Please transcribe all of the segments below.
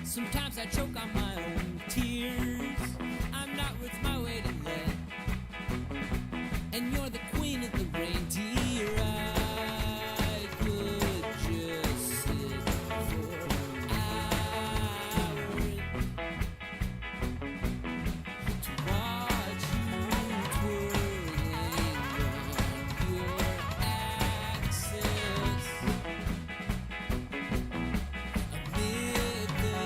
Sometimes I choke on my own tears. I'm not worth my weight in lead, and you're the queen of the reindeer. I could just sit for hours to watch you twirling on your axis. Amid the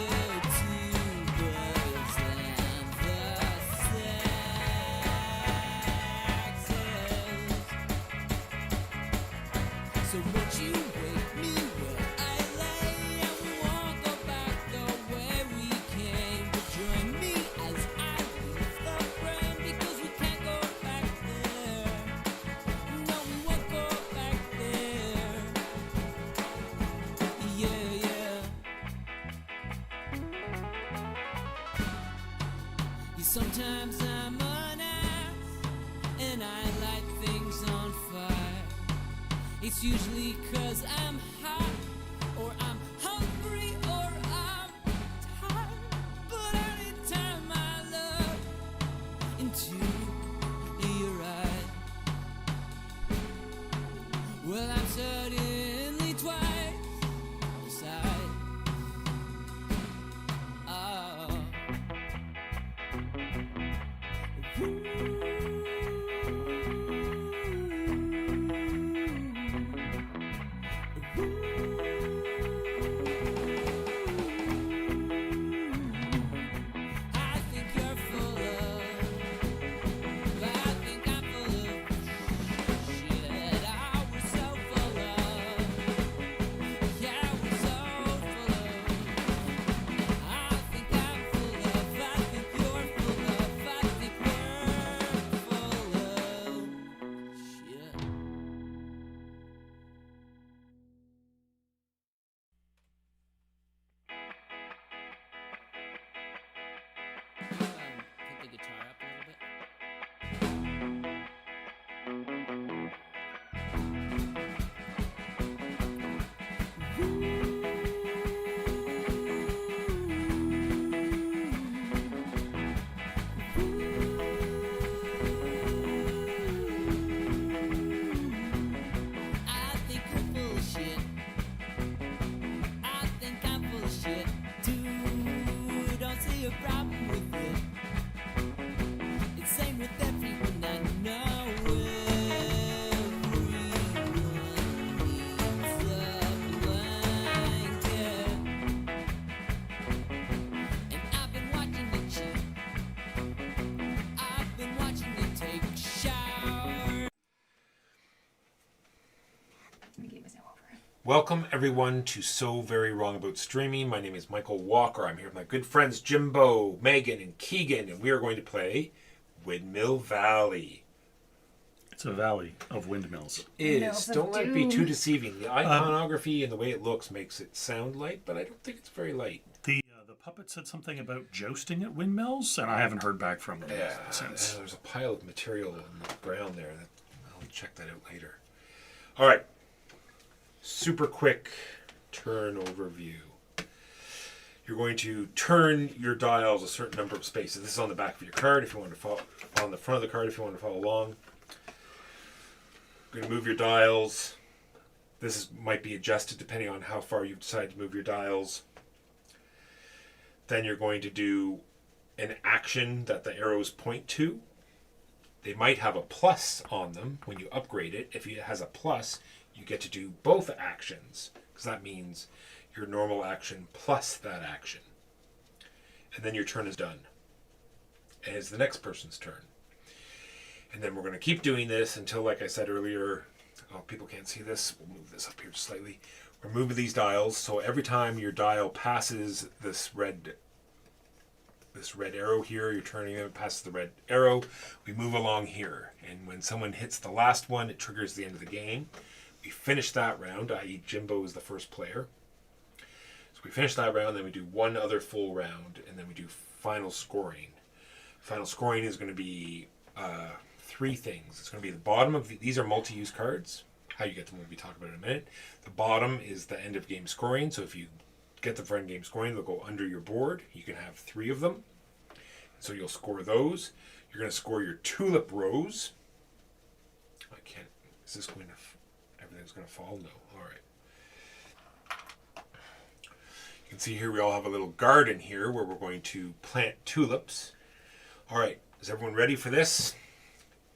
tubas and the saxes. So won't you wake me where I lay, and we won't go back the way we came, but join me as I leave the frame, because we can't go back there. No, we won't go back there. Yeah, yeah. Sometimes I'm an ass, and I light things on fire. It's usually 'cause I'm hot, or I'm hungry, or I'm tired. But anytime I look into your eyes, well, I'm suddenly twice the size. Oh. I think you're full of, I think I'm full of shit. We're so full of, yeah, we're so full of. I think I'm full of, I think you're full of, I think we're full of shit. Put the guitar up a little bit. I think you're full of shit. I think I'm full of shit too. Don't see a problem with it. It's same with everyone I know. Everyone needs a blanket. And I've been watching you cheat. I've been watching you take a shower. Welcome everyone to So Very Wrong About Streaming. My name is Michael Walker. I'm here with my good friends Jimbo, Megan, and Keegan, and we are going to play Windmill Valley. It's a valley of windmills. It Windmills is. of Don't let it be doom. too deceiving. The iconography and the way it looks makes it sound light, but I don't think it's very light. The puppet said something about jousting at windmills, and I haven't heard back from them since. There's a pile of material in the ground there. I'll check that out later. All right. Super quick turn overview. You're going to turn your dials a certain number of spaces. This is on the back of your card if you want to follow, on the front of the card if you want to follow along. You're going to move your dials. Might be adjusted depending on how far you decide to move your dials. Then you're going to do an action that the arrows point to. They might have a plus on them when you upgrade it. If it has a plus, you get to do both actions, because that means your normal action plus that action. And then your turn is done. And it's the next person's turn. And then we're going to keep doing this until, like I said earlier, people can't see this. We'll move this up here slightly. We're moving these dials, so every time your dial passes this red arrow here, you're turning it past the red arrow, we move along here. And when someone hits the last one, it triggers the end of the game. We finish that round, i.e. Jimbo is the first player. So we finish that round, then we do one other full round, and then we do final scoring. Final scoring is going to be 3 things. It's going to be the bottom of these are multi-use cards. How you get them we'll be talking about in a minute. The bottom is the end of game scoring. So if you get them for end game scoring, they'll go under your board. You can have 3 of them. So you'll score those. You're going to score your tulip rows. I can't. Is this going to? Everything's going to fall? No. All right. You can see here we all have a little garden here where we're going to plant tulips. All right. Is everyone ready for this?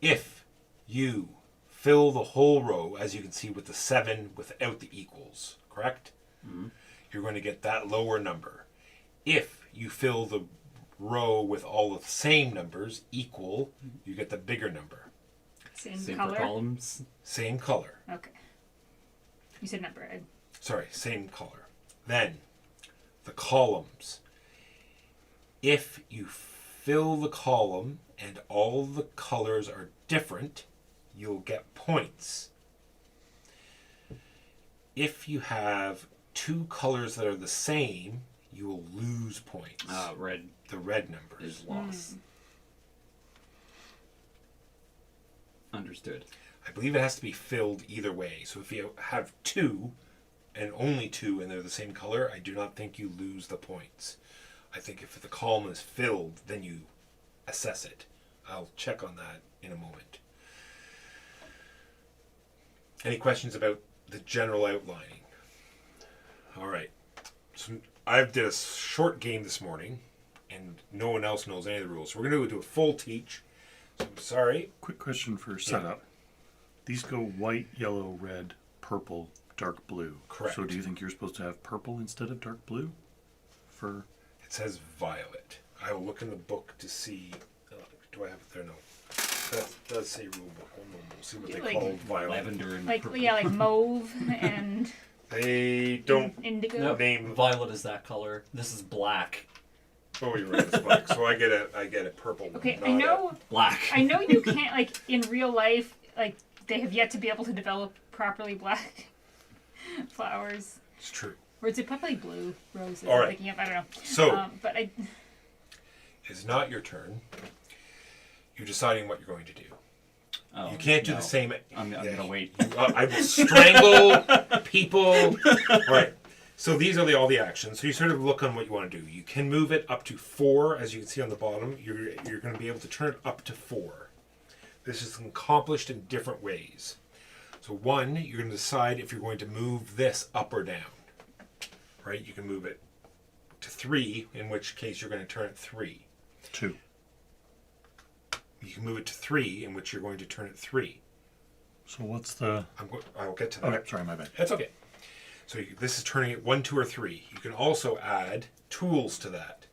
If you fill the whole row, as you can see with the 7 without the equals, correct? Mm-hmm. You're going to get that lower number. If you fill the row with all of the same numbers, equal, you get the bigger number. Same color? columns. Same color. Okay. You said number. Sorry, same color. Then, the columns. If you fill the column and all the colors are different, you'll get points. If you have 2 colors that are the same, you will lose points. Red. The red numbers. Is loss. Understood. I believe it has to be filled either way. So if you have 2 and only 2 and they're the same color, I do not think you lose the points. I think if the column is filled, then you assess it. I'll check on that in a moment. Any questions about the general outlining? All right. So I did a short game this morning, and no one else knows any of the rules. So we're going to do a full teach. So I'm sorry. Quick question for setup. These go white, yellow, red, purple, dark blue. Correct. So do you think you're supposed to have purple instead of dark blue? It says violet. I will look in the book to see. Do I have it there? No. That does say rule book. We'll see what they call violet. Lavender and Like, purple. yeah, like mauve and They don't indigo. No, name. violet is that color. This is black. Oh, you're right. It's black. So I get a purple one. Okay, not I know. Black. I know you can't, like, in real life, like, they have yet to be able to develop properly black flowers. It's true. Or is it probably blue roses? All right. I'm thinking of, I don't know. So But I. it's not your turn. You're deciding what you're going to do. Oh, You can't do no. the same. I'm gonna wait. I will strangle people. All right. So these are all the actions. So you sort of look on what you want to do. You can move it up to 4, as you can see on the bottom. You're going to be able to turn it up to 4. This is accomplished in different ways. So 1, you're going to decide if you're going to move this up or down. Right? You can move it to 3, in which case you're going to turn it 3. 2. You can move it to 3, in which you're going to turn it 3. So what's the... I'll get to that. Okay, sorry, my bad. That's okay. So this is turning it 1, 2, or 3. You can also add tools to that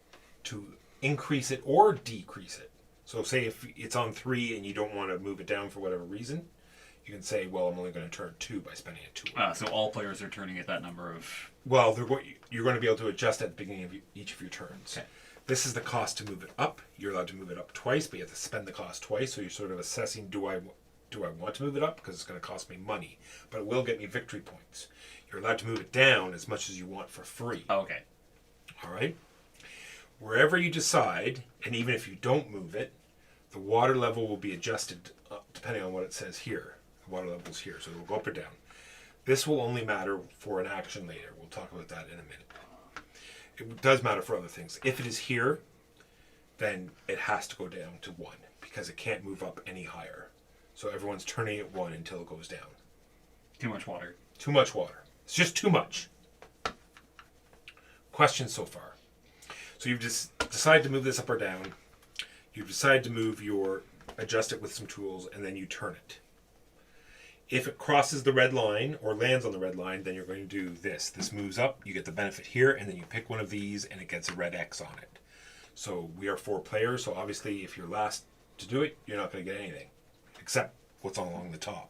to increase it or decrease it. So say if it's on 3 and you don't want to move it down for whatever reason, you can say, well, I'm only going to turn 2 by spending a tool. So all players are turning at that number of... Well, you're going to be able to adjust at the beginning of each of your turns. Okay. This is the cost to move it up. You're allowed to move it up twice, but you have to spend the cost twice. So you're sort of assessing, do I want to move it up? Because it's going to cost me money. But it will get me victory points. You're allowed to move it down as much as you want for free. Oh, okay. All right? Wherever you decide, and even if you don't move it, the water level will be adjusted depending on what it says here. The water level is here, so it will go up or down. This will only matter for an action later. We'll talk about that in a minute. It does matter for other things. If it is here, then it has to go down to 1 because it can't move up any higher. So everyone's turning at 1 until it goes down. Too much water. Too much water. It's just too much. Questions so far? So you've just decided to move this up or down. You've decided to adjust it with some tools, and then you turn it. If it crosses the red line or lands on the red line, then you're going to do this. This moves up, you get the benefit here, and then you pick one of these, and it gets a red X on it. So we are 4 players, so obviously if you're last to do it, you're not going to get anything, except what's along the top.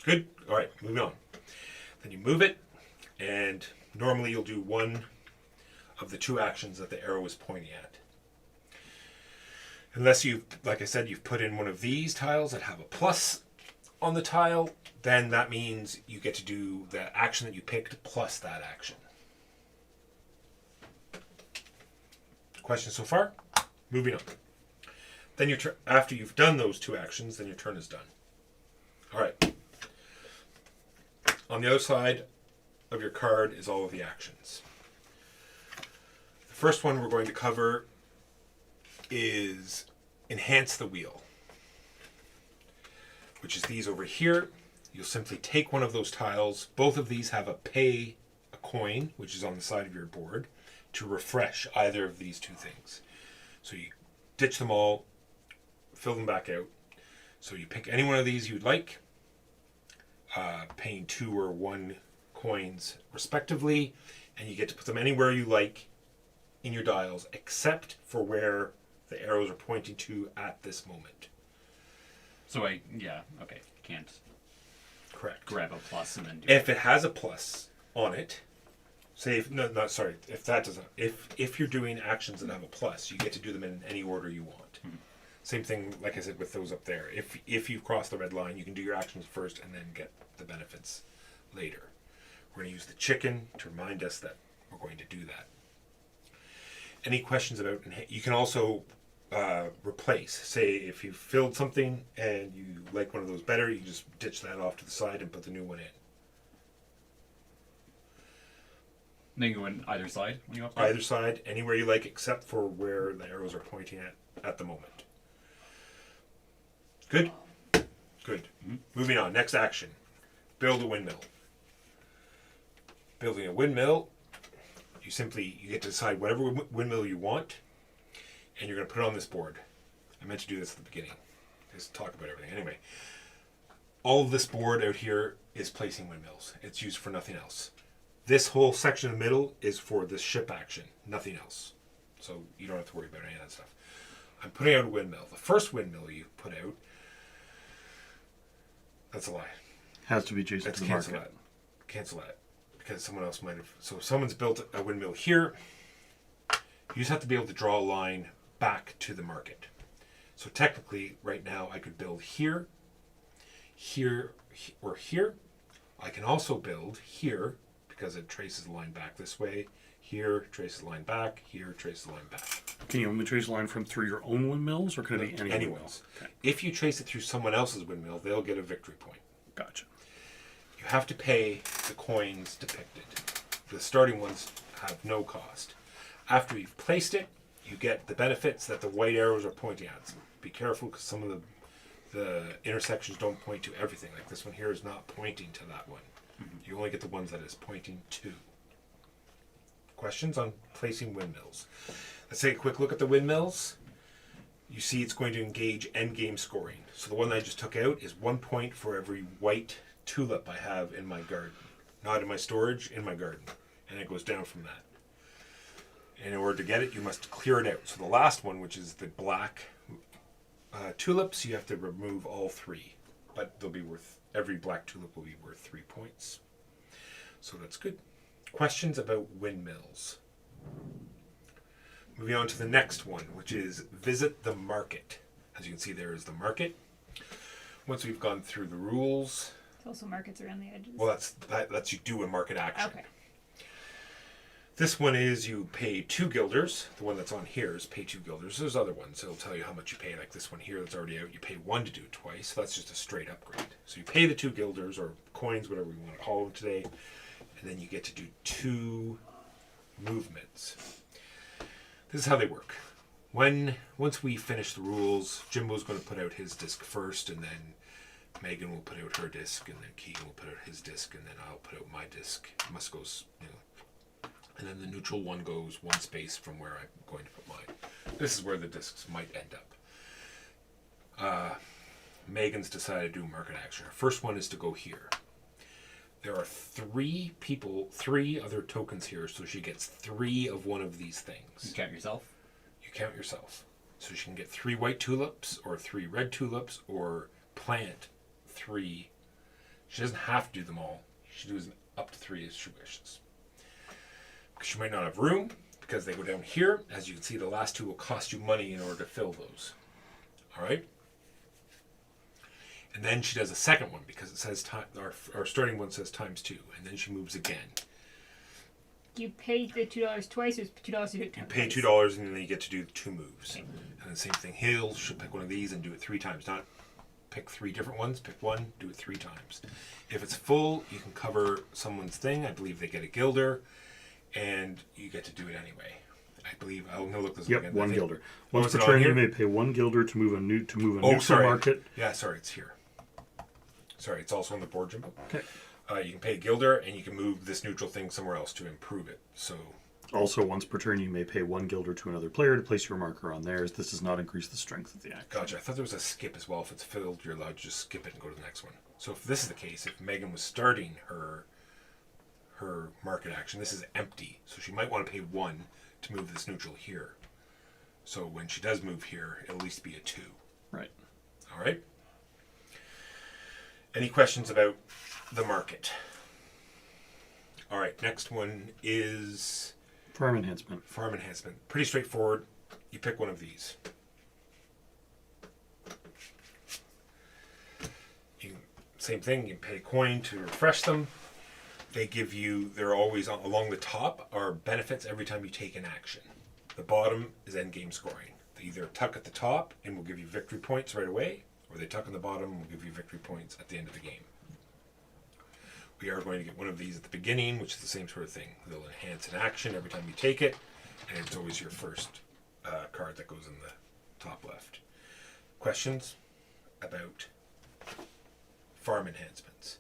Good? All right, moving on. Then you move it, and normally you'll do one of the 2 actions that the arrow is pointing at. Unless you've, like I said, you've put in one of these tiles that have a plus on the tile, then that means you get to do the action that you picked plus that action. Questions so far? Moving on. Then after you've done those 2 actions, then your turn is done. All right. On the other side of your card is all of the actions. The first one we're going to cover is enhance the wheel, which is these over here. You'll simply take one of those tiles. Both of these have a coin, which is on the side of your board, to refresh either of these 2 things. So you ditch them all, fill them back out. So you pick any one of these you'd like, paying 2 or 1 coins respectively, and you get to put them anywhere you like in your dials, except for where the arrows are pointing to at this moment. So can't Correct. grab a plus and then do If it has a plus on it, say if that doesn't, if you're doing actions that have a plus, you get to do them in any order you want. Same thing, like I said, with those up there. If you cross the red line, you can do your actions first and then get the benefits later. We're going to use the chicken to remind us that we're going to do that. Any questions about? You can also replace. Say if you filled something and you like one of those better, you just ditch that off to the side and put the new one in. Then go in either side when you up Either side, anywhere you like, except for where the arrows are pointing at the moment. Good? Good. Moving on. Next action. Build a windmill. Building a windmill, you get to decide whatever windmill you want, and you're going to put it on this board. I meant to do this at the beginning. Just talk about everything. Anyway, all of this board out here is placing windmills. It's used for nothing else. This whole section in the middle is for this ship action, nothing else. So you don't have to worry about any of that stuff. I'm putting out a windmill. The first windmill you put out, that's a lie. Has to be adjacent Let's to the cancel market. that. Cancel that. Because someone else might have. So if someone's built a windmill here, you just have to be able to draw a line back to the market. So technically, right now, I could build here, here, or here. I can also build here, because it traces the line back this way. Here, traces the line back. Here, traces the line back. Can you only trace a line from through your own windmills, or can it be any Anyone's. windmill? Okay. If you trace it through someone else's windmill, they'll get a victory point. Gotcha. You have to pay the coins depicted. The starting ones have no cost. After you've placed it, you get the benefits that the white arrows are pointing at. So be careful, because some of the intersections don't point to everything. Like this one here is not pointing to that one. You only get the ones that it's pointing to. Questions on placing windmills? Let's take a quick look at the windmills. You see it's going to engage endgame scoring. So the one I just took out is 1 point for every white tulip I have in my garden. Not in my storage, in my garden. And it goes down from that. And in order to get it, you must clear it out. So the last one, which is the black tulips, you have to remove all 3. But they'll be worth, every black tulip will be worth 3 points. So that's good. Questions about windmills? Moving on to the next one, which is visit the market. As you can see, there is the market. Once we've gone through the rules, Also markets around the edges. well, that lets you do a market action. Okay. This one is you pay 2 guilders. The one that's on here is pay 2 guilders. There's other ones. It'll tell you how much you pay. Like this one here that's already out. You pay 1 to do it twice. So that's just a straight upgrade. So you pay the 2 guilders or coins, whatever you want to call them today. And then you get to do 2 movements. This is how they work. Once we finish the rules, Jimbo's going to put out his disc first, and then Megan will put out her disc, and then Keegan will put out his disc, and then I'll put out my disc. It must go, And then the neutral one goes one space from where I'm going to put mine. This is where the discs might end up. Megan's decided to do market action. Her first one is to go here. There are 3 other tokens here, so she gets 3 of one of these things. You count yourself? You count yourself. So she can get 3 white tulips, or 3 red tulips, or plant 3. She doesn't have to do them all. She does up to 3 as she wishes. Because she might not have room, because they go down here. As you can see, the last 2 will cost you money in order to fill those. All right? And then she does a second one, because it says our starting one says times 2, and then she moves again. Do you pay the $2 twice, or is it $2 to do it You twice? pay $2, and then you get to do 2 moves. Okay. And the same thing, she'll pick one of these and do it 3 times. Not pick 3 different ones, pick one, do it 3 times. If it's full, you can cover someone's thing. I believe they get a gilder, and you get to do it anyway. I believe I'll look this up again. Yep, 1 gilder. Oh, Once is it per on turn, here? you may pay 1 gilder to move a neutral sorry. market. Yeah, sorry, it's here. Sorry, it's also on the board, Jimbo. Okay. You can pay a gilder, and you can move this neutral thing somewhere else to improve it. So, Also, once per turn, you may pay 1 gilder to another player to place your marker on theirs. This does not increase the strength of the action. gotcha. I thought there was a skip as well. If it's filled, you're allowed to just skip it and go to the next one. So if this is the case, if Megan was starting her market action, this is empty. So she might want to pay 1 to move this neutral here. So when she does move here, it'll at least be a 2. Right. All right? Any questions about the market? All right, next one is Farm enhancement. farm enhancement. Pretty straightforward. You pick one of these. Same thing, you pay a coin to refresh them. They're always along the top are benefits every time you take an action. The bottom is end game scoring. They either tuck at the top and will give you victory points right away, or they tuck on the bottom and will give you victory points at the end of the game. We are going to get one of these at the beginning, which is the same sort of thing. They'll enhance an action every time you take it, and it's always your first card that goes in the top left. Questions about farm enhancements?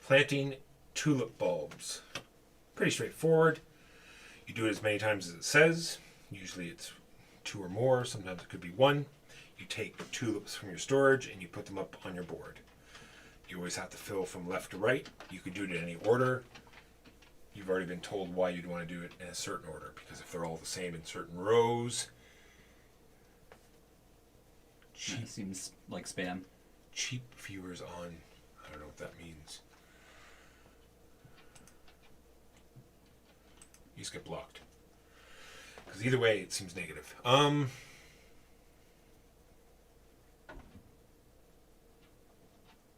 Planting tulip bulbs. Pretty straightforward. You do it as many times as it says. Usually it's 2 or more. Sometimes it could be 1. You take tulips from your storage and you put them up on your board. You always have to fill from left to right. You could do it in any order. You've already been told why you'd want to do it in a certain order, because if they're all the same in certain rows, Seems like spam. cheap viewers on, I don't know what that means. You just get blocked. Because either way, it seems negative.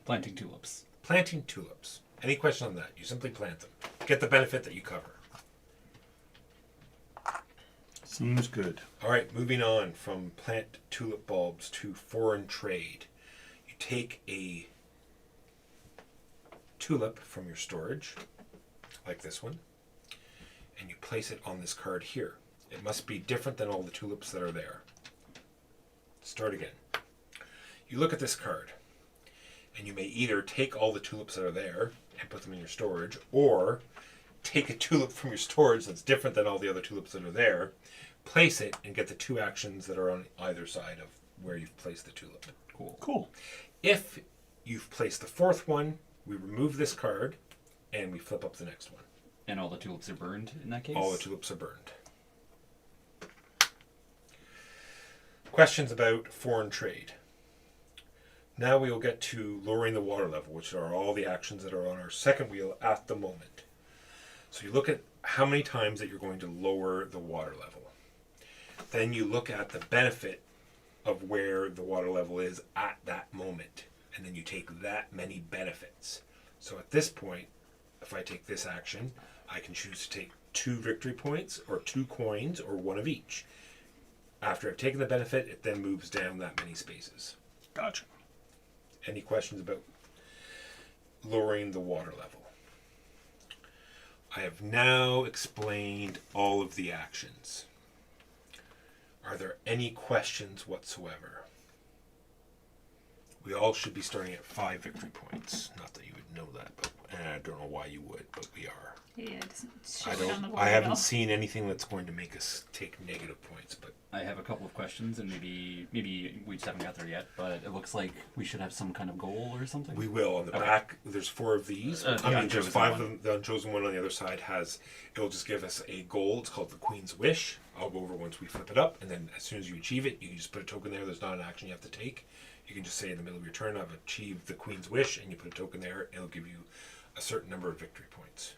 Planting tulips. Planting tulips. Any question on that? You simply plant them. Get the benefit that you cover. Seems good. All right, moving on from plant tulip bulbs to foreign trade. You take a tulip from your storage, like this one, and you place it on this card here. It must be different than all the tulips that are there. Start again. You look at this card, and you may either take all the tulips that are there and put them in your storage, or take a tulip from your storage that's different than all the other tulips that are there, place it, and get the 2 actions that are on either side of where you've placed the tulip. Cool. If you've placed the 4th one, we remove this card, and we flip up the next one. And all the tulips are burned in that case? All the tulips are burned. Questions about foreign trade. Now we will get to lowering the water level, which are all the actions that are on our second wheel at the moment. So you look at how many times that you're going to lower the water level. Then you look at the benefit of where the water level is at that moment. And then you take that many benefits. So at this point, if I take this action, I can choose to take 2 victory points or 2 coins or 1 of each. After I've taken the benefit, it then moves down that many spaces. Gotcha. Any questions about lowering the water level? I have now explained all of the actions. Are there any questions whatsoever? We all should be starting at 5 victory points. Not that you would know that, but and I don't know why you would, but we are. Yeah, it doesn't show I it on the don't. board I at haven't all. seen anything that's going to make us take negative points, but I have a couple of questions, and maybe we just haven't got there yet. But it looks like we should have some kind of goal or something. we will. On the Okay. back, there's 4 of these. The I mean, there's unchosen 5 one. of them. The unchosen one on the other side has. It'll just give us a goal. It's called the Queen's Wish. I'll go over once we flip it up, and then as soon as you achieve it, you can just put a token there. There's not an action you have to take. You can just say in the middle of your turn, "I've achieved the Queen's Wish," and you put a token there. And it'll give you a certain number of victory points.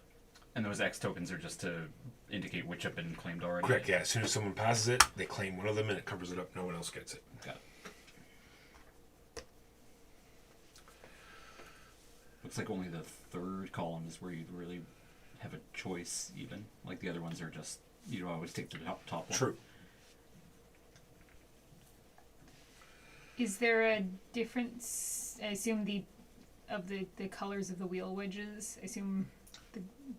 And those X tokens are just to indicate which have been claimed already. Correct. Yeah. As soon as someone passes it, they claim one of them, and it covers it up. No one else gets it. Got it. Looks like only the third column is where you really have a choice. Even like the other ones are just you don't always take the top one. True. Is there a difference? I assume the colors of the wheel wedges. I assume.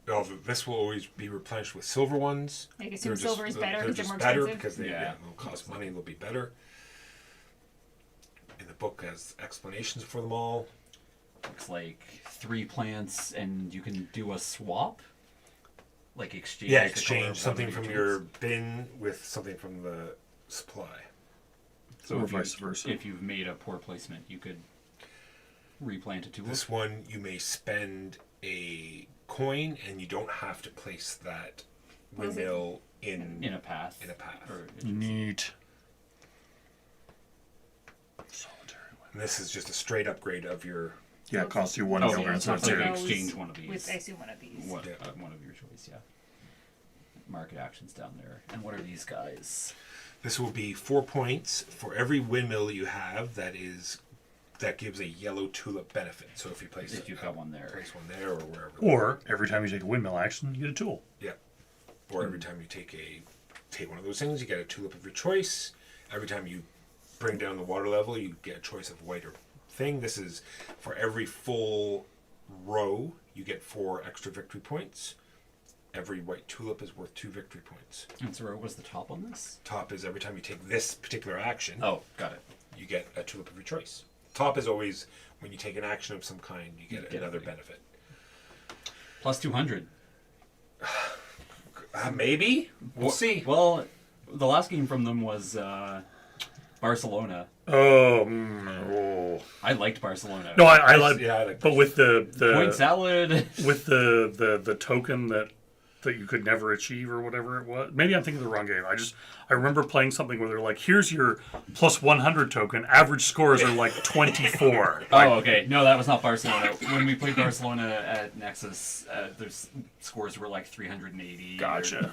Well, this will always be replenished with silver ones. I assume They're silver is better They're because they're just more better expensive. because they Yeah. they'll cost money. They'll be better. And the book has explanations for them all. Looks like 3 plants, and you can do a swap, like exchange. Yeah, the color exchange of something one of from your your trees. bin with something from the supply. So Or if you- vice versa. If you've made a poor placement, you could replant a tulip. This one you may spend a coin, and you don't have to place that Was it- windmill in in a path. in a path. Or Neat. Solitary one. And this is just a straight upgrade of your. Yeah, it costs you 1 Oh, gilder yeah, it's instead not of like 2. an exchange one of these. With I assume one of these. One, Yeah. one of your choice, yeah. Market actions down there. And what are these guys? This will be 4 points for every windmill you have that gives a yellow tulip benefit. So if you place If you've got one there. place one there or wherever. Or every time you take a windmill action, you get a tool. Yeah. Or every time you take one of those things, you get a tulip of your choice. Every time you bring down the water level, you get a choice of white or thing. This is for every full row, you get 4 extra victory points. Every white tulip is worth 2 victory points. And so what was the top on this? Top is every time you take this particular action, Oh, got it. you get a tulip of your choice. Top is always when you take an action of some kind, you get Get another everything. benefit. Plus 200. Maybe we'll see. Well, the last game from them was Barcelona. Oh. I liked Barcelona. No, I like. Yeah, I like But with Point the salad. with the token that you could never achieve or whatever it was. Maybe I'm thinking of the wrong game. I remember playing something where they're like, here's your plus 100 token. Average scores are like 24. Oh, okay. No, that was not Barcelona. When we played Barcelona at Nexus, their scores were like 380. Gotcha.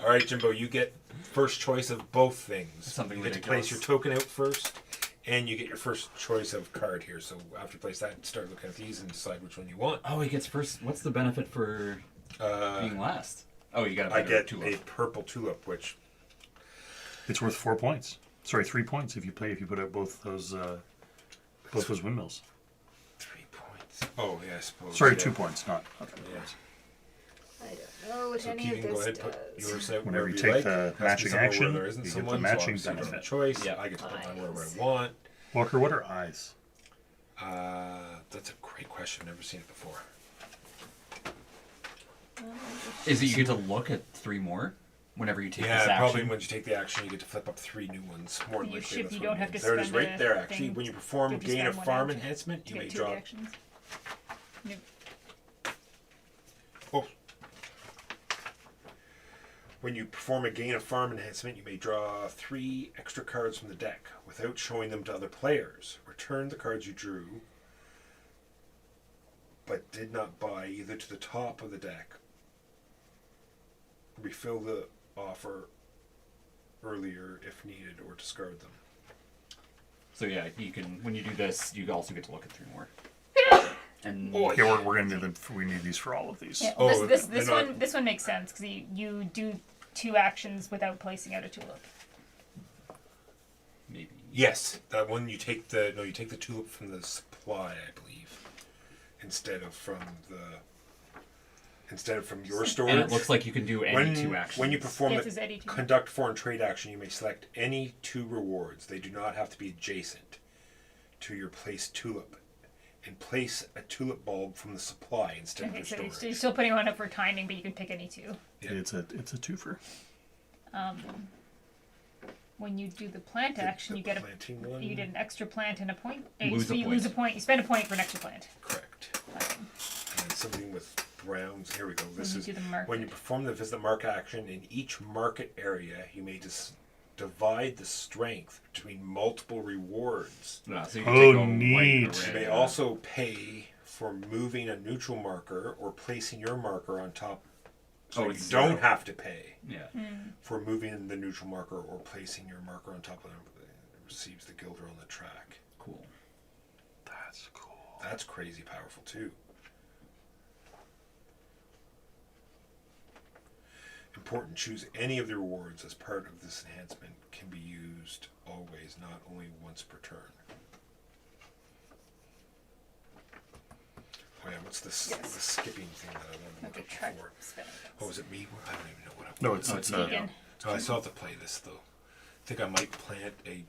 All right, Jimbo, you get first choice of both things. Something you get to ridiculous. place your token out first, and you get your first choice of card here. So after you place that, start looking at these and decide which one you want. Oh, he gets first. What's the benefit for being last? Oh, you got a I better get tulip. a purple tulip, which It's worth 4 points. Sorry, 3 points if you put out both those windmills. 3 points. Oh yeah, I suppose. Sorry, yeah. 2 points, not. Yeah. I don't know what So any Keegan, of go this ahead, put does. yours out Whenever wherever you you take like. the Has to be matching somewhere action, where there isn't you get the someone, matching so obviously benefit. choice. Yeah. I get to put mine wherever Eyes. I want. Walker, what are eyes? That's a great question. Never seen it before. Is it you get to look at 3 more whenever you take this Yeah, action? probably when you take the action, you get to flip up 3 new ones. More than You likely, ship- that's you what don't it have means. to There it is, spend right a there. Actually, thing. when you perform You have to gain spend of one farm action enhancement, to you may get 2 of the draw. actions. Oh. When you perform a gain of farm enhancement, you may draw 3 extra cards from the deck without showing them to other players. Return the cards you drew, but did not buy either to the top of the deck. Refill the offer earlier if needed, or discard them. So yeah, you can. When you do this, you also get to look at 3 more. And Okay, we're gonna need them. We need these for all of these. Yeah, Oh, this they're not- this one makes sense because you do 2 actions without placing out a tulip. maybe. Yes, that one you take the tulip from the supply, I believe, instead of from your storage. And it looks like you can do any 2 actions. When you perform Yes, the is Eddie too? conduct foreign trade action, you may select any 2 rewards. They do not have to be adjacent to your placed tulip, and place a tulip bulb from the supply instead Okay, of so your you're storage. still putting one up for timing, but you can pick any two. Yeah. It's a twofer. When you do the plant action, you get planting one. you get an extra plant and a point. Lose a You lose a point. point. You spend a point for an extra plant. Correct. Um, And something with browns. Here we go. This you is do the market. when you perform the visit mark action in each market area, you may just divide the strength between multiple rewards. No, so you Oh, can take a white neat. or You red. may also pay for moving a neutral marker or placing your marker on top. So Oh, you it's don't zero. have to pay Yeah. for moving the neutral marker or placing your marker on top of it. Receives the gilder on the track. Cool. That's cool. That's crazy powerful too. Important, choose any of the rewards as part of this enhancement. Can be used always, not only once per turn. Oh yeah, what's this Yes. the skipping thing that I wanted to look Okay, up try before? spending. Oh, is it me? I don't even know what I'm No, it's Keegan. Oh, I still have to play this though. I think I might plant a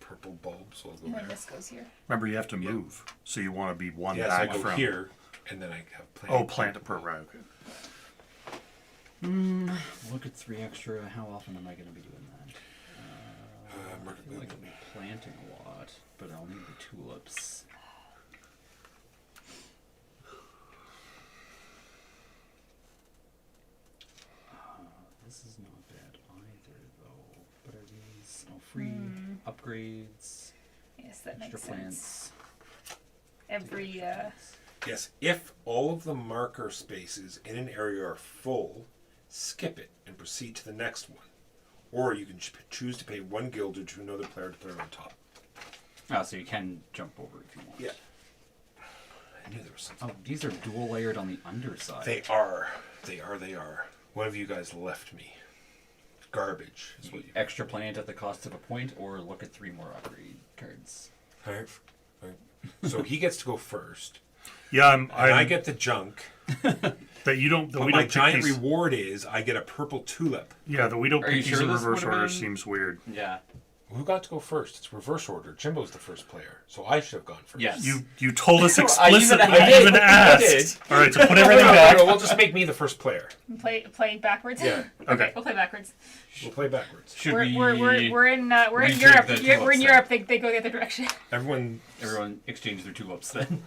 purple bulb, so I'll go And then there. this goes here. remember you have to move, so you want to be one Yeah, so back I go from here, and then I have plant. Oh, plant a per right. Okay. Look at 3 extra. How often am I going to be doing that? I Market feel like movement. I'm planting a lot, but I'll need the tulips. This is not bad either, though. But are these free upgrades? Yes, that Extra makes plants. sense. Every Yes, if all of the marker spaces in an area are full, skip it and proceed to the next one. Or you can choose to pay 1 gilder to another player to put it on top. Ah, so you can jump over if you want. Yeah. I knew there was something. Oh, these are dual layered on the underside. They are. They are. One of you guys left me. Garbage is what you... Extra plant at the cost of a point, or look at 3 more upgrade cards. Alright. So he gets to go first. Yeah, And I get the junk. that you don't. That But we my don't pick giant these, reward is I get a purple tulip. Yeah, that we don't Are you pick these sure in this reverse would've order been- seems weird. Yeah. Who got to go first? It's reverse order. Jimbo's the first player, so I should have gone first. Yes. You told us I even- explicitly. I You did. even I asked. did. All right, so put everything back. No, we'll just make me the first player. play backwards. Yeah. Okay. We'll play backwards. We'll play backwards. Should We're we? we're in rejig Europe. the We're in tulips Europe. They go the other direction. Everyone, Everyone exchange their tulips then.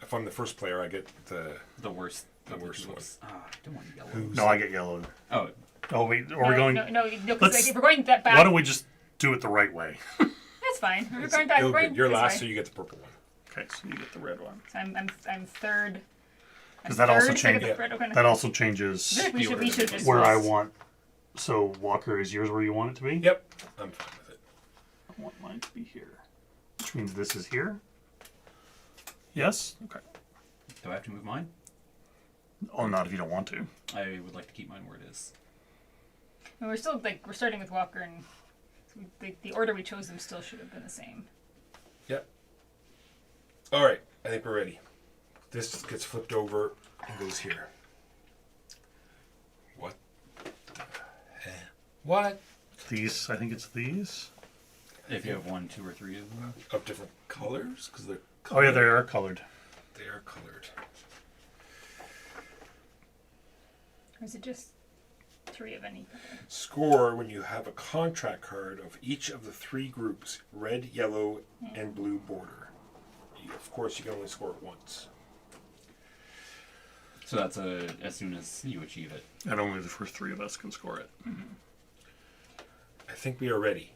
if I'm the first player, I get the... The worst. The of worst tulips. Ah, I don't want yellow. No, I get yellow. Oh, Oh wait, are we going? No, because Let's- if we're going that back. Why don't we just do it the right way? That's fine. We're going back. We're going You're this last, way. so you get the purple one. Okay, so you get the red one. So I'm third. Because that also third, so I get changes. the red one. That also changes I feel like we should just where I want. So Walker, is yours where you want it to be? Yep, I'm fine with it. I want mine to be here, which means this is here. Yes. Okay. do I have to move mine? Oh, not if you don't want to. I would like to keep mine where it is. And we're still we're starting with Walker, and the order we chose them still should have been the same. Yep. All right, I think we're ready. This gets flipped over and goes here. What? What? These, I think it's these. If you have 1, 2, or 3 of them. Of different colors? Because they're Oh yeah, they are colored. They are colored. Or is it just 3 of any color? Score when you have a contract card of each of the 3 groups, red, yellow, and blue border. Of course, you can only score it once. So that's as soon as you achieve it. And only the first 3 of us can score it. I think we are ready.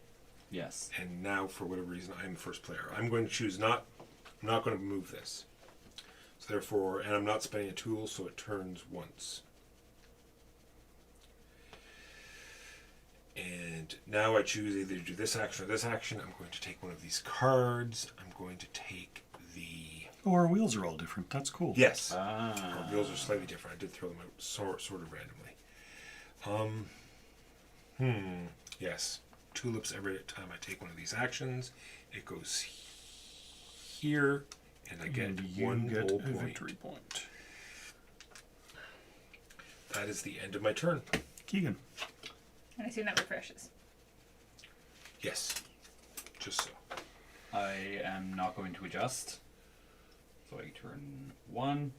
Yes. And now, for whatever reason, I'm the first player. I'm going to choose I'm not going to move this. So therefore, and I'm not spending a tool, so it turns once. And now I choose either to do this action or this action. I'm going to take one of these cards. I'm going to take the... Oh, our wheels are all different. That's cool. Yes. Ah. Our wheels are slightly different. I did throw them out sort of randomly. Yes. Tulips every time I take one of these actions. It goes here, and I get And you 1 get whole a point. victory point. That is the end of my turn. Keegan. And I assume that refreshes. Yes. Just so. I am not going to adjust. So I turn 1.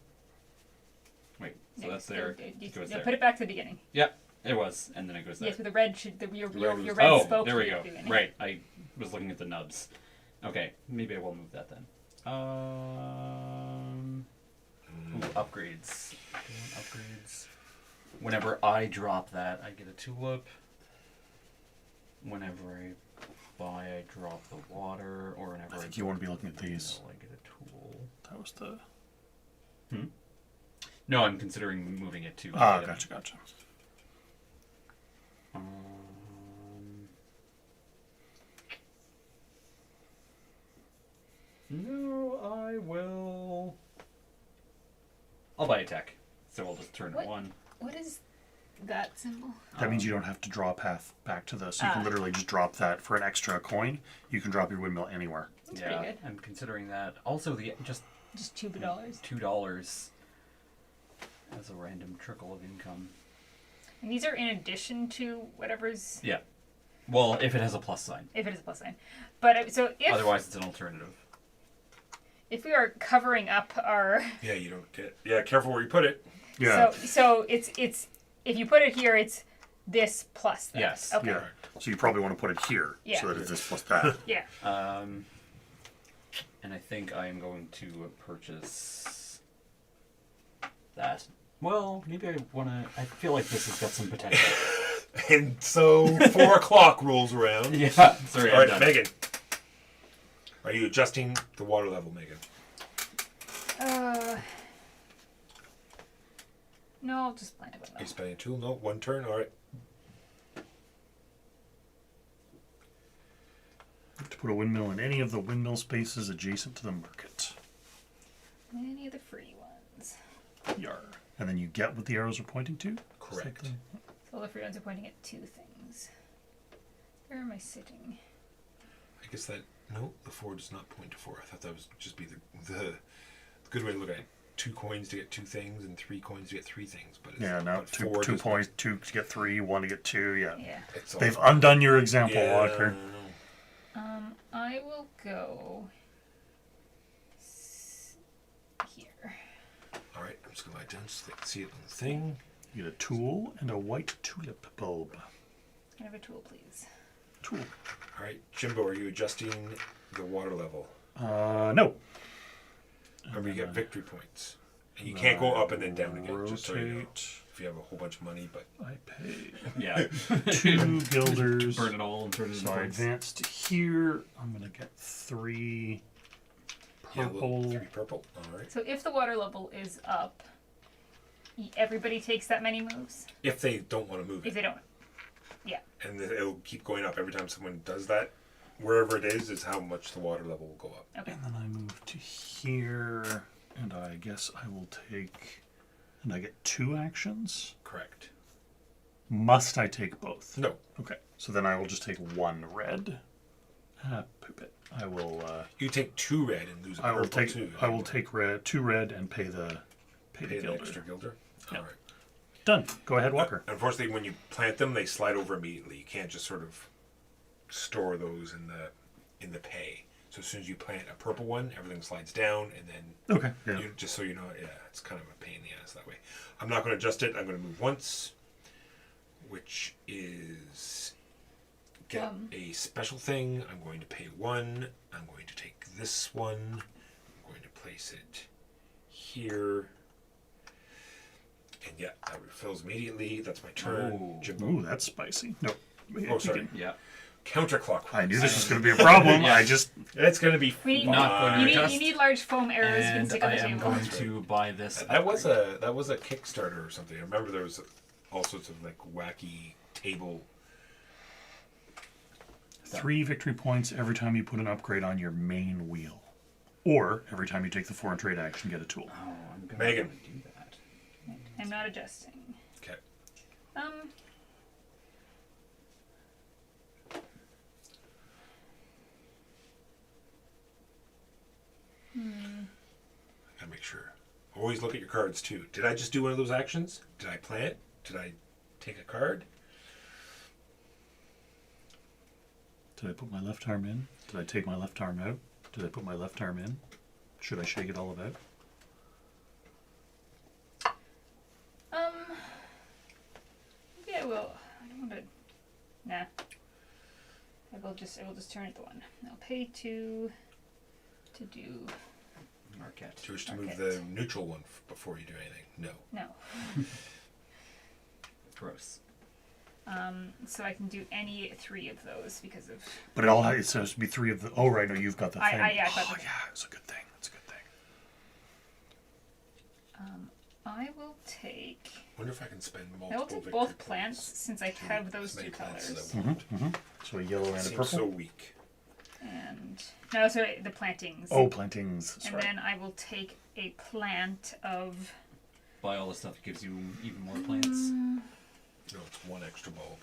Wait, so that's there. It goes there. Put it back to the beginning. Yep, it was, and then it goes there. Yes, with the red your red Oh, spoke. there we here go. doing it. Right, I was looking at the nubs. Okay, maybe I will move that then. Upgrades. Upgrades. Whenever I drop that, I get a tulip. Whenever I buy, I drop the water, or whenever I think you want to be looking at these. I get a tool. That was the. No, I'm considering moving it to. Ah, item. gotcha. No, I will. I'll buy a tech, so I'll just turn What? 1. What is that symbol? That means you don't have to draw a path back to this. You can literally just drop that for an extra coin. You can drop your windmill anywhere. That's pretty good. I'm considering that. Also, the just $2. $2 as a random trickle of income. And these are in addition to whatever's Yeah. Well, if it has a plus sign. if it is a plus sign. But so Otherwise, it's an alternative. if we are covering up our Yeah, you don't get. Yeah, careful where you put it. Yeah. so it's if you put it here it's this plus that. Yes. Okay. Yeah. So you probably want to put it here Yeah. so that it's this plus that. Yeah. And I think I am going to purchase that. Well, maybe I want to. I feel like this has got some potential. And so 4 o'clock rolls around. Yeah. Sorry, All I'm right, done. Megan. Are you adjusting the water level, Megan? No, I'll just plant it with Are you milk. spending a tool? No, 1 turn. All right. To put a windmill in any of the windmill spaces adjacent to the market. Any of the free ones. Yar. And then you get what the arrows are pointing to? Correct. So all the free ones are pointing at 2 things. Where am I sitting? I guess that no, the 4 does not point to 4. I thought that was just be the good way to look at it. 2 coins to get 2 things, and 3 coins to get 3 things. But it's, Yeah, no, but two 4 two does points, 2 to get 3, 1 to get 2, yeah. Yeah. It's all, They've undone your example, yeah, Walker. I will go here. All right, I'm just gonna lie down so they can see it on the thing. You get a tool and a white tulip bulb. Can I have a tool, please? Tool. All right, Jimbo, are you adjusting the water level? No. Remember, you get victory points, and you can't go up and then down again. Just so you know, Rotate. if you have a whole bunch of money, but I pay Yeah. 2 guilders. Burn it all and turn it into So I points. advance to here. I'm going to get 3 yeah, purple. 3 purple. All right. So if the water level is up, everybody takes that many moves? If they don't want to move If it, they don't. Yeah. and then it'll keep going up every time someone does that. Wherever it is how much the water level will go up. Okay. And then I move to here. And I guess I will take. And I get 2 actions. Correct. Must I take both? No, Okay. So then I will just take 1 red. Poop it. I will. you take 2 red and lose a I purple will take. too. I will take red, 2 red, and pay the pay the gilder. extra gilder. Yeah. All right. Done. Go ahead, Walker. Unfortunately, when you plant them, they slide over immediately. You can't just sort of store those in the pay. So as soon as you plant a purple one, everything slides down, and then Okay. Yeah. you, just so you know, yeah, it's kind of a pain in the ass that way. I'm not going to adjust it. I'm going to move once, which is get a special thing. I'm going to pay 1. I'm going to take this one. I'm going to place it here. And yeah, that refills immediately. That's my turn. Oh. Jimbo. Ooh, that's spicy. No. Oh, sorry. Yeah. Counterclockwise. I knew this was going to be a problem. Yeah. I just. It's going to be We Not going to you need, adjust. you need large foam arrows you can And stick on I the am table. going to buy this. That was a Kickstarter or something. I remember there was all sorts of like wacky table. 3 victory points every time you put an upgrade on your main wheel. Or every time you take the foreign trade action, get a tool. Oh, I'm going Megan. to do that. I'm not adjusting. Okay. Gotta make sure. Always look at your cards too. Did I just do one of those actions? Did I plant? Did I take a card? Did I put my left arm in? Did I take my left arm out? Did I put my left arm in? Should I shake it all about? Yeah, well, I don't want to. Nah. I will just turn it the one. I'll pay two to do. Marquette. Do you wish to move Market. the neutral one before you do anything? No. No. Gross. So I can do any 3 of those because of. But it says to be 3 of the. Oh right, no, you've got the thing. I got oh the- yeah, it's a good thing. It's a good thing. I will take. Wonder if I can spend I multiple will take victory both plants. plants since I have those As many 2 plants as colors. I want. So a yellow and a Seems purple. so weak. And no, sorry, the plantings. Oh, plantings. That's and right. then I will take a plant of. Buy all the stuff that gives you even more plants. No, it's 1 extra bulb.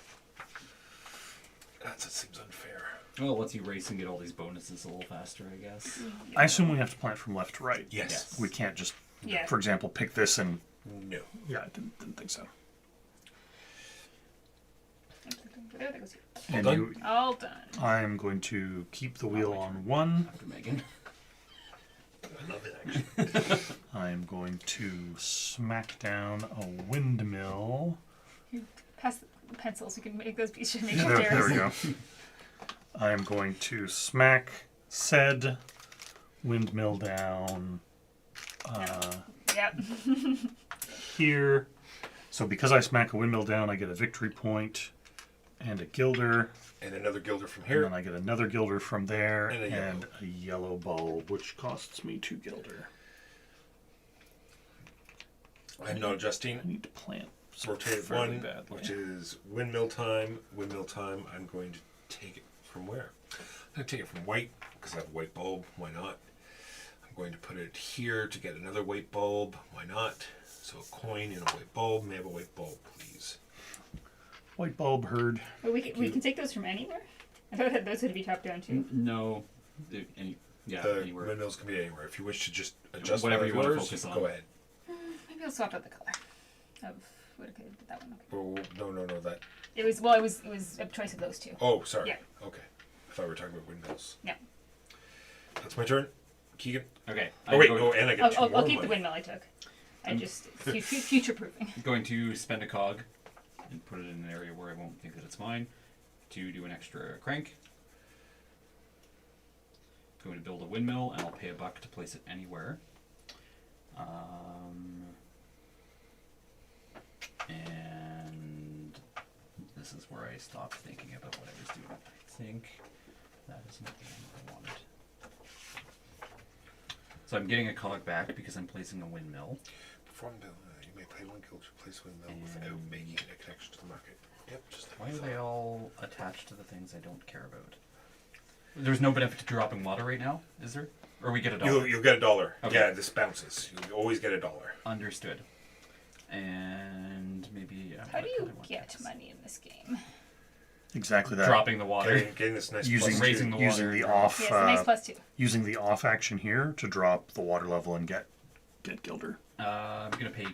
That seems unfair. Well, it lets you race and get all these bonuses a little faster, I guess. I assume we have to plant from left to right. Yes. We can't just, Yeah. for example, pick this and. No. Yeah, I didn't think so. There that goes here. And done. you, All done. I'm going to keep the wheel on 1. After Megan. I love it, actually. I'm going to smack down a windmill. Pass the pencils. You can make those pieces. Make There we chairs. go. I'm going to smack said windmill down Yep. here. So because I smack a windmill down, I get a victory point and a gilder. And another gilder from And here. then I get another gilder from there And a a yellow bulb, which costs me 2 gilder. I'm not adjusting. I need to plant Rotate fairly 1, badly. which is windmill time. Windmill time. I'm going to take it from where? I'm going to take it from white because I have a white bulb. Why not? I'm going to put it here to get another white bulb. Why not? So a coin and a white bulb. May I have a white bulb, please? White bulb herd. But we can take those from anywhere. I thought that those had to be chopped down too. No. The Anywhere. windmills can be anywhere. If you wish to just adjust Whatever one you of wanna yours, focus on. go ahead. Maybe I'll swap out the color of what I could have did that one. Okay. Oh, no, that. It was a choice of those 2. Oh, sorry. Yeah. Okay. I thought we were talking about windmills. Yeah. That's my turn. Keegan. Okay. Oh, wait. Oh, and I get 2 more I'll keep money. the windmill I took. I just future proofing. Going to spend a cog and put it in an area where I won't think that it's mine to do an extra crank. Going to build a windmill and I'll pay $1 to place it anywhere. And this is where I stopped thinking about what I was doing. I think that is not the one I wanted. So I'm getting a cog back because I'm placing a windmill. Perform build. You may play 1 guild to place windmill without making a connection to the market. Yep, just like Why I are thought. they all attached to the things I don't care about? There's no benefit to dropping water right now, is there? Or we get $1? You'll get $1. Okay. Yeah, this bounces. You always get $1. Understood. And maybe... How do I you kinda want get this. money in this game? Exactly that. Dropping the water. Getting this nice Using plus raising 2. the using water. the off Yes, a nice +2. using the off action here to drop the water level and get gilder. I'm going to pay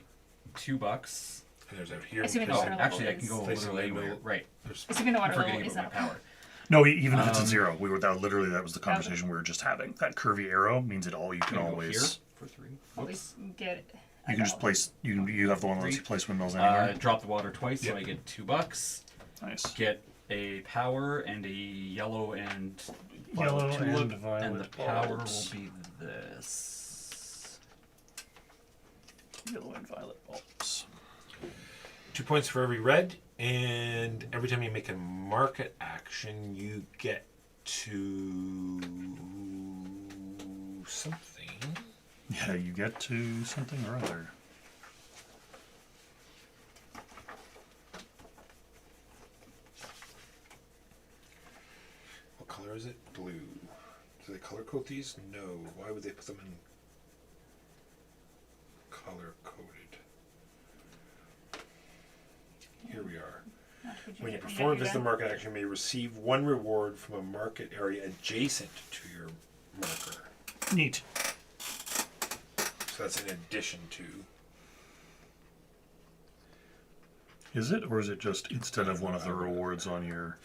$2. And there's out here. Assuming the placing- water level Actually, I can go Placing literally windmill. anywhere. Right. There's- Assuming the I'm water level forgetting is about my up. power. No, even if it's at 0, literally that was the conversation Okay. we were just having. That curvy arrow means you can I'm gonna go here always for 3. Always get. you can just place you have the one that lets you place windmills anywhere. Drop the water twice, so Yep. I get $2. Nice. Get a power and a yellow and Yellow violet tulip, and violet and the power bulbs. will be this. Yellow and violet bulbs. 2 points for every red, and every time you make a market action, you get to something. Yeah, you get to something or other. What color is it? Blue. Do they color code these? No. Why would they put them in color coded? Here we are. When you perform this, the market action may receive 1 reward from a market area adjacent to your marker. Neat. So that's in addition to. Is it, or is it just instead of one of the rewards on your?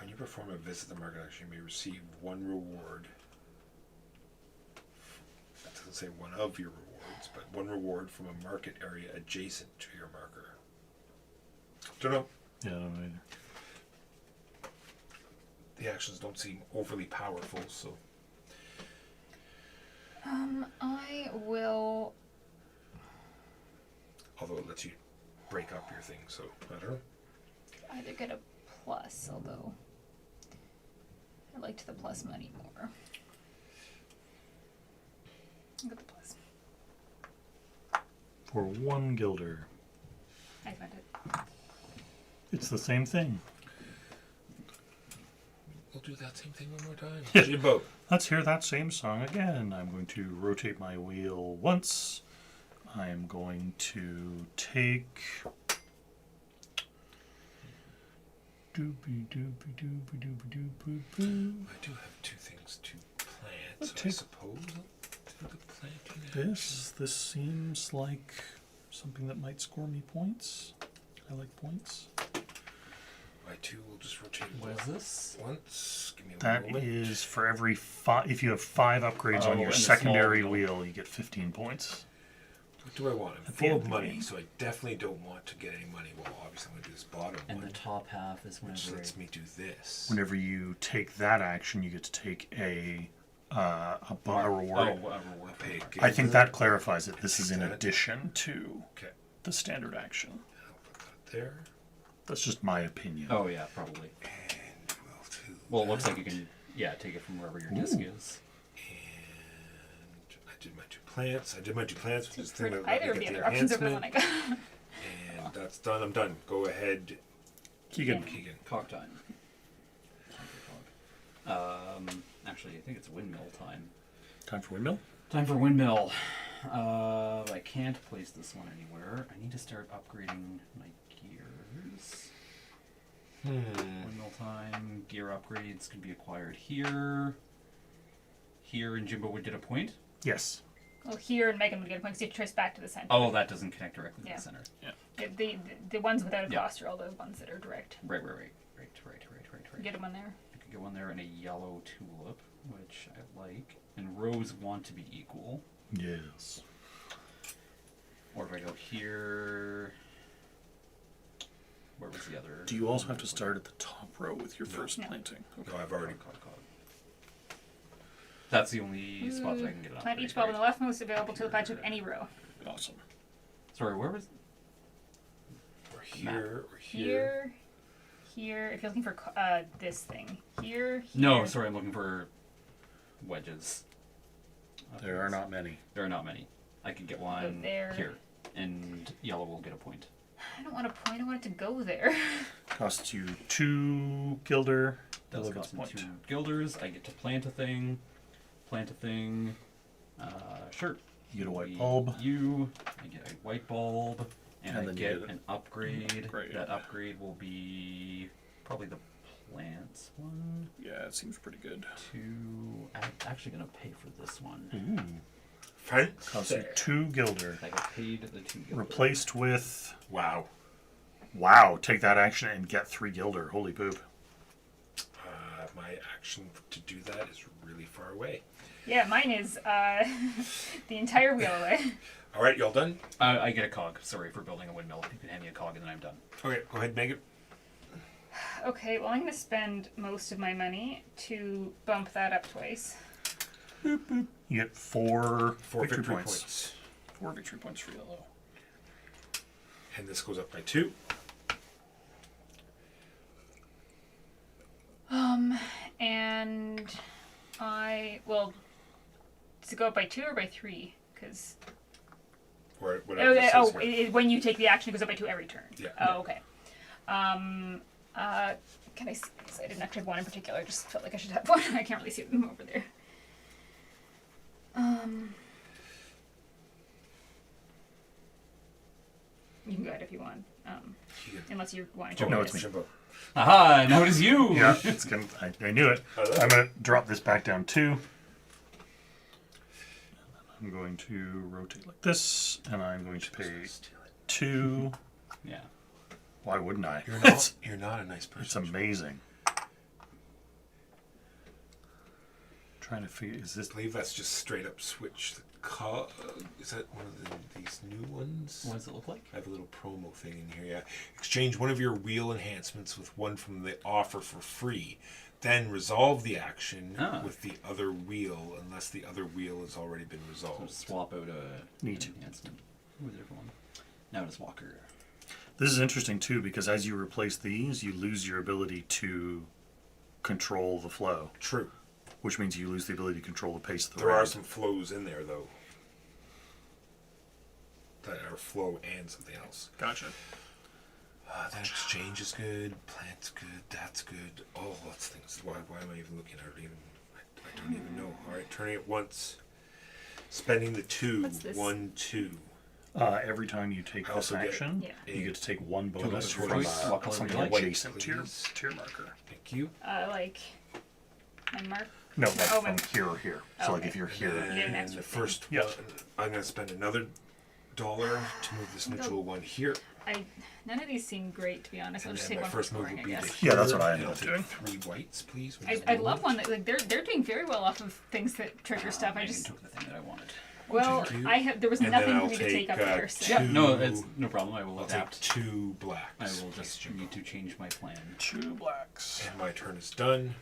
When you perform a visit to the market action, you may receive one reward. That doesn't say one of your rewards, but one reward from a market area adjacent to your marker. Don't know. Yeah, I don't know either. The actions don't seem overly powerful, so I will. although it lets you break up your thing, so I don't know. Either get a plus, although I liked the plus money more. I'll get the plus. For 1 guilder. I found it. It's the same thing. We'll do that same thing one more time. Yeah. Jimbo. Let's hear that same song again. I'm going to rotate my wheel once. I'm going to take... Doopy doopy doopy doopy doopy doo. I do have 2 things to plant, Let's so I take- suppose I'll do the planting action. This seems like something that might score me points. I like points. My 2 will just rotate What is this? once. Give me a That moment. is for every 5. If you have 5 upgrades Oh, on your and the small secondary wheel. wheel, you get 15 points. What do I want? I'm At the full end of of the money, game. so I definitely don't want to get any money. Well, obviously I'm going to do this bottom And one, the top half is which whenever. lets me do this. Whenever you take that action, you get to take a reward. Oh, a I'll reward. pay a I think guilder. that clarifies it. This is in That. addition to Okay, the standard action. I'll put that there. That's just my opinion. Oh yeah, probably. And we'll do Well, it looks that. like you can, take it from wherever your disc is. And I did my 2 plants. Which is the thing For that let me either of get the the other options over the one I enhancement. got. And that's done. I'm done. Go ahead, Keegan. Keegan. Cog time. Actually, I think it's windmill time. Time for windmill? Time for windmill. I can't place this one anywhere. I need to start upgrading my gears. Windmill time. Gear upgrades can be acquired here. Here, and Jimbo would get a point. Yes. Well, here and Megan would get a point because you have to trace back to the center. Oh, that doesn't connect directly to Yeah. the center. The ones without a Yeah. cost are all the ones that are direct. Right. You get them on there. I could get one there and a yellow tulip, which I like. And rows want to be equal. Yes. Or if I go here... Where was the other? Do you also have to start at the top row with your first No. planting? No, I've already. Cog. That's the only spot that I can get it on. Plant each bulb on the leftmost available to the patch of any row. Awesome. Sorry, where was... Or here, or here. Here. If you're looking for this thing. Here. No, sorry, I'm looking for wedges. There are not many. There are not many. I could get one there. here, and yellow will get a point. I don't want a point. I want it to go there. Costs you 2 guilder. Does Yellow cost gets me a 2 point. guilders. I get to plant a thing. Sure. You get a white bulb. I get a white bulb, and And I then you get get an upgrade. upgrade. That upgrade will be probably the plants one. Yeah, it seems pretty good. I'm actually gonna pay for this one. Ooh. Fancy. Costs you 2 guilder. I get paid the 2 guilder. Replaced with... Wow. Wow, take that action and get 3 guilder. Holy poop. My action to do that is really far away. Yeah, mine is the entire wheel away. All right, y'all done? I get a cog. Sorry for building a windmill. You can hand me a cog and then I'm done. Okay, go ahead, Megan. Okay, well, I'm going to spend most of my money to bump that up twice. You get 4 4 victory points. 4 victory points for yellow. And this goes up by 2. And does it go up by 2 or by 3? Because Or whatever this is here. when you take the action, it goes up by 2 every turn. Yeah. Oh, okay. Can I see? Because I didn't actually have one in particular. I just felt like I should have one. I can't really see them over there. You can go ahead if you want. Unless you want to. No, it's me. Jimbo. Aha! Now it is you! Yeah, it's gonna. I knew it. I'm gonna drop this back down 2. I'm going to rotate like this, and I'm going to pay 2. Yeah. Why wouldn't I? You're not a nice person. It's amazing. Trying to figure, is this I believe that's just straight up switch the cog. Is that one of these new ones? What does it look like? I have a little promo thing in here, yeah. Exchange one of your wheel enhancements with one from the offer for free. Then resolve the action with the other wheel unless the other wheel has already been So resolved. swap out a Neat. enhancement with a different one. Now it's Walker. This is interesting too because as you replace these, you lose your ability to control the flow, True. which means you lose the ability to control the pace of the There are round. some flows in there, though. That are flow and something else. Gotcha. That exchange is good. Plant's good. That's good. Oh, lots of things. Why am I even looking at it? I don't even know. All right, turning it once. Spending the 2. What's this? 1, 2. Every time you take I this also get action, Yeah. you get to take one bonus less from choice. What color something would you like? adjacent to your Please. marker. Thank you. Like my mark. No, like Oh, from and- here or here. So like Okay. if you're here, get an And extra the thing. first Yeah. one, I'm going to spend another $1 to move this neutral one here. None of these seem great, to be honest. I'll And just then take my one for first move scoring, would I be to guess. here. Yeah, that's what I and ended I'll up take doing. 3 whites, please. I love one that like they're doing very well off of things that trigger stuff. I Megan just took the thing that I wanted. well, Thank you. I have there was And then nothing I'll for me to take up take, there. So. Yeah, no, it's no problem. I will I'll take adapt. 2 blacks. I will just need to change my plan. 2 blacks. And my turn is done.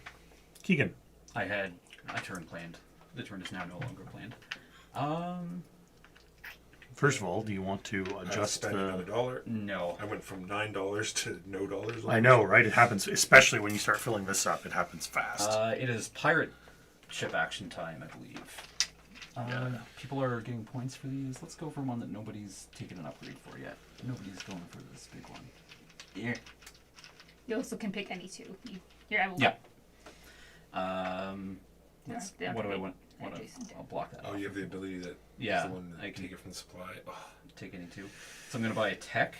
Keegan. I had a turn planned. The turn is now no longer planned. First of all, do you want to I adjust spend another the... $1. No. I went from $9 to no dollars. I know, right? It happens, especially when you start filling this up. It happens fast. It is pirate ship action time, I believe. People are getting points for these. Let's go for one that nobody's taken an upgrade for yet. Nobody's going for this big one. Yeah. You also can pick any two. Here, I will. Yeah. Yeah, Let's- they don't what do I take want? What adjacent. I'll block that. Oh, off. you have the ability that Yeah, the one that I can- take it from the supply. Oh, Take any two. So I'm going to buy a tech.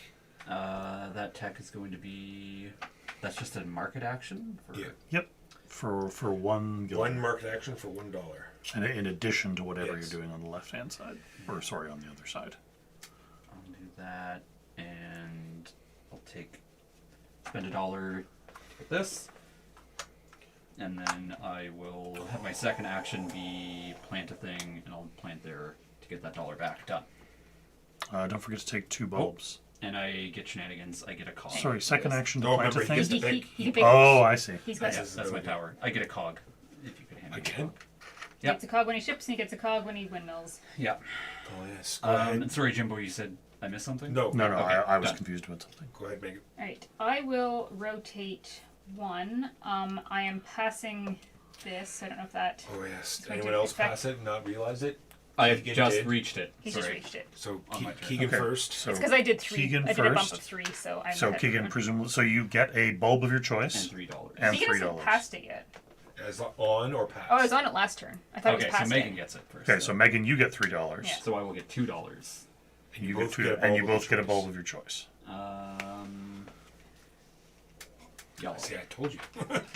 That tech is going to be. That's just a market action. For, yeah. Yep. For one guild. One market action for $1. And in addition to whatever Yes. you're doing on the left-hand side. Or, sorry, on the other side. I'll do that, and I'll spend $1 to get this, and then I will have my second action be plant a thing, and I'll plant there to get that $1 back. Done. Don't forget to take 2 bulbs. And I get shenanigans. I get a cog. Sorry, second action to No, plant a remember, he thing? gets to He, pick. he can pick. Oh, I see. He's got That's- That's my power. I get a cog. If you could hand me a Again? cog. he gets a cog when he ships, and he gets a cog when he windmills. Yeah. Oh, yes. Go ahead. And sorry, Jimbo, you said I missed something? No. No, Okay, I was done. confused about something. Go ahead, Megan. All right, I will rotate one. I am passing this. I don't know if that. Oh, yes. It's going Anyone to else affect- pass it and not realize it? I have Keegan just did. reached it. He's sorry. just reached it. So On my turn. Keegan Okay, first. So, It's because I did 3. Keegan I did a bump first. of 3, so I'm. so ahead of Keegan, everyone. presumably, so you get a bulb of your choice. And $3. And Keegan $3. hasn't passed it yet. As on or pass? Oh, I was on it last turn. I thought it Okay, was so past Megan it. gets it first. Okay, so Megan, you get $3. Yeah. So I will get $2. And You both get two, get a and you bulb of both get a choice. bulb of your choice. Yellow. See, I told you.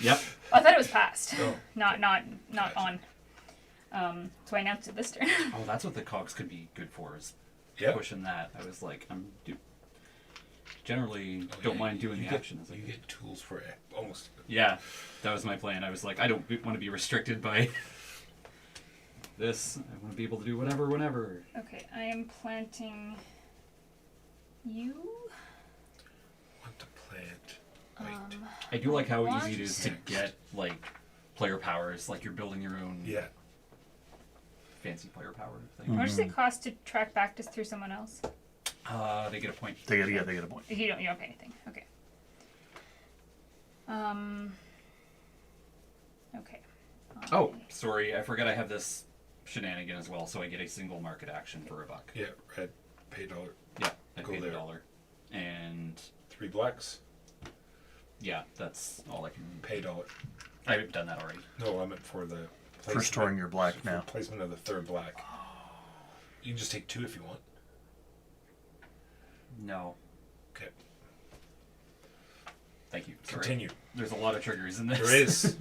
Yep. I thought it was past. Oh. Not Gotcha. on. So I announced it this turn. Oh, that's what the cogs could be good for, is Yeah. pushing that. I was like, generally don't mind doing you the get, action. As I You go. get tools for it. Almost. Yeah, that was my plan. I was like, I don't want to be restricted by this. I want to be able to do whatever, whenever. Okay, I am planting you. Want to plant white. I do like how What? easy it is to get like player powers. Like you're building your own Yeah. fancy player power thing. How much does it cost to track back just through someone else? They get a point. They get a point. You don't pay anything. Okay. Okay. Oh, sorry, I forgot I have this shenanigan as well. So I get a single market action for $1. Yeah. Red. Pay $1. Yeah, I Go paid there. $1. And 3 blacks. yeah, that's all I can. Pay $1. I've done that already. No, I meant for the For storing your black for now. placement of the 3rd black. You can just take 2 if you want. No, Okay. thank you. Sorry. Continue. There's a lot of triggers in this. There is.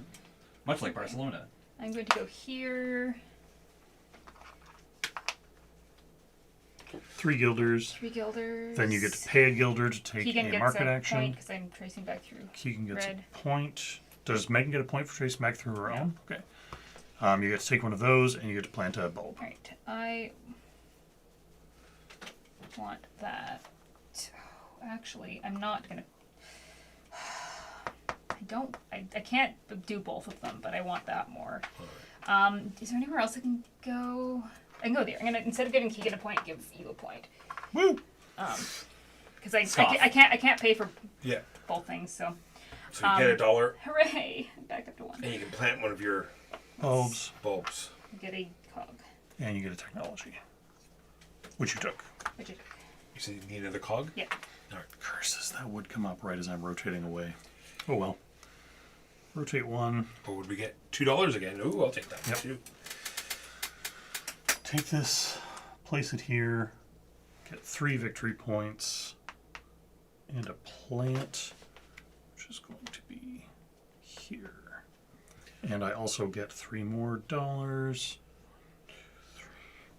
Much like Barcelona. I'm going to go here. 3 guilders. 3 guilders. Then you get to pay a guilder to take Keegan a gets market a action. point because I'm tracing back through. Keegan gets Red. a point. Does Megan get a point for tracing back through her own? Okay. You get to take one of those, and you get to plant a bulb. Alright, I want that. Actually, I'm not gonna. I can't do both of them, but I want that more. Is there anywhere else I can go? I can go there. I'm gonna, instead of giving Keegan a point, give you a point. Woo! Because I can't pay for Yeah. both things, so. So you get $1, Hooray! Back up to 1. and you can plant one of your Bulbs, bulbs. Get a cog. and you get a technology, which you took. Which is, You said you need another cog? yeah. All right. Curses, that would come up right as I'm rotating away. Oh well. Rotate 1. What would we get? $2 again. Ooh, I'll take that one Yep. too. Take this, place it here, get 3 victory points, and a plant, which is going to be here. And I also get 3 more dollars.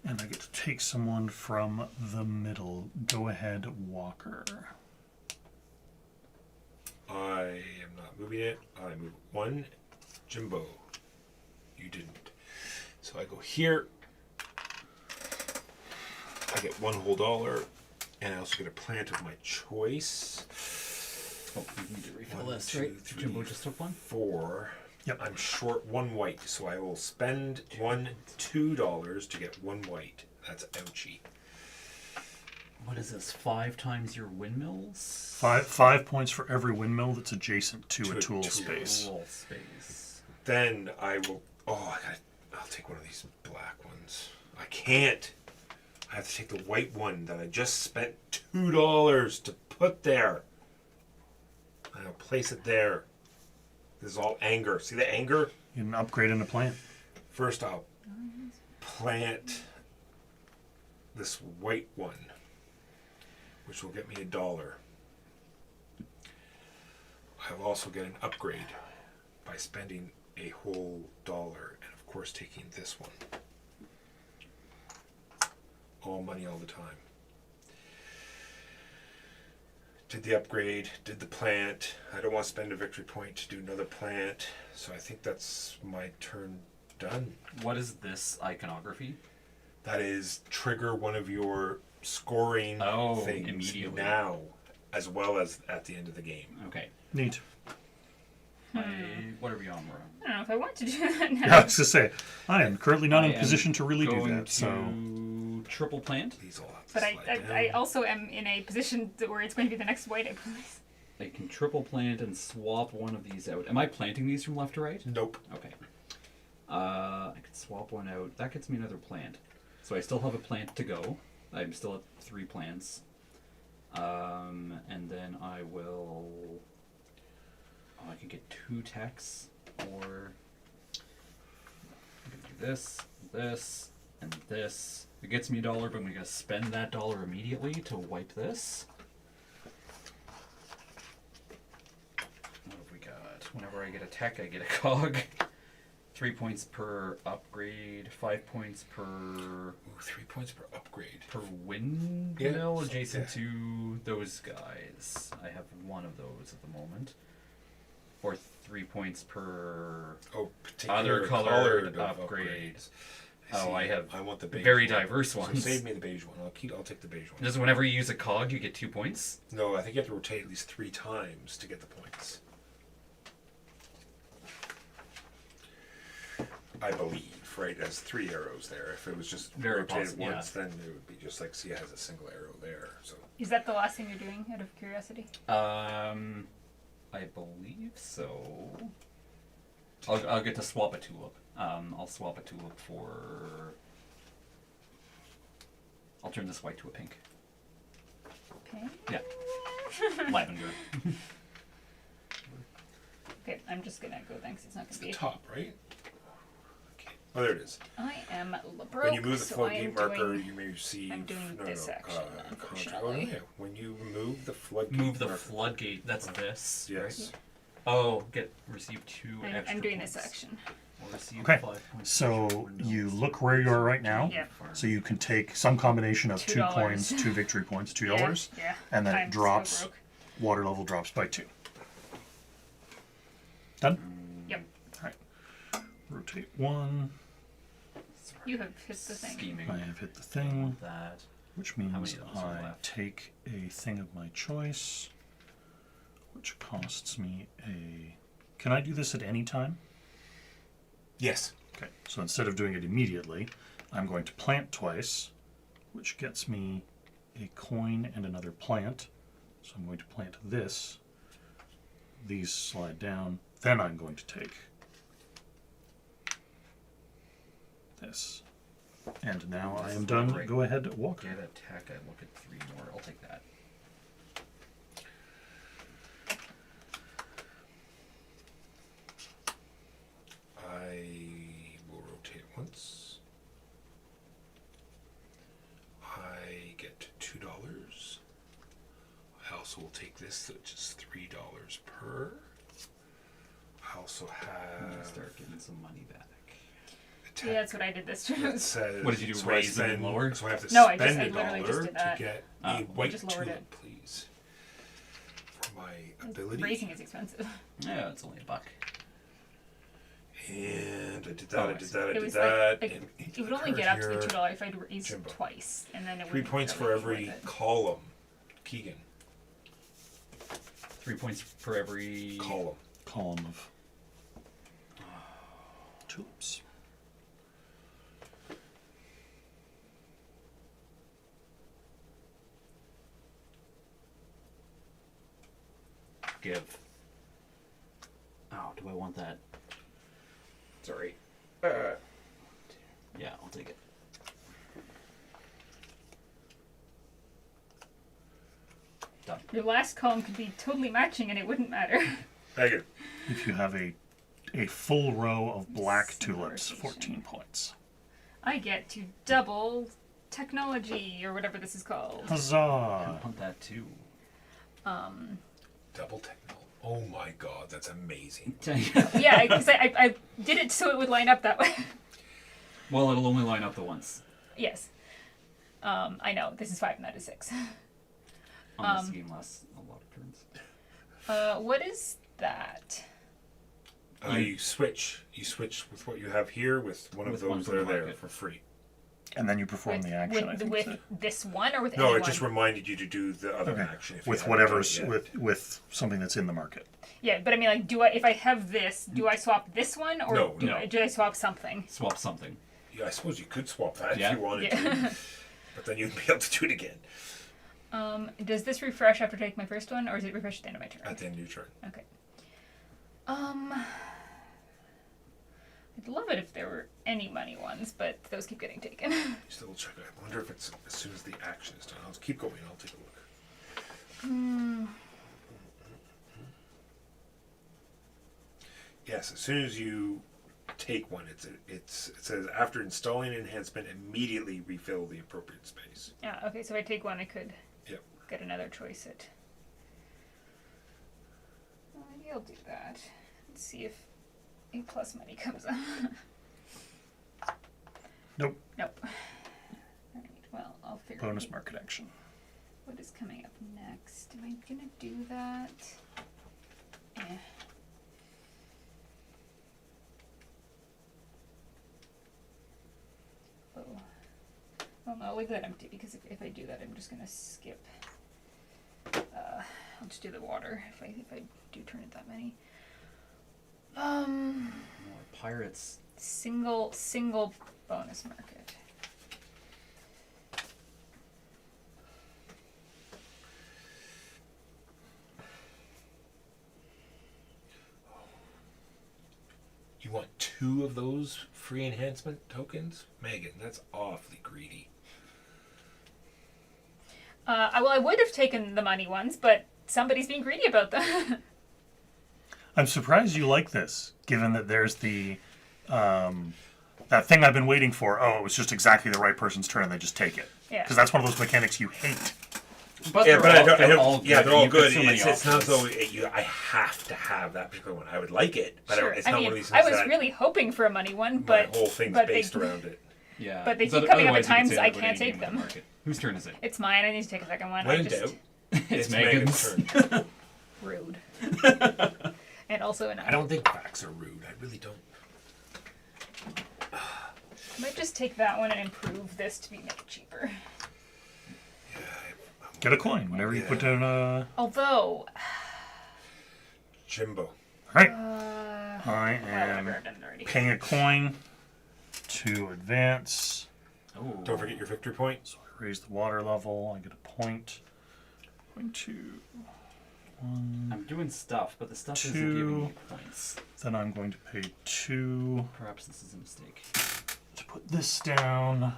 And I get to take someone from the middle. Go ahead, Walker. I am not moving it. I move 1. Jimbo. You didn't. So I go here. I get 1 whole dollar. And I also get a plant of my choice. Oh, you need to refill 1, this, 2, right? 3, Jimbo just took one. 4. Yep. I'm short 1 white, so I will spend $2 to get 1 white. That's ouchie. What is this? 5 times your windmills? 5 points for every windmill that's adjacent to To a a tool tool. space. Tool space. Then I will. Oh, I'll take one of these black ones. I can't. I have to take the white one that I just spent $2 to put there. And I'll place it there. This is all anger. See the anger? You can upgrade in a plant. First, I'll plant this white one, which will get me $1. I'll also get an upgrade by spending a whole dollar, and of course taking this one. All money all the time. Did the upgrade, did the plant. I don't want to spend a victory point to do another plant, so I think that's my turn done. What is this iconography? That is trigger one of your scoring things immediately. now, as well as at the end of the game. Okay. Neat. What are we on, Maura? I don't know if I want to do that I now. was going to say, I am currently not I in a am position to really do going that, so... to triple plant. These all have to But slide down. I also am in a position where it's going to be the next white I place. I can triple plant and swap one of these out. Am I planting these from left to right? Nope. Okay. I could swap one out. That gets me another plant. So I still have a plant to go. I'm still at 3 plants. And then I will... Oh, I can get 2 techs, or... I can do this, this, and this. It gets me $1, but I'm going to spend that $1 immediately to wipe this. What have we got? Whenever I get a tech, I get a cog. 3 points per upgrade, 5 points per Ooh, 3 points per upgrade. windmill Yeah, adjacent yeah. to those guys. I have one of those at the moment. Or 3 points per Oh, particular other colored of upgrades. I see. I have I want the beige very one. diverse So ones. save me the beige one. I'll take the beige one. Just whenever you use a cog, you get 2 points. No, I think you have to rotate at least 3 times to get the points. I believe, right? As 3 arrows there. If it was just Very rotated possible, once, then it would be just like Sia has a single arrow there. So Is that the last thing you're doing, out of curiosity? I believe so. I'll get to swap a tulip. I'll swap a tulip for... I'll turn this white to a pink. Okay. Yeah. Lavender. Okay, I'm just gonna go then, 'cause it's not it's gonna the be. top, right? Okay. Oh, there it is. I am broke, When you move the so flood I am gate marker, doing. you may receive. I'm doing this action, contra- unfortunately. oh, yeah. When you move the flood gate Move the marker. floodgate. That's this. Yes. Right? Oh, receive 2 extra I'm doing points. this action. Or receive Okay, 5 points so extra windows. you look where you are right now. Yeah. So you can take some combination of 2 $2. coins, 2 victory points, $2, Yeah. and then I'm it so drops. broke. Water level drops by 2. Done? Yep. Alright. rotate 1. You have hit the thing. Scheming. I have hit the thing, That. which many means of those are I left? take a thing of my choice, which costs me a... Can I do this at any time? Yes. Okay, so instead of doing it immediately, I'm going to plant twice, which gets me a coin and another plant. So I'm going to plant this. These slide down. Then I'm going to take this. And now I am done. Right. Go ahead, Walker. Get attack. I look at 3 more. I'll take that. I will rotate once. I get $2. I also will take this, which is $3 per. I also I'm gonna have. start getting some money back. Yeah, that's what I did this turn. That says, What did you do, so I raise and spend- lower? So I have to No, I spend literally $1 just did that. to get Oh, a you white just lowered tulip, it. please. For my ability. Raising is expensive. Yeah, it's only $1. And I did that, Oh, I I did see. that, I It did was that. like and it would only get up to the here, $2 if I'd raised Jimbo. twice, and then it 3 would. points for every column. Keegan. 3 points per every. Column of tulips. Give. Oh, do I want that? Sorry. Yeah, I'll take it. Done. Your last column could be totally matching, and it wouldn't matter. Megan. If you have a full row of black Single tulips, rotation. 14 points. I get to double technology or whatever this is called. I Huzzah! want that too. Double techno. Oh my god, that's amazing. Yeah, because I did it so it would line up that way. Well, it'll only line up the once Yes. I know. This is 5, not a 6. on this game lasts a lot of turns. What is that? You switch. You switch with what you have here with one of With one those from that are the there market. for free. And then you perform the action, I think. with this one or with No, anyone? it just reminded you to do the other Okay. action. If you With haven't whatever's done it yet. with something that's in the market. Yeah, but I mean, like, if I have this, do I swap this one or No, do, no. do I swap something? Swap something. Yeah, I suppose you could swap that Yeah. if you wanted Yeah. to, but then you'd be able to do it again Does this refresh after I take my first one, or does it refresh at the end of my turn? at the end of your turn. Okay. I'd love it if there were any money ones, but those keep getting taken. Just double check. I wonder if it's as soon as the action is done. I'll keep going. I'll take a look. Yes, as soon as you take one, it says after installing an enhancement, immediately refill the appropriate space. Yeah. Okay. So if I take one, I could Yep. get another choice at. Maybe I'll do that. Let's see if A plus money comes up. Nope. Nope. Alright, well, I'll figure Bonus out market action. what is coming up next. Am I gonna do that? Eh. Oh. Well, no, I'll leave that empty because if I do that, I'm just gonna skip. I'll just do the water if I do turn it that many. More pirates. Single bonus market. You want 2 of those free enhancement tokens? Megan, that's awfully greedy. Well, I would have taken the money ones, but somebody's being greedy about them. I'm surprised you like this, given that there's the that thing I've been waiting for. Oh, it was just exactly the right person's turn, and they just take it. Yeah. Because that's one of those mechanics you hate. But Yeah, they're but all, I don't, they're all good. yeah, they're all You've got good. so many It's not as options. though I have to have that particular one. I would like it, but Sure. it's I not mean, one of these I things was that really hoping for a money one, my but whole thing's but based they, around it. Yeah. but they So keep coming up at otherwise you could times say I that with can't any take game with them. market. Whose turn is it? It's mine. I need to take a second one. When I in just doubt, It's Megan's Megan's. turn. rude. And also an I don't think facts are rude. I really don't. I might just take that one and improve this to make it cheaper. Get a coin whenever you put down a. Although, Jimbo. Right. well, I whatever, am I've done it already. paying a coin to advance. Oh. Don't forget your victory point. So I raise the water level. I get a point. Going to one. I'm doing stuff, but the stuff isn't Two. giving me points. Then I'm going to pay 2 Perhaps this is a mistake. to put this down.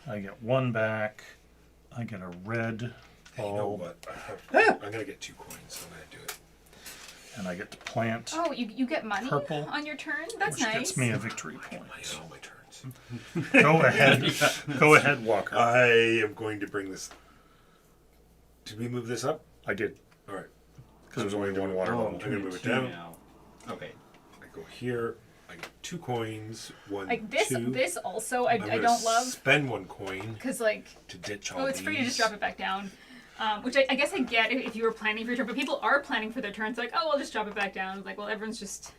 I get 1 back. I get a red Hey, you know bulb, what? I'm gonna get 2 coins, so I'm gonna do it. and I get to plant, Oh, you get money Purple, on your turn? That's which nice. gets me a victory I point. get all my turns. Go ahead. Go ahead, Walker. I am going to bring this. Did we move this up? I did, All right. because there's only one water level. I'm gonna move it Two down. now. Okay. I go here. I get 2 coins. 1, Like this 2. this also I I'm gonna don't love Spend 1 coin because like to ditch all it's free to just these. drop it back down. Which I guess I get if you were planning for your turn, but people are planning for their turns. Like, oh, I'll just drop it back down. Like, well, everyone's just.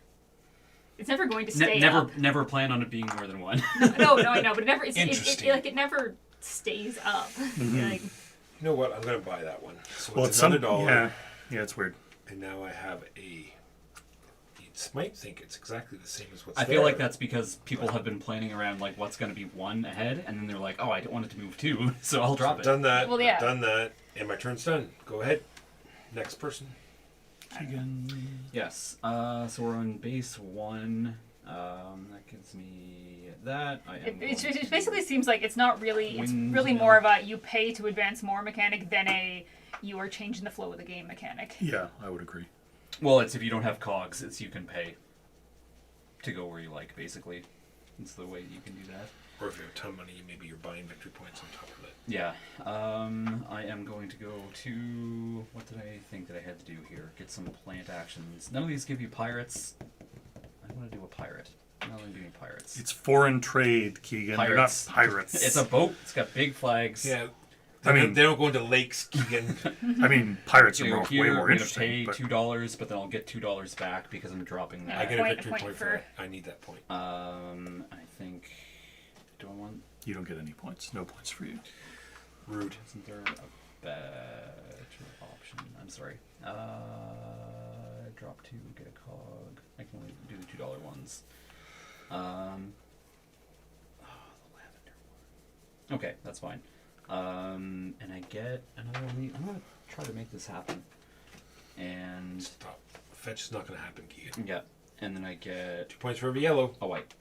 It's never going to stay up. Never plan on it being more than one. No, I know, but it never. Interesting. It never stays up. Like, You know what? I'm gonna buy that one. So Well, it's it's another some. dollar. Yeah, it's weird. And now I have a. You might think it's exactly the same as what's I there. feel like that's because people have been planning around like what's going to be 1 ahead, and then they're like, oh, I don't want it to move 2, so I'll drop I've it. done that. Well, yeah. I've done that. And my turn's done. Go ahead. Next person. Keegan. Yes. So we're on base 1. That gives me that. I am it basically seems like it's not really. It's Windmill. really more of a you pay to advance more mechanic than a you are changing the flow of the game mechanic. Yeah, I would agree. Well, it's if you don't have cogs, it's you can pay to go where you like. Basically, it's the way you can do that. Or if you have a ton of money, maybe you're buying victory points on top of it. Yeah. I am going to go to what did I think that I had to do here? Get some plant actions. None of these give you pirates. I want to do a pirate. None of them give me pirates. It's foreign trade, Keegan. Pirates. They're not pirates. It's a boat. It's got big flags. Yeah. I mean- they don't go into lakes, Keegan. I mean, pirates are You go way here, more I'm gonna interesting. pay But $2, but then I'll get $2 back because I'm dropping Yeah. I that. get a Point- victory point point for for- that. I need that point. I think. Do I want? you don't get any points. No points for you. Rude. Isn't there a better option? I'm sorry. Drop 2, get a cog. I can only do the $2 ones. The lavender one. Okay, that's fine. And I get another one. I'm gonna try to make this happen. And Stop. Fetch is not going to happen, Keegan. yeah, and then I get 2 points for every yellow. a white.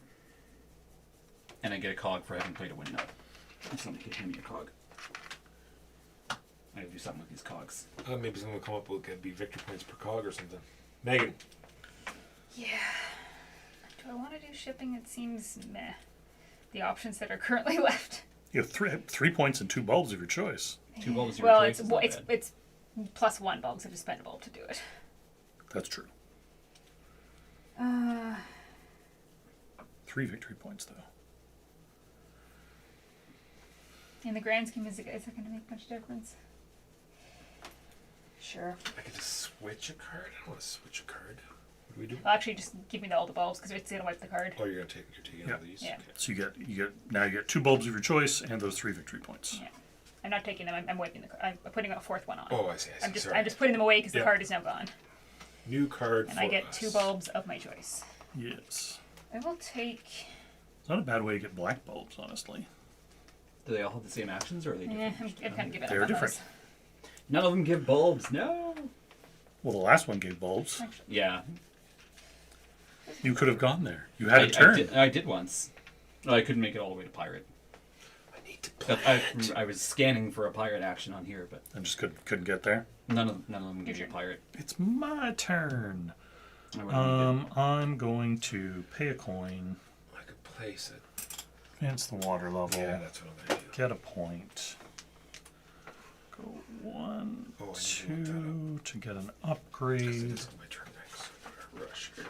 And I get a cog for having played a windmill. Somebody give me a cog. I gotta do something with these cogs. Maybe someone will come up with be victory points per cog or something. Megan. Yeah. Do I want to do shipping? It seems meh. The options that are currently left. You have 3 points and 2 bulbs of your choice. 2 bulbs. Your Well, choice is not bad. it's plus 1 bulb, so just spend a bulb to do it. That's true. 3 victory points, though. In the grand scheme, is that going to make much difference? Sure. I could just switch a card. I don't want to switch a card. What do we do? Well, actually, just give me all the bulbs because it's going to wipe the card. Oh, you're taking Yeah. all these. Yeah. Okay. So you get 2 bulbs of your choice and those 3 victory points. Yeah. I'm not taking them. I'm wiping the card. I'm putting a 4th one on. Oh, I see. I'm just Sorry. I'm just putting them away because the Yeah. card is now gone, New card and for I get us. 2 bulbs of my choice. Yes. I will take. It's not a bad way to get black bulbs, honestly. Do they all have the same actions, or are they Yeah, different? I'm kind of giving They're up on different. those. None of them give bulbs. No. Well, the last one gave bulbs. Yeah. You could have gone there. You had a turn. I did once. No, I couldn't make it all the way to pirate. I need to But plant. I was scanning for a pirate action on here, but I just couldn't get there. none of them give you a pirate. It's my turn. I would've been I'm going to pay a coin, I could place it. advance the water level, Yeah, that's what I'm going to do. get a point. Go 1, Oh, I need to look 2 to get an 'Cause it upgrade. is my turn next. So I'm gonna rush here.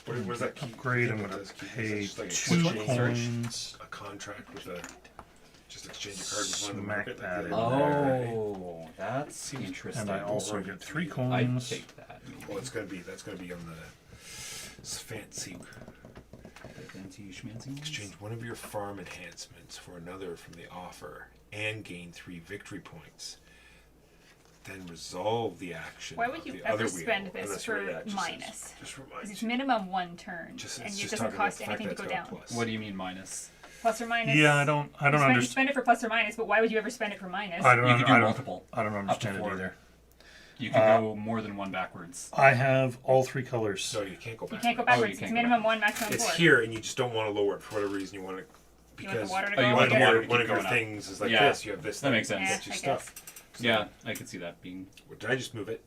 What is that? Upgrade. I'm What going does to keep- pay is it just 2 like a coins. a contract with a just exchange a card with one of the Smack market. that like in the- there. Oh, that's interesting. And I also get 3 I'd coins. take that. Well, that's gonna be on the fancy. fancy schmancy ones. Exchange one of your farm enhancements for another from the offer and gain 3 victory points. Then resolve the action. Why would of you the ever other spend wheel, this unless for you're- yeah, it just minus? says- Just Because reminds it's you. minimum 1 turn, Just, and it's it just doesn't talking about cost the fact anything to that go it's got down. a plus. What do you mean minus? Plus or minus. Yeah, I don't You understand. spend it for plus or minus, but why would you ever spend it for minus? I don't. You could do I don't- multiple. I don't understand it 4. either. You could go more than one backwards. I have all 3 colors. No, you can't go You back. can't go you backwards. can't It's go minimum 1, maximum 4. It's here, and you just don't want to lower it for whatever reason. You want to, You want because the water to Oh, go you up, want the I guess? water to one keep of your going up. things is like Yeah. this. You have this. That makes sense. That's your I stuff. Yeah, I could see that being. Did I just move it?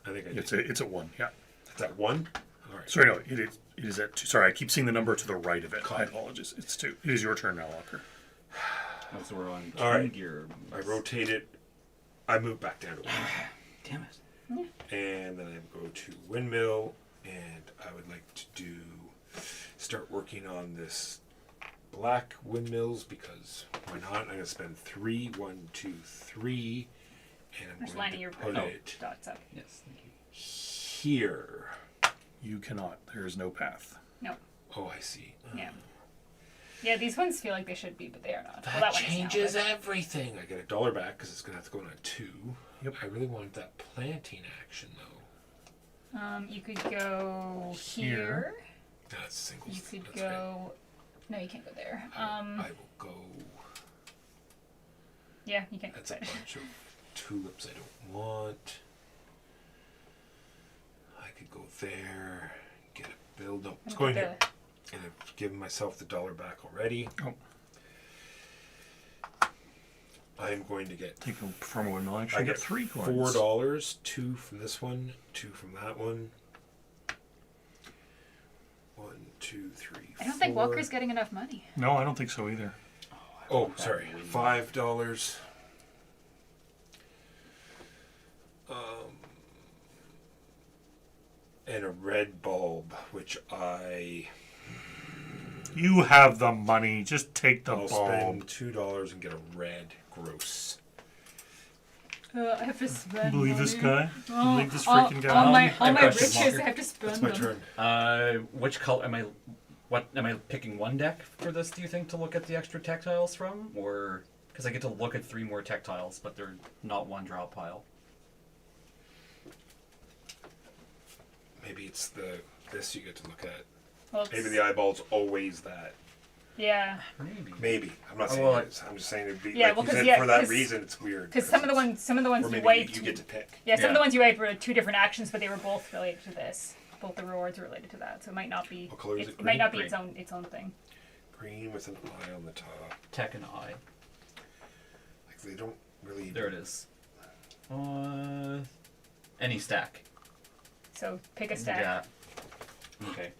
I think I did. It's at 1. Yeah. It's at 1. All right. Sorry, no, it is at 2. Sorry, I keep seeing the number to the right of it. Copy. I apologize. It's 2. It is your turn now, Walker. Oh, so we're on All right. gear. I rotate it. I move back down to 1. Damn it. And then I go to Windmill, and I would like to start working on this black windmills, because why not? I'm going to spend 3, 1, 2, 3, and I'm Just going lining to your put it dots up. Yes, thank you. here. You cannot. There is no path. No. Oh, I see. Yeah. Yeah, these ones feel like they should be, but they are not. That Well, that one changes is now, everything. I get $1 back because it's going to have to go on a 2. Yep. I really wanted that planting action, though. but, you could go Here. here. That's singles. You could That's go. No, you can't go there. Right. I will go. Yeah, you can't. That's a bunch of tulips I don't want. I could go there, get a build up. It's going here. And I've given myself the $1 back already. Oh. I'm going to get. Take a from a windmill action. I get 3 coins. $4. 2 from this one. 2 from that one. 1, 2, 3. I don't think Walker's getting enough money. No, I don't think so either. Oh, sorry. $5. And a red bulb, which You have the money. Just take the I'll bulb. spend $2 and get a red gross. I have to spend. Believe this money. guy? Believe this all, freaking all guy? my I brushed riches, his I have to spend That's my them. turn. Which color am I? What am I picking? One deck for this? Do you think to look at the extra tactiles from, or because I get to look at 3 more tactiles, but they're not one drop pile. Maybe it's this you get to look at. Well, Maybe the eyeball's always that. Yeah, Maybe. Maybe. I'm not Oh, saying well, it is. I'm just saying it'd be Yeah, like well, you 'cause said, yeah, for that 'cause- reason it's weird. because some of the ones or you maybe wiped. you get to pick. Yeah, some of Yeah. the ones you wiped were 2 different actions, but they were both related to this. Both the rewards are related to that, so it might not be. What color is it? It might not be Green. its own thing. Green with an eye on the top. Tech and eye. Like they don't really. There it is. Any stack. So pick a stack. Yeah. Okay.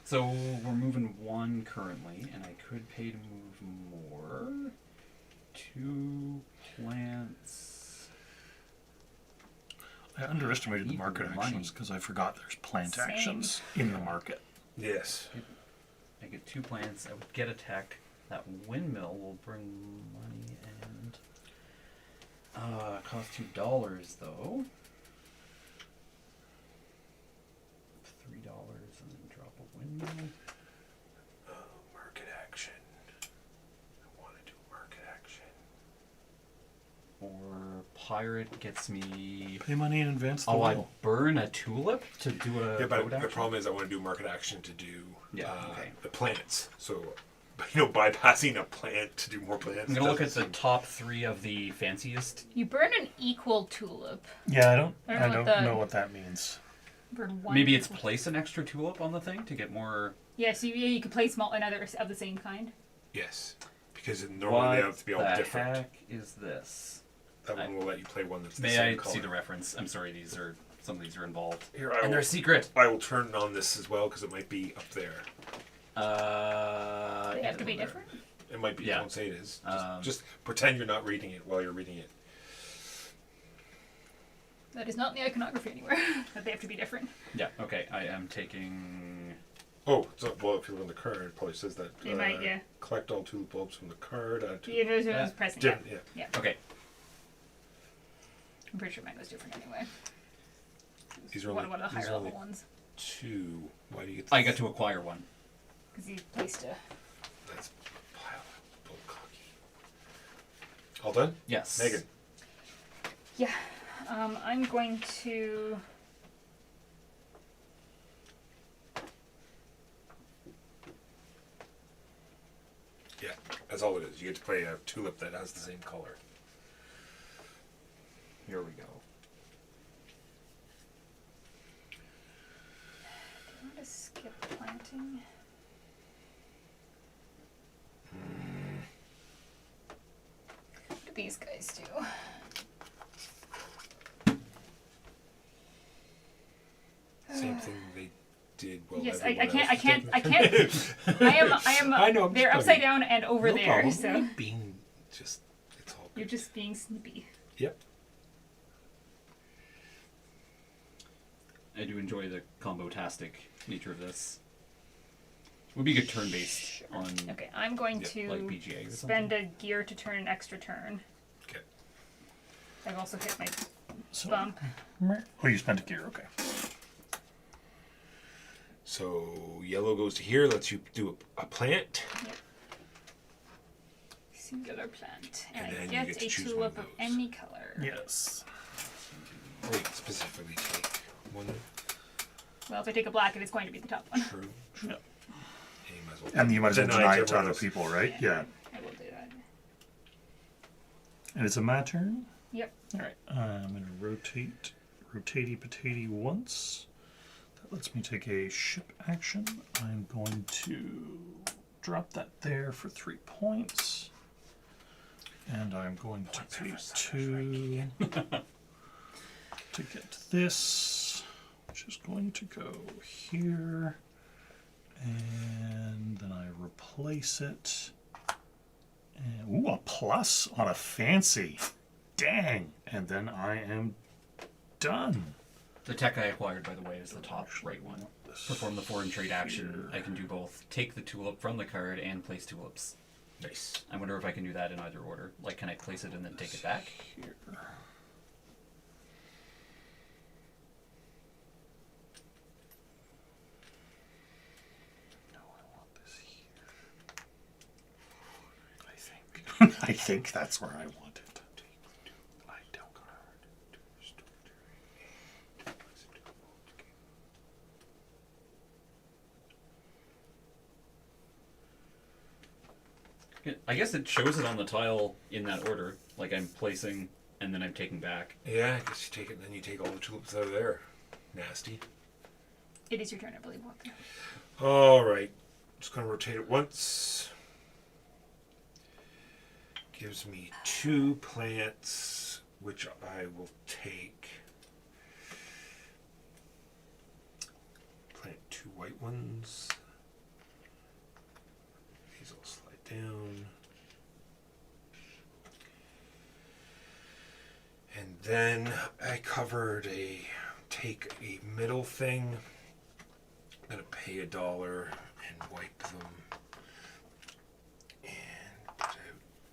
So we're moving 1 currently, and I could pay to move more. 2 plants. I underestimated the Need market money. actions because I forgot there's plant Same. actions in the market. Yes. I get 2 plants. I would get a tech. That windmill will bring money and cost $2 though. $3 and then drop a windmill. Market action. I want to do market action. Or pirate gets me. Pay money in advance. The Oh, I will. burn a tulip to do a Yeah, but road the action? problem is I want to do market action to do Yeah, okay. the plants. So, bypassing a plant to do more plants. I'm gonna look at doesn't the top 3 of the fanciest. You burn an equal tulip. Yeah, I don't what know what that means. Burn one. Maybe it's equal- place an extra tulip on the thing to get more. Yeah, so you could place another of the same kind. Yes, because normally they have to be all the different. heck is this? That one will let you play one that's the May same I color. see the reference? I'm sorry, some of these are involved. Here, I And will, they're secret. I will turn on this as well because it might be up there. They yeah, have to be they're- different. It might be. Yeah. Don't say it is. Um, Just pretend you're not reading it while you're reading it. That is not in the iconography anywhere. That they have to be different. Yeah. Okay. I am taking. Oh, so, well, if you look on the card, it probably says that. It might, yeah. Collect all tulip bulbs from the card. Add to You know, it was pressing. Yeah. different. Yeah. Okay. I'm pretty sure mine was different anyway. These are One only, of the these higher are only level ones. 2. Why do you get? I got to acquire one. Because he placed a. That's pile bull cocky. All done? Yes. Megan. Yeah. I'm going to. Yeah, that's all it is. You get to play a tulip that has the same color. Here we go. Do you want to skip planting? What do these guys do? Same thing they did. Well, Yes, everyone else was I can't. taking- I am. I know, I'm They're just upside funny. down and over No there. problem. So Being just, it's all you're good. just being snippy. Yep. I do enjoy the combo-tastic nature of this. Would be good turn-based on Okay, I'm going Yeah, to like BGA or spend something. a gear to turn an extra turn. Okay. I've also hit my So, bump. oh, you spent a gear. Okay. So yellow goes to here. Lets you do a plant. Singular plant. And And, then I you get get to a choose one tulip of of those. any color. Yes. Wait, specifically take one. Well, if I take a black, it is going to be the top one. True. Yeah. And you might as well And you might as well deny it to everyone other else. people, right? Yeah. I will do that. And it's a my turn. Yep. All right. I'm going to rotate, rotatey-potatey once. That lets me take a ship action. I'm going to drop that there for 3 points. And I'm going to pay 2 to get this, which is going to go here. And then I replace it. And, ooh, a plus on a fancy. Dang. And then I am done. The tech I acquired, by the way, is the top right one. Perform the foreign trade action. I can do both. Take the tulip from the card and place tulips. Nice. I wonder if I can do that in either order. Like, can I place it and then take it back? Here. No, I want this here. I think. I think that's where I want it. I don't. I guess it shows it on the tile in that order. Like, I'm placing and then I'm taking back. Yeah, I guess you take it and then you take all the tulips out of there. Nasty. It is your turn, I believe, Walker. All right. Just gonna rotate it once. Gives me 2 plants, which I will take. Plant 2 white ones. These will slide down. And then I covered take a middle thing. I'm gonna pay $1 and wipe them. And put out,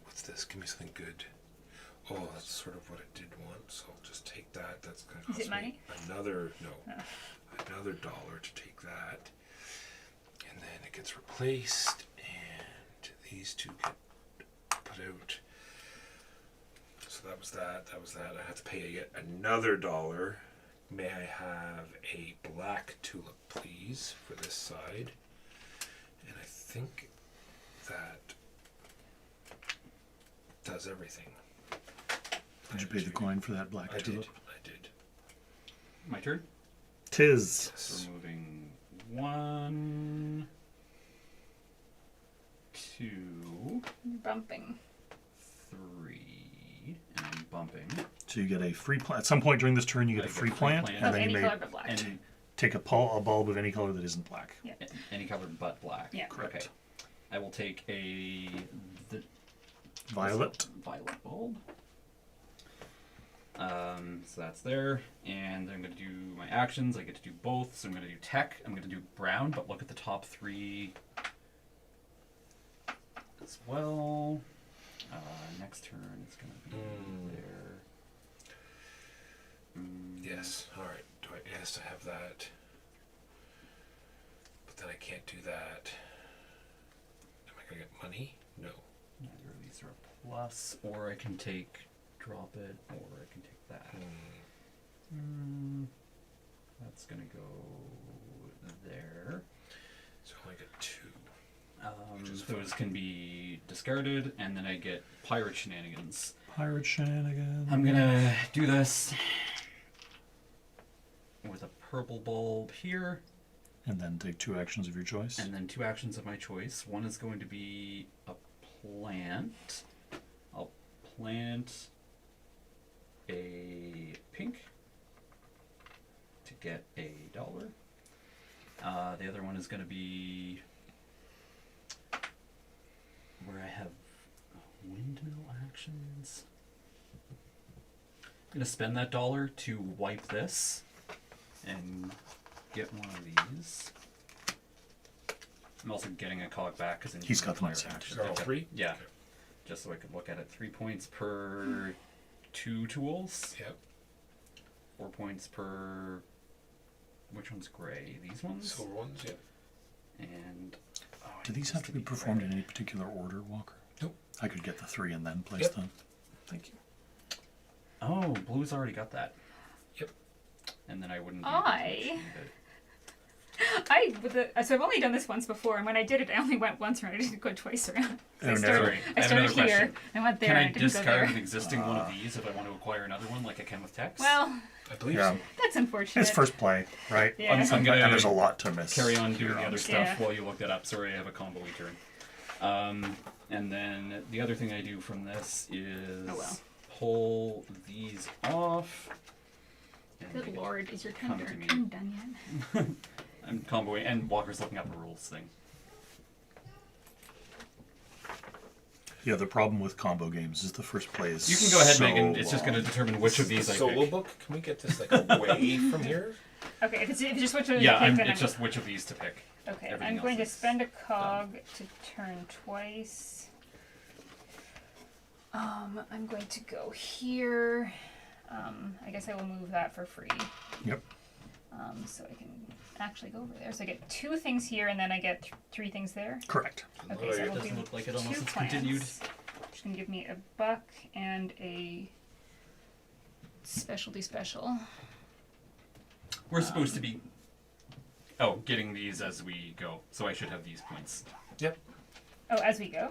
what's this? Give me something good. Oh, that's sort of what I did want, so I'll just take that. That's gonna Is cost it money? me another $1 to take that. And then it gets replaced, and these 2 get put out. So that was that. That was that. I have to pay yet another $1. May I have a black tulip, please, for this side? And I think that does everything. Did you pay the coin for that black I tulip? did. I did. My turn? Tis. So moving 1, 2, You're bumping. 3, and I'm bumping. So you get a free plant. At some point during this turn, you get I a get free a free plant, plant. and Of then any you color may but black. And take a bulb of any color that isn't black. Yeah. any color but black. Yeah. Correct. Okay. I will take the Violet. violet bulb. So that's there, and I'm going to do my actions. I get to do both, so I'm going to do tech. I'm going to do brown, but look at the top 3 as well. Next turn it's going to be there. Yes. All right. Do I? Yes, I have that. then I can't do that. Am I going to get money? No. Either of these are a plus, or I can drop it, or I can take that. That's gonna go there. So I only get 2. Those can be discarded, and then I get pirate shenanigans. Pirate shenanigans. I'm gonna do this with a purple bulb here, And then take 2 actions of your choice. and then 2 actions of my choice. One is going to be a plant. I'll plant a pink to get $1. The other one is going to be where I have windmill actions. I'm going to spend that $1 to wipe this and get one of these. I'm also getting a cog back because He's got the ones here. Is that all 3? Yeah. Okay. Just so I could look at it. 3 points per 2 tools. Yep. 4 points per. Which one's gray? These ones? Silver ones, yep. And. Oh, Do these have to be performed in any particular order, Walker? Nope. I could get the 3 and then place Yep. them. Thank you. Oh, blue's already got that. Yep. And then I wouldn't. Be able to achieve it. So I've only done this once before, and when I did it, I only went once around. I didn't go twice around. So Oh, I no. started, Sorry. I have started another here, question. I went there, Can I and I didn't go discard there. an existing one of these if I want to acquire another one, like I can with text? Well, I believe Yeah. so. that's unfortunate. It's first play, right? Yeah. I'm gonna And there's a lot to miss. carry on doing the other stuff Yeah. while you look that up. Sorry, I have a combo-y turn. And then the other thing I do from this is Oh, well. pull these off. And they Good get lord, is your come turn to me. done yet? I'm comboing, and Walker's looking up a rules thing. Yeah, the problem with combo games is the first play is You can go ahead, so Megan. It's just long. going to determine which of these I Solo pick. book? Can we get this like away from here? Okay, if you just switch to Yeah, pick, then it's just which of these to pick. okay. everything I'm going to else is spend a cog to turn twice. I'm going to go here. I guess I will move that for free. Yep. So I can actually go over there. So I get 2 things here, and then I get 3 things there. Correct. Okay, so I will Doesn't do look like it 2 unless it's plants, continued. which can give me $1 and a specialty special. We're supposed to be. Oh, getting these as we go. So I should have these points. Yep. Oh, as we go.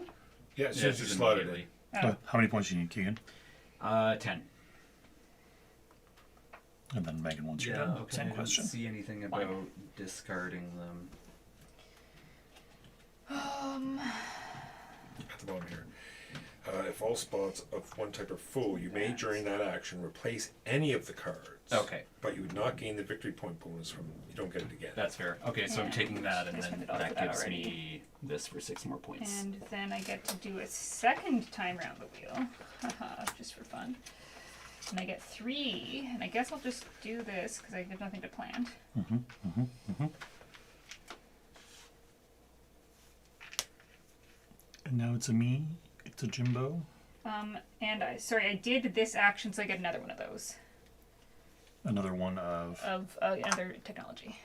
Yeah, as soon as you slot it in. Oh. How many points do you need, Keegan? 10. And then Megan wants you Yeah, to okay. same I didn't question. see anything about discarding them. At the bottom here. If all spots of one type are full, you may during that action replace any of the cards. Okay. But you would not gain the victory point bonus from. You don't get it again. That's fair. Okay, so I'm Yeah. taking that, and I then spent it all that for that gives already. me this for 6 more points. And then I get to do a second time round the wheel. Haha, just for fun. And I get 3, and I guess I'll just do this because I have nothing to plant. And now it's a me. It's a Jimbo. And I did this action, so I get another one of those Another one of. of another technology.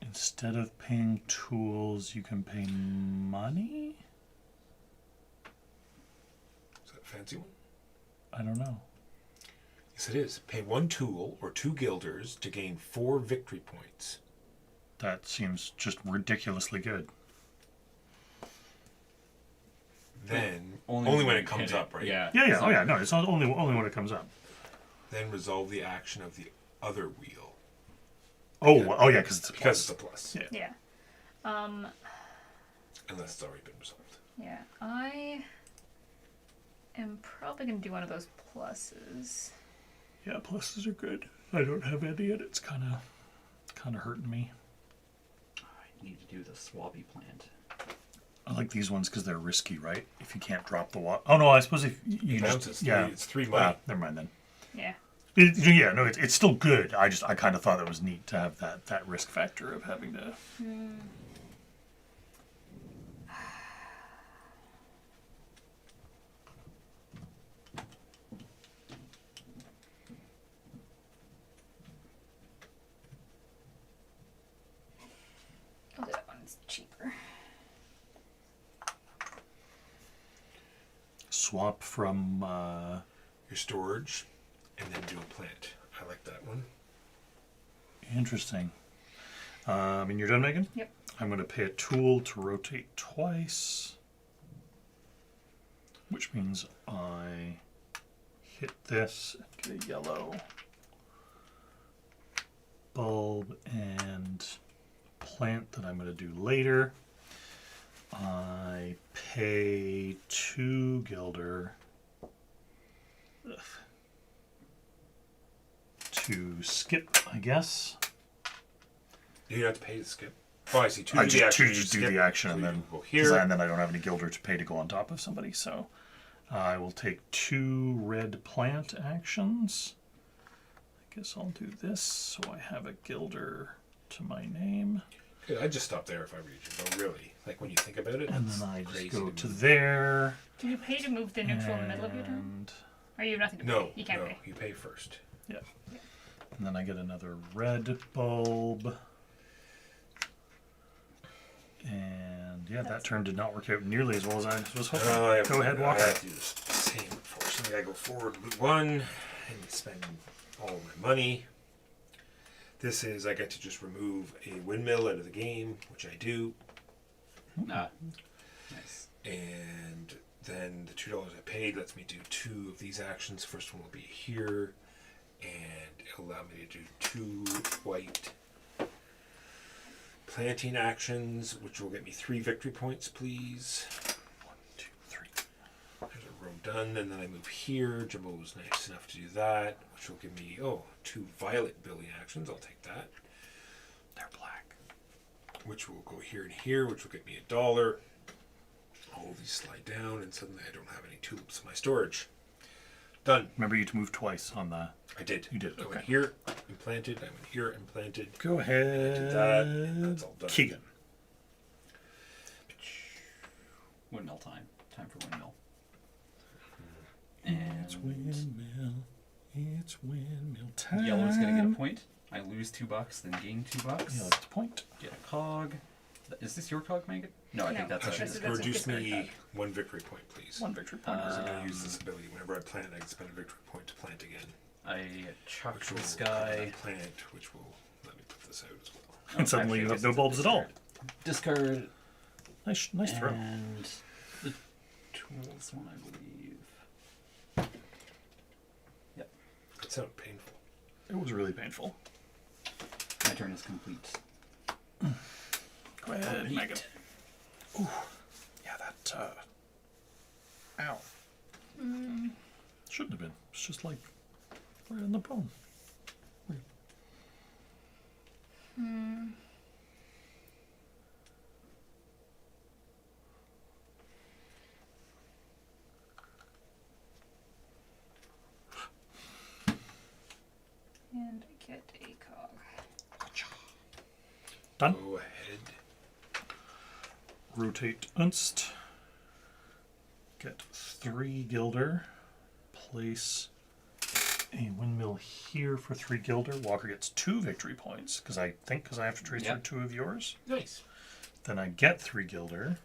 Instead of paying tools, you can pay money? Is that a fancy one? I don't know. Yes, it is. Pay 1 tool or 2 guilders to gain 4 victory points. That seems just ridiculously good. Then, Only only when we it comes hit up, right? Yeah. Yeah, yeah. so- Oh, yeah. No, it's not only when it comes up. Then resolve the action of the other wheel. Oh, yeah, because it's a Because plus. it's a plus. Yeah. Yeah. Unless it's already been resolved. Yeah. I am probably going to do one of those pluses. Yeah, pluses are good. I don't have any, and it's kind of hurting me. I need to do the swabby plant. I like these ones because they're risky, right? If you can't drop the water. Oh no, I suppose if you Bounces. just yeah, It's 3 money. never mind then. Yeah. Yeah, no, it's still good. I kind of thought it was neat to have that risk factor of having to. It's cheaper. Swap from Your storage, and then do a plant. I like that one. interesting. And you're done, Megan? Yep. I'm going to pay a tool to rotate twice, which means I hit this and get a yellow bulb and plant that I'm going to do later. I pay 2 guilder to skip, I guess. You don't have to pay to skip. Oh, I see. Two I do the just, action. to just do skip, the action so and you then go 'cause here. and then I don't have any gilder to pay to go on top of somebody. So I will take 2 red plant actions. I guess I'll do this so I have a gilder to my name, Good, I'd just stop there if I were you. But really, like when you think about it, and it's then I just crazy go to to move. there. Do you pay to move the neutral in the middle of your turn? And Or you have nothing to pay? No, You can't no, pay. you pay first. yeah, and then I get another red bulb. And yeah, that turn did not work out nearly as well as I was hoping. Go ahead, I Walker. have to do the same. Unfortunately, I go forward with 1 and spend all my money. This is I get to just remove a windmill out of the game, which I do, Ah, nice. and then the $2 I paid lets me do 2 of these actions. First one will be here, and it'll allow me to do 2 white planting actions, which will get me 3 victory points, please. 1, 2, 3. There's a row done, and then I move here. Jimbo was nice enough to do that, which will give me 2 violet building actions. I'll take that. They're black. Which will go here and here, which will get me $1. All of these slide down, and suddenly I don't have any tulips in my storage. Done. Remember you to move twice on the. I did. You did, I went okay. here and planted. I went here and planted. Go ahead. Did that. And that's all done. Keegan. Windmill time. Time for windmill. And It's windmill. It's windmill time. yellow's gonna get a point. I lose $2, then gain $2. Yeah, that's the point. Get a cog. Is this your cog, Megan? No, I think No. that's Actually, That's- a. that's a reduce discard me card. 1 victory point, please. 1 victory point. Because I'm going to use this ability. Whenever I plant, I can spend a victory point to plant again. I chuck Which to will the sky. plant, which will let me put this out as well. And suddenly you have no bulbs at all. Discard. Nice throw. And the tools one, I believe. Yep. It sounded painful. It was really painful. My turn is complete. Go ahead, Complete. Megan. Ooh. Yeah, that. Ow. Shouldn't have been. It's just like right on the bone. And I get a cog. Done. Go ahead. Rotate Unst. Get 3 gilder. Place a windmill here for 3 gilder. Walker gets 2 victory points because I have to trade Yep. through 2 of yours. Nice. Then I get 3 gilder.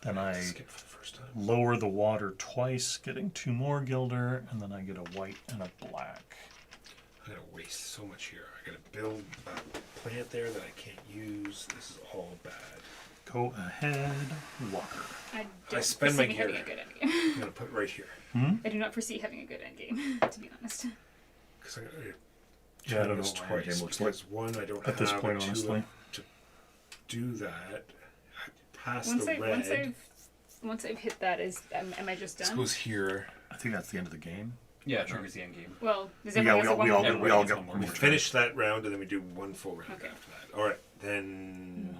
Then I Skip for the first time. lower the water twice, getting 2 more gilder, and then I get a white and a black. I'm gonna waste so much here. I gotta build a plant there that I can't use. This is all bad. Go ahead, Walker. I don't spend foresee my me having gear. a good endgame. I'm gonna put right here I do not foresee having a good endgame, to be honest. because I'm gonna Yeah, I don't this know what my twice game looks like because one I don't at this have point, a honestly. tulip to do that. I pass Once the I red. once I've hit that, am I just This done? goes here. I think that's the end of the game. Yeah, triggers the end game. Well, does Yeah, everyone we else all, have we one all, more get, turn? we all Everybody get gets one one more more turn. Finish that round and then we do one full round Okay. after that. All right, then.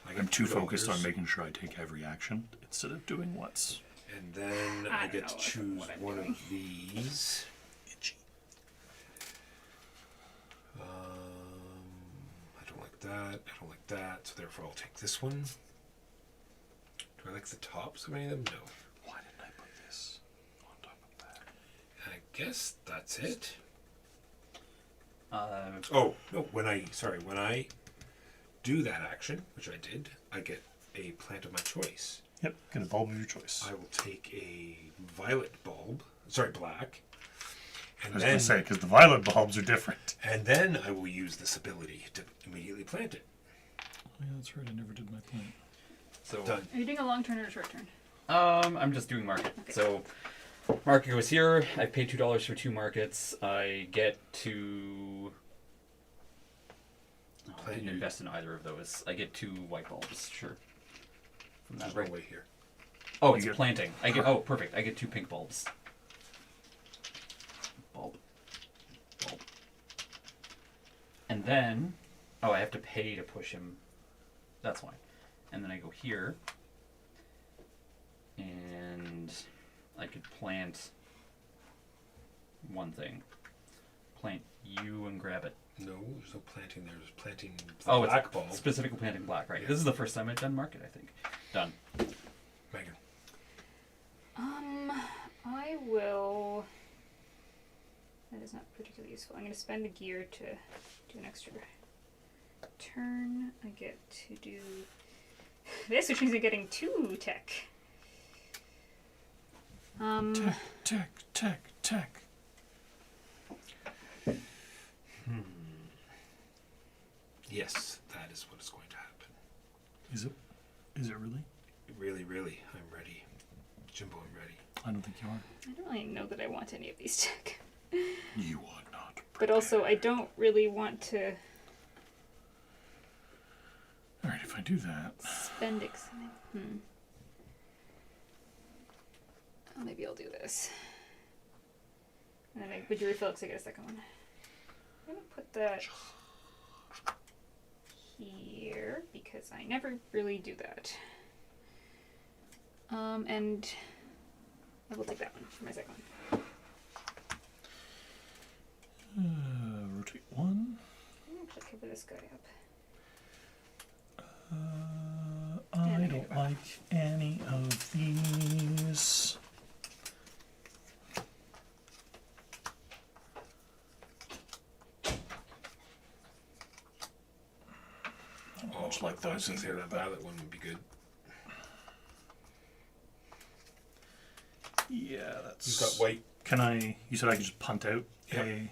I get I'm too $2. focused on making sure I take every action instead of doing what's And then I don't get know to what choose I'm one doing. of these. itchy. I don't like that. I don't like that. So therefore, I'll take this one. Do I like the tops of any of them? No. Why didn't I put this on top of that? I guess that's it. Uh, Oh no! When I do that action, which I did, I get a plant of my choice. Yep, get a bulb of your choice. I will take a violet bulb, sorry, black. And I was going to say, because the violet bulbs are different. And then I will use this ability to immediately plant it. Oh, yeah, that's right. I never did my plant. So Done. Are you doing a long turn or a short turn? I'm just doing market. Okay. So market goes here. I pay $2 for 2 markets. I get to. Oh, I didn't invest in either of those. I get 2 white bulbs. Sure. From that There's right. no way here. Oh, it's get- planting. Perfect. I get 2 pink bulbs. Bulb. And then, I have to pay to push him. That's why. And then I go here, and I could plant one thing. Plant you and grab it. No, there's no planting there. There's planting Oh, black it's bulb. specifically planting black, right? Yeah. This is the first time I've done market, I think. Done. Megan. I will. That is not particularly useful. I'm going to spend a gear to do an extra turn. I get to do this, which means I'm getting 2 tech. Tech. Yes, that is what is going to happen. Is it? Is it really? Really, really, I'm ready. Jimbo, I'm ready. I don't think you are. I don't really know that I want any of these tech. You are not. But also, I don't really want to All right, if I do that. spend Oh, maybe I'll do this. And then would you refill because I get a second one? I'm going to put that here because I never really do that. And I will take that one for my second one. Rotate 1. I'm actually cover this guy up. I And don't like any of these. Much like those Since either, here, that but- violet one would be good. Yeah, that's. You've got white, Can I? You said I could just punt out Yep. a. Okay,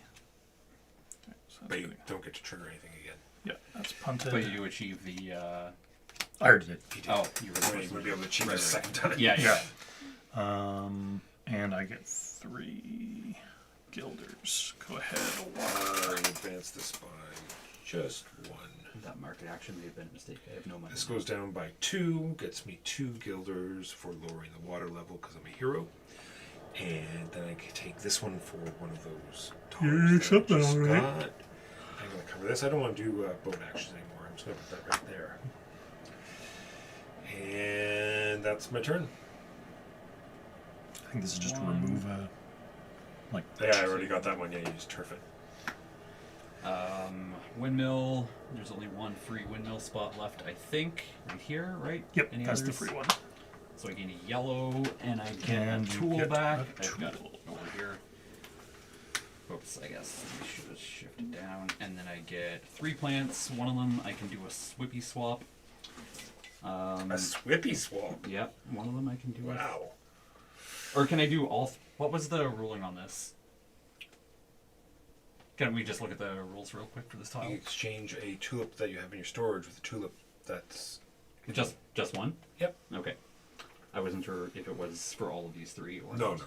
so that's but you good. don't get to trigger anything again. Yeah, that's punted. But you achieve the. I already did. He did. Oh, you were the Well, first you one. would be able to achieve it a Right, second time. Yeah, yeah. And I get 3 guilders. Go ahead. I advance this by just 1. That market action may have been a mistake. I have no money. This goes down by 2, gets me 2 guilders for lowering the water level because I'm a hero. And then I can take this one for one of those Yeah, towers that I something just alright. got. I'm going to cover this. I don't want to do boat actions anymore. I'm just going to put that right there. And that's my turn. I think this is just to One. remove a. Like. Yeah, I already got that one. Yeah, you just turf it. Windmill. There's only one free windmill spot left, I think. Right here, right? Yep, Any that's the others? free one. So I gain a yellow, and I get And a you tool get back. a I've got it tool. over here. Oops, I guess we should have shifted down. And then I get 3 plants. One of them I can do a swippy swap. A swippy swap. Yep, one of them I can do. Wow. Or can I do all? What was the ruling on this? Can we just look at the rules real quick for this You tile? exchange a tulip that you have in your storage with a tulip that's... Just one? Yep. Okay. I wasn't sure if it was for all of these 3 or No. not.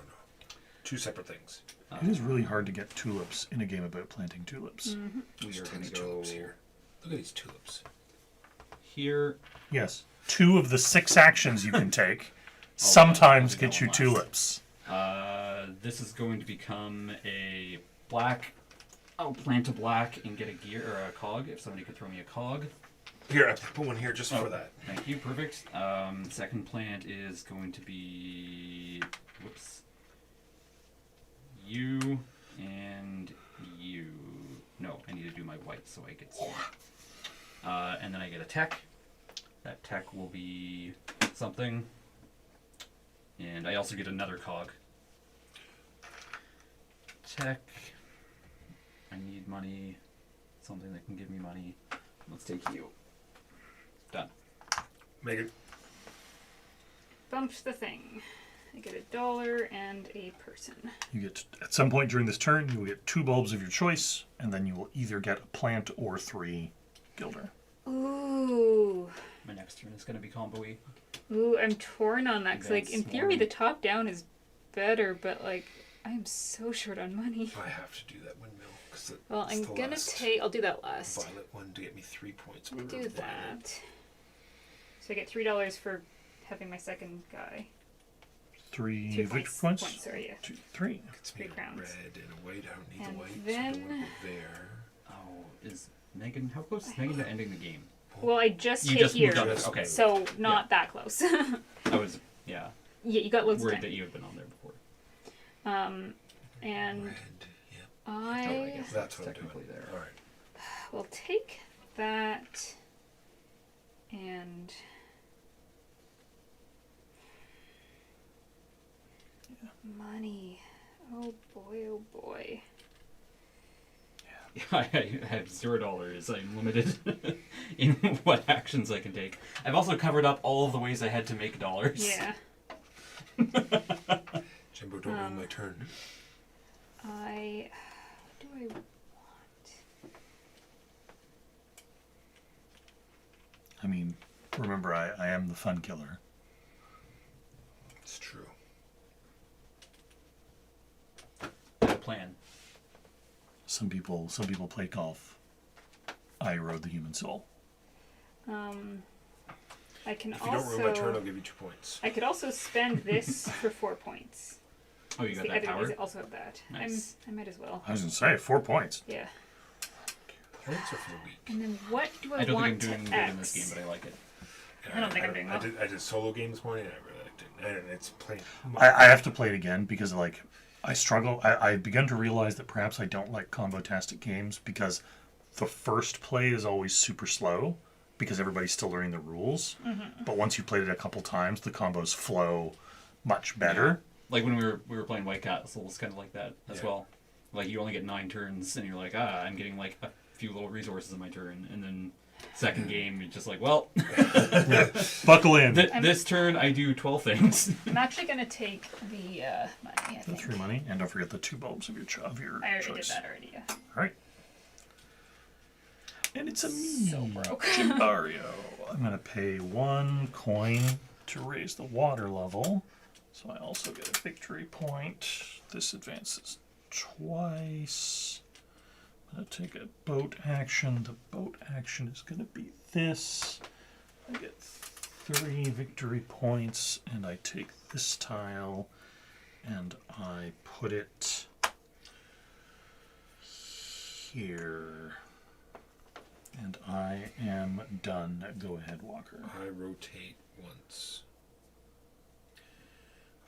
2 separate things. It is really hard to get tulips in a game about planting tulips. We There's are going tons to of go tulips here. Look at these tulips. here. Yes. 2 of the 6 actions you can take I'll sometimes do get that you one last. tulips. This is going to become a black. I'll plant a black and get a gear or a cog. If somebody could throw me a cog. Here, I put one here just for that. Thank you. Perfect. Second plant is going to be. Whoops. You and you. No, I need to do my white so I get some. And then I get a tech. That tech will be something. And I also get another cog. Tech. I need money. Something that can give me money. Let's take you. Done. Megan. Bumped the thing. I get $1 and a person. You get, at some point during this turn, you will get 2 bulbs of your choice, and then you will either get a plant or 3 gilder. Ooh. My next turn is going to be combo-y. Ooh, I'm torn on that. Cause, like, in Advanced theory, warning. the top down is better, but, like, I am so short on money. I have to do that windmill. Cause Well, it's I'm the gonna last take. I'll do that last. violet one to get me 3 points. I'm gonna per do violet. that. So I get $3 for having my second guy. 3 2 victory points. points. Sorry, yeah. 2, 3. Gets me 3 a crowns. red and a white. I don't need And the white, then- so I don't want to go there. Oh, is Megan... How close is Megan to ending the game? Well, I just You hit just here, moved on. Just- Okay. so not that close. I was, yeah, Yeah, you got loads of worried time. that you had been on there before. And Red. Yep. Oh, I I guess That's what I'm technically doing. there. All right. will take that and money. Oh boy, oh boy. I have $0. I'm limited in what actions I can take. I've also covered up all of the ways I had to make dollars. Yeah. Jimbo, don't ruin my turn. What do I want? I mean, remember, I am the fun killer. It's true. I have a plan. Some people play golf. I rode the human soul. I can If you don't ruin my turn, I'll also. give you 2 points. I could also spend this for 4 points. Oh, you got The that other power? guys also have that. Nice. I might as well. I was going to say, 4 points. Yeah. Points are for the weak. And then what do I, I don't want think I'm doing to good in this game, X? but I like it. I don't think I'm doing well. I did solo game this morning, and I really liked it. And it's plain. I have to play it again because, like, I struggle. I've begun to realize that perhaps I don't like combo-tastic games because the first play is always super slow because everybody's still learning the rules. Mm-hmm. But once you played it a couple times, the combos flow much better. Like when we were playing White Castle, it's kind of like that as Yeah. well. Like you only get 9 turns, and you're like, I'm getting like a few little resources in my turn, and then second game, you're just like, well, Buckle in. this turn I do 12 things. I'm actually going to take the money, I The think. 3 money, and don't forget the 2 bulbs of your I already choice. did that already, yeah. All right. And it's a me, So broke. Jimbario. I'm going to pay 1 coin to raise the water level. So I also get a victory point. This advances twice. I'm going to take a boat action. The boat action is going to be this. I get 3 victory points, and I take this tile, and I put it here. And I am done. Go ahead, Walker. I rotate once.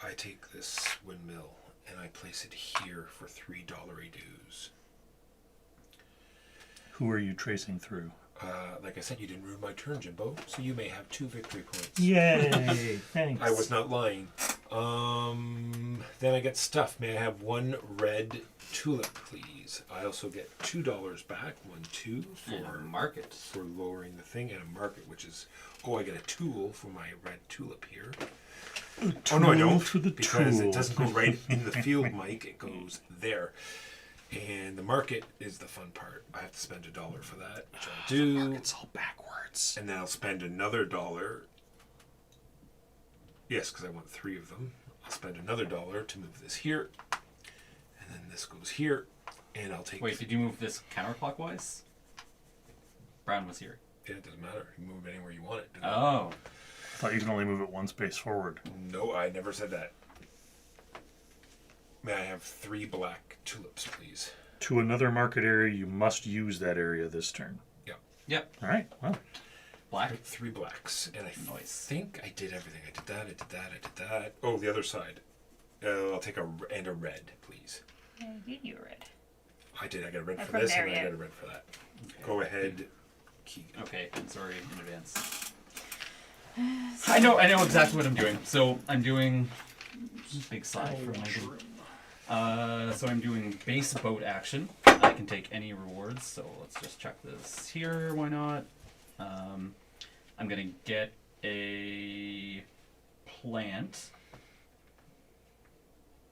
I take this windmill and I place it here for $3 dues. Who are you tracing through? Like I said, you didn't ruin my turn, Jimbo, so you may have 2 victory points. Yay! Thanks. I was not lying. Then I get stuff. May I have 1 red tulip, please? I also get $2 back. 1, 2 And a for market. for lowering the thing, and a market, which is I get a tool for my red tulip here. Oh no, I Tool don't, for the because tool. it doesn't go right in the field, Mike. It goes there. And the market is the fun part. I have to spend $1 for that, which I'll do. It's all backwards. And then I'll spend another $1. Yes, because I want 3 of them. I'll spend another $1 to move this here. And then this goes here. And I'll take... Wait, did you move this counterclockwise? Brown was here. Yeah, it doesn't matter. You move it anywhere you want it. Oh. I thought you can only move it 1 space forward. No, I never said that. May I have 3 black tulips, please? To another market area, you must use that area this turn. Yep. All right. Well, Black. 3 blacks. And I Nice. think I did everything. I did that, I did that, I did that. Oh, the other side. I'll take a red, please. Yeah, you did you red. I did. I got a red Oh, for from this, there, and I yeah. got a red for that. Go ahead, Keegan. Okay, I'm sorry in advance. I know exactly what I'm doing. So I'm doing big sigh for my so I'm doing base boat action. I can take any rewards, so let's just check this here, why not? I'm gonna get a plant,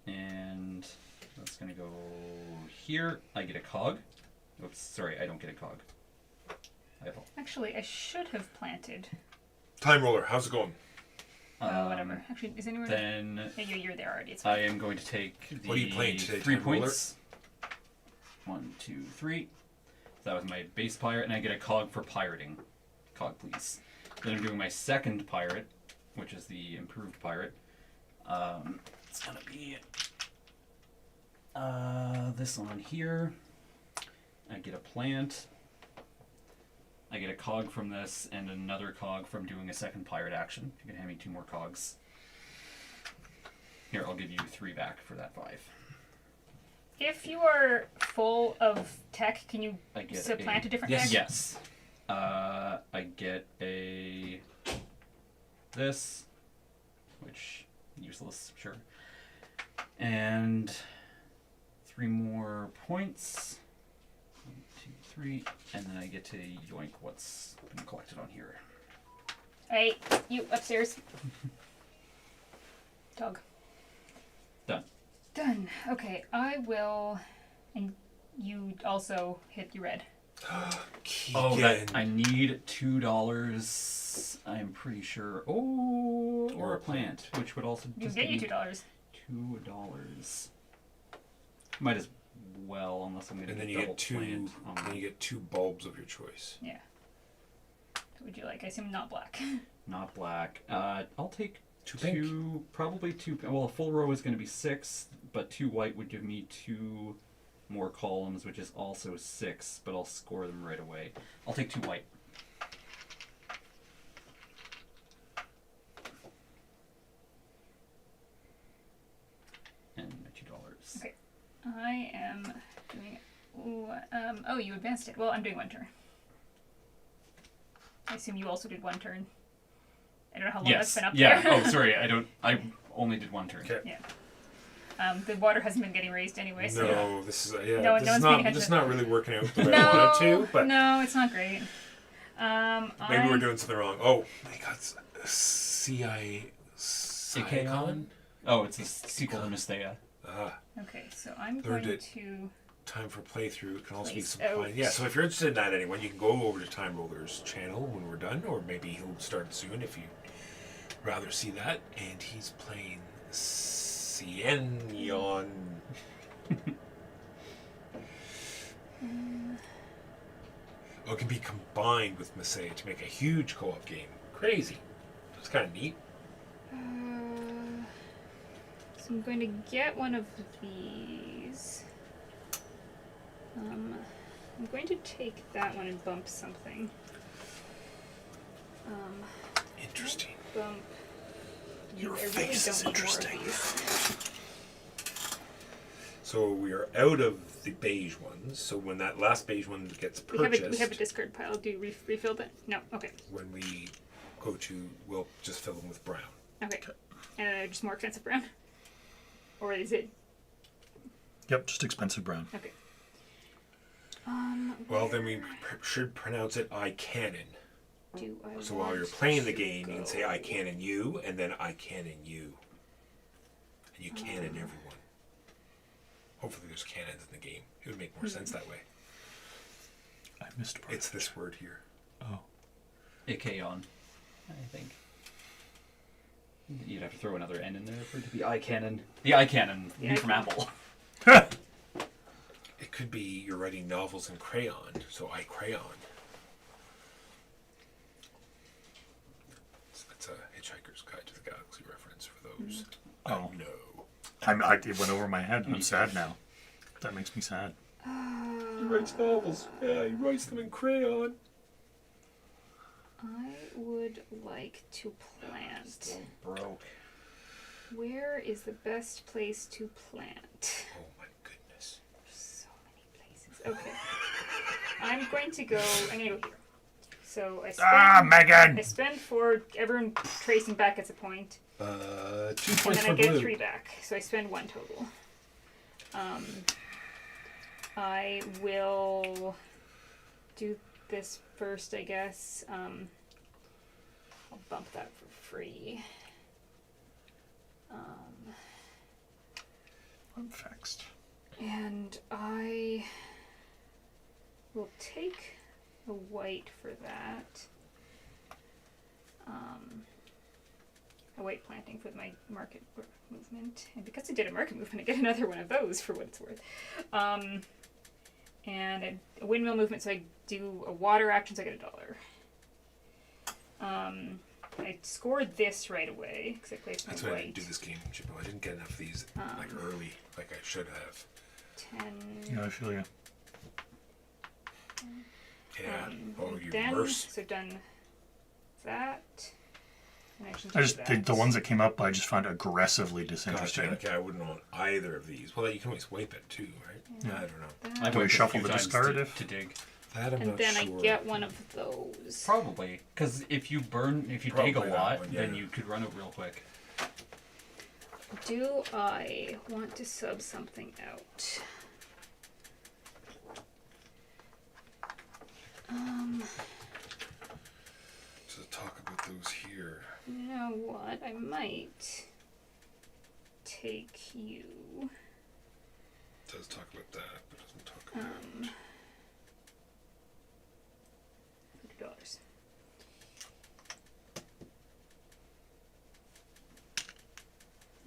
and that's gonna go here. I get a cog. Oops, sorry, I don't get a cog. Actually, I should have planted. Time roller, how's it going? Whatever. Actually, is anyone? Then Yeah, you're there already. It's I fine. am going to take the What are you playing today, 3 Time Roller? points. 1, 2, 3. That was my base pirate, and I get a cog for pirating. Cog, please. Then I'm doing my second pirate, which is the improved pirate. It's gonna be this one here. I get a plant. I get a cog from this, and another cog from doing a second pirate action. You can hand me 2 more cogs. Here, I'll give you 3 back for that 5. If you are full of tech, can you I get supplant a different Yes. tech? Yes. I get this, which useless, sure. And 3 more points. 1, 2, 3, and then I get to yoink what's been collected on here. Hey, you upstairs. Dog. Done. Done. Okay, I will. And you also hit your red. Oh, Keegan. I need $2. I'm pretty sure. Oh, or a plant, which would also You just get you give me $2. $2. Might as well, unless I'm going to And then get you double get 2. plant. Then you get 2 bulbs of your choice. Yeah. What would you like? I assume not black. Not black. I'll take 2 pink. probably 2. Well, a full row is going to be 6, but 2 white would give me 2 more columns, which is also 6, but I'll score them right away. I'll take 2 white. And my $2. Okay. I am doing. Oh, you advanced it. Well, I'm doing 1 turn. I assume you also did 1 turn. I don't know how long that's Yes. been up Yeah. there. Oh, sorry. I only did 1 turn. Okay. Yeah. The water hasn't been getting raised anyway, so. No, this is yeah. No this one's is paying not. attention. This is not really working out the way No, I wanted to. But no, it's not great. maybe we're doing something wrong. Oh, they got Icon. Oh, it's a sequel to Mystea. Ah, Okay, so I'm Learned going it. to. time for playthrough. It can also be Place some out. fun. Yeah, so if you're interested in that, anyone, you can go over to Time Roller's channel when we're done, or maybe he'll start soon if you'd rather see that. And he's playing Cienyon. Oh, it can be combined with Masaya to make a huge co-op game. Crazy. It's kind of neat. So I'm going to get one of these. I'm going to take that one and bump something. Interesting. Bump. Your I really face is don't need more of interesting. these. So we are out of the beige ones. So when that last beige one gets purchased, We have a discard pile. Do you refill that? No. Okay. when we go to, we'll just fill them with brown. Okay. And they're just more expensive brown? Or is it? Yep, just expensive brown. Okay. Well, then we should pronounce it I Cannon. Do I So while you're want playing the to game, you can say go- I Cannon you, and then I Cannon you. And you cannon everyone. Hopefully there's cannons in the game. It would make more sense that way. I missed part. It's this word here. Oh. Ikeon, I think. You'd have to throw another N in there for it to be eye cannon. The eye cannon, The be eye from Apple. It could be you're writing novels in crayon, so I crayon. That's a Hitchhiker's Guide to the Galaxy reference for those. Oh. No. It went over my head. I'm sad now. That makes me sad. He writes novels. Yeah, he writes them in crayon. I would like to plant. Still broke. Where is the best place to plant? Oh my goodness. So many places. Okay. I'm going to go here. So I spend. Ah, Megan! I spend 4. Everyone tracing back gets a point. 2 And points then for I get blue. 3 back. So I spend 1 total. I will do this first, I guess. I'll bump that for free. I'm fixed. And I will take a white for that. A white planting for my market movement. And because I did a market movement, I get another one of those for what it's worth. And a windmill movement, so I do a water action, so I get $1. I scored this right away because I placed my That's why I white. didn't do this game, Jimbo. I didn't get enough of these like early, like I should have. 10. Yeah, I feel you. Yeah. Oh, you then, worse. so I've done that. And I should I do just that. the ones that came up, I just found aggressively Gotcha. disinteresting. Okay, I wouldn't want either of these. Well, you can always wipe it too, right? Yeah. I don't know. That. I've Do we wiped a shuffle few the times discard to, if- to dig. That I'm And not then sure. I get one of those. Probably, because if you dig Probably a that lot, one, then yeah. you could run it real quick. Do I want to sub something out? So talk about those here. You know what? I might take you. It does talk about that, but doesn't talk about. $50.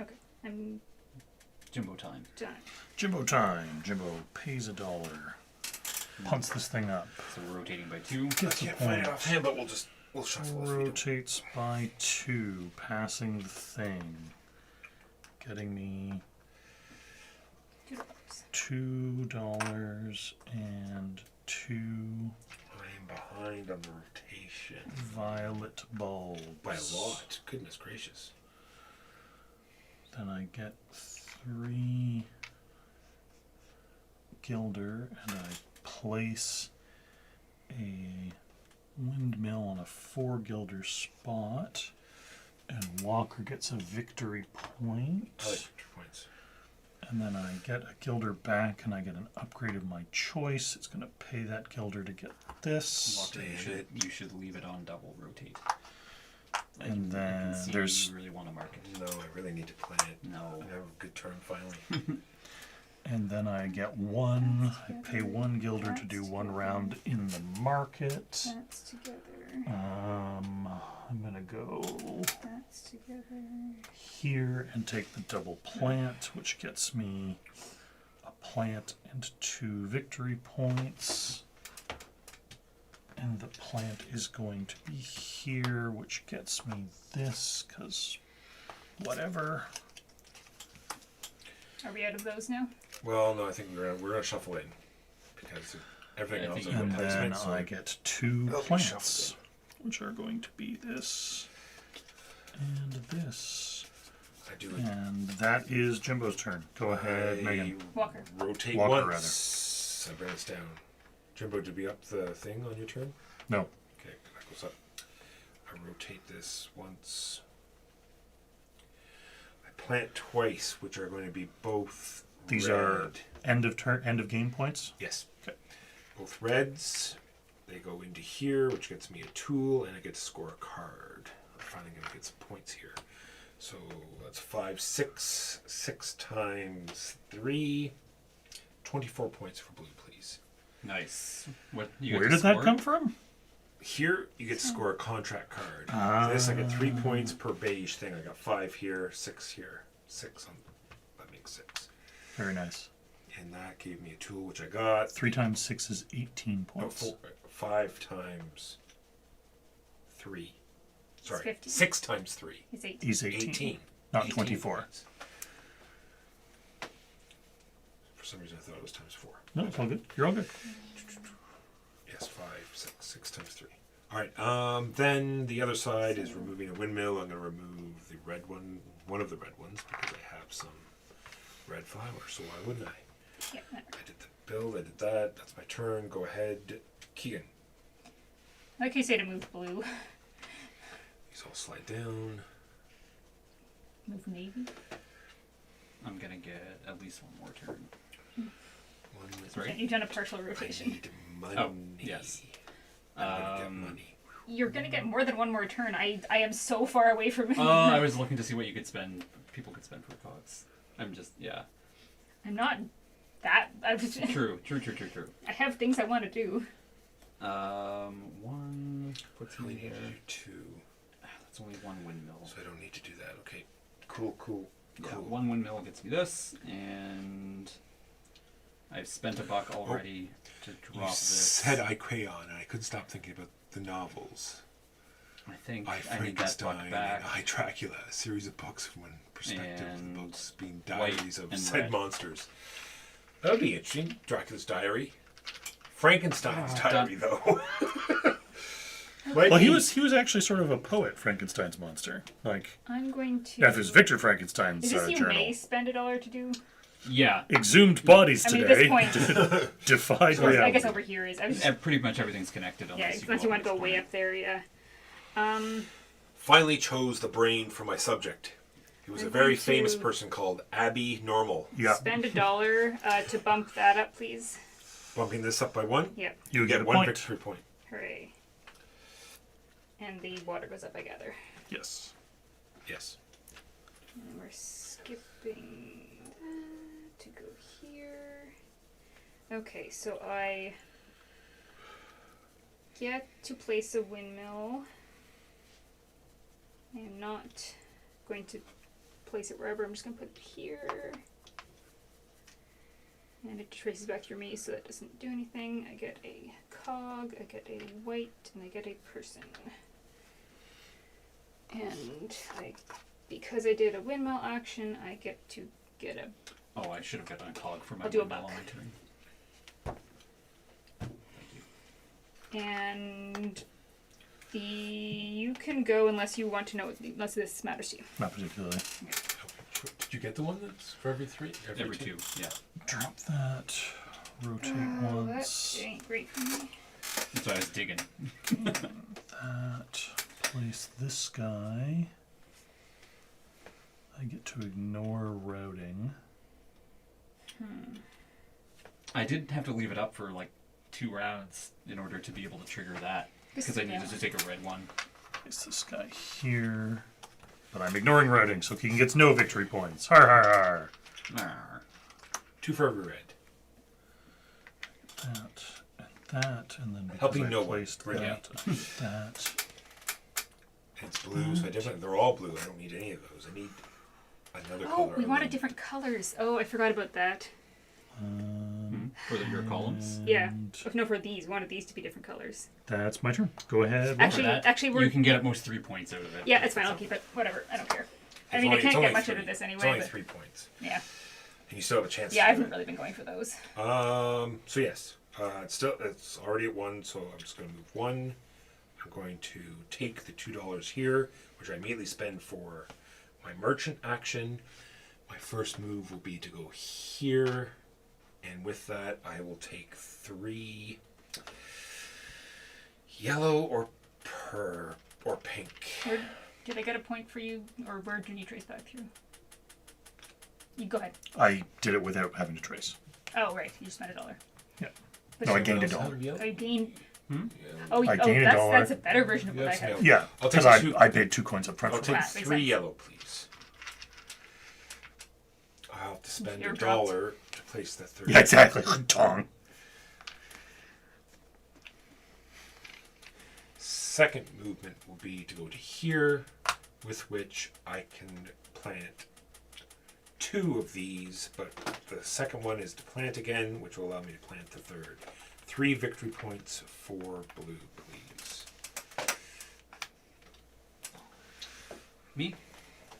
Okay, I'm Jimbo time. done. Jimbo time. Jimbo pays $1. Punts this thing up. So we're rotating by 2. I Gets a can't find it point. offhand, but we'll shuffle if we don't. Rotates by 2, passing the thing. Getting me $2. $2 and 2 I'm behind on the rotation violet bulbs. by a lot. Goodness gracious. Then I get 3 gilder, and I place a windmill on a 4 gilder spot, and Walker gets a victory point. I like 2 points. And then I get a gilder back, and I get an upgrade of my choice. It's going to pay that gilder to get this. Walker, you Damn should, you should leave it on double rotate. And I then can see there's you really want to mark it. No, I really need to plan it. No. I have a good turn finally. and then I get 1. I pay 1 gilder to do 1 round in the market. That's together. I'm gonna go That's together. here and take the double plant, which gets me a plant and 2 victory points. And the plant is going to be here, which gets me this, because whatever. Are we out of those now? Well, no, I think we're gonna shuffle in because everything Yeah, I else think is you- And then replacement. So I get 2 They'll be plants, shuffled which are going to be this and this. I do And that is Jimbo's turn. Go ahead, Megan. Walker. Rotate Walker, once. I bring this down. Jimbo, did we up the thing on your turn? No. Okay, that goes up. I rotate this once. I plant twice, which are going to be both. These red. are end of game points. Yes. Okay. Both reds. They go into here, which gets me a tool, and I get to score a card. I'm finally going to get some points here. So that's 5, 6. 6 times 3. 24 points for blue, please. Nice. What? You Where get to did that score? come from? Here, you get to score a contract card. Ah. This, I get 3 points per beige thing. I got 5 here, 6 here. 6 on. That makes 6. Very nice. And that gave me a tool, which I got. 3 times 6 is 18 No, points. 5 times 3. Sorry, 50. 6 times 3. It's 18. He's 18, 18. not 18 24. points. For some reason, I thought it was times 4. No, it's all good. You're all good. Yes, 5, 6. 6 times 3. All right. Then the other side is removing a windmill. I'm going to remove the red one of the red ones, because I have some red flowers. So why wouldn't I? Yeah, I did the build. I did that. That's my turn. Go ahead, Keegan. I like you say to move blue. These all slide down. Move navy. I'm gonna get at least one more turn. One. Right. You've done a partial I rotation. need money. Oh, yes. I'm gonna get money. You're gonna get more than one more turn. I am so far away from. I was looking to see what you could spend. People could spend for cogs. I'm just I'm not that. True. I have things I want to do. One puts I only me need there. to do 2, That's only one windmill. so I don't need to do that. Okay. Cool. Yeah, one windmill gets me this, and I've spent $1 already to You drop this. said I Crayon, and I couldn't stop thinking about the novels. I think I I need that Frankenstein $1 and back. I Dracula, a series of books from one perspective, And the books being white diaries of and said red. monsters. That would be interesting. Dracula's diary. Frankenstein's Oh, diary, though. Well, he was actually sort of a poet, Frankenstein's monster. Like, I'm going to. that was Victor Frankenstein's Is this you journal. may spend $1 to do? Yeah, Exhumed bodies I mean, today at this point, defied I reality. guess over here is. I was just, pretty much everything's connected. yeah, Unless unless you want to go up way this up there, yeah. Finally chose the brain for my subject. He was I'm a very going famous to- person called Abby Normal. Yeah, Spend $1 to bump that up, please. Bumping this up by 1. Yep. you get a one point. victory point. Hooray. And the water goes up, I gather. Yes. Yes. And then we're skipping that to go here. Okay, so I get to place a windmill. I am not going to place it wherever. I'm just going to put it here. And it traces back through me, so that doesn't do anything. I get a cog, I get a white, and I get a person. And because I did a windmill action, I get to get a. Oh, I should have gotten a cog for my I'll do a windmill buck. on my turn. Thank you. And you can go unless you want to know, unless this matters to you. Not particularly. Did you get the one that's for every 3? Every 2, yeah. Drop that. Rotate That once. ain't great for me. That's why I was digging. That. Place this guy. I get to ignore routing. I did have to leave it up for like 2 rounds in order to be able to trigger that because I needed to take a red one. Place this guy here. But I'm ignoring routing, so Keegan gets no victory points. Har har har. Arr. 2 for every red. That, and then because Helping I no one. placed Right. that, that. It's blue, so I definitely, they're all blue. I don't need any of those. I need another Oh, color. we other wanted than- different colors. Oh, I forgot about that. For your columns. Yeah. Oh, no, for these. We wanted these to be different colors. That's my turn. Go ahead. roll. Actually, we're. You can get at most 3 points out of it. Yeah, it's fine. I'll keep it. Whatever. I don't care. I It's mean, only- I it's can't only get much 3. out of this It's anyway. only But 3 points. yeah. And you still have a chance Yeah, I to haven't really been going for those. So yes, it's already at 1, so I'm just going to move 1. I'm going to take the $2 here, which I immediately spend for my merchant action. My first move will be to go here, and with that, I will take 3 yellow or pink. Did I get a point for you, or where do you need trace back through? You go ahead. I did it without having to trace. Oh, right. You just spent $1. Yeah. But No, I you- gained a Anyone else dollar. have yellow? Oh, you gained. Yeah. Oh, I gained a dollar. that's a better version of what I That's had. yellow. Yeah, I'll because take the 2. I paid 2 coins up front I'll for take it. makes 3 sense. yellow, please. I'll have to spend You're $1 to place that 3rd. Yeah, exactly. Tong. Second movement will be to go to here, with which I can plant 2 of these, but the second one is to plant again, which will allow me to plant the 3rd. 3 victory points for blue, please. Me?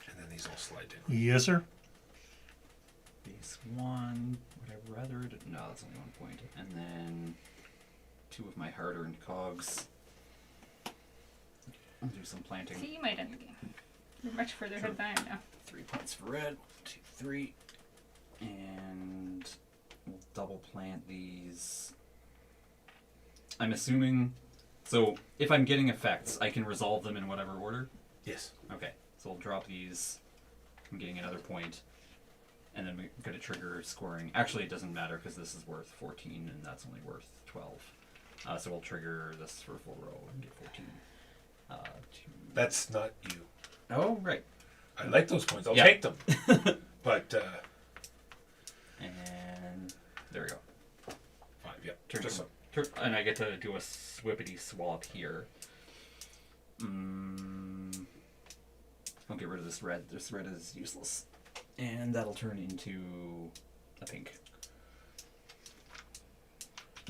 And then these all slide down. Yes, sir. Base 1. Would I rather? No, that's only 1 point. And then 2 of my hard-earned cogs. I'll do some planting. See, you might end the game. You're much further ahead than I am now. 3 points for red. 2, 3. And we'll double plant these. I'm assuming. So if I'm getting effects, I can resolve them in whatever order. Yes. Okay, so I'll drop these. I'm getting another point, and then we're going to trigger scoring. Actually, it doesn't matter because this is worth 14, and that's only worth 12. So we'll trigger this for full row and get 14. That's not you. Oh, right. I like those points. I'll Yeah. take them. But And there we go. 5. Yeah. Turn Just him. so. And I get to do a swippity swap here. I'll get rid of this red. This red is useless. And that'll turn into a pink.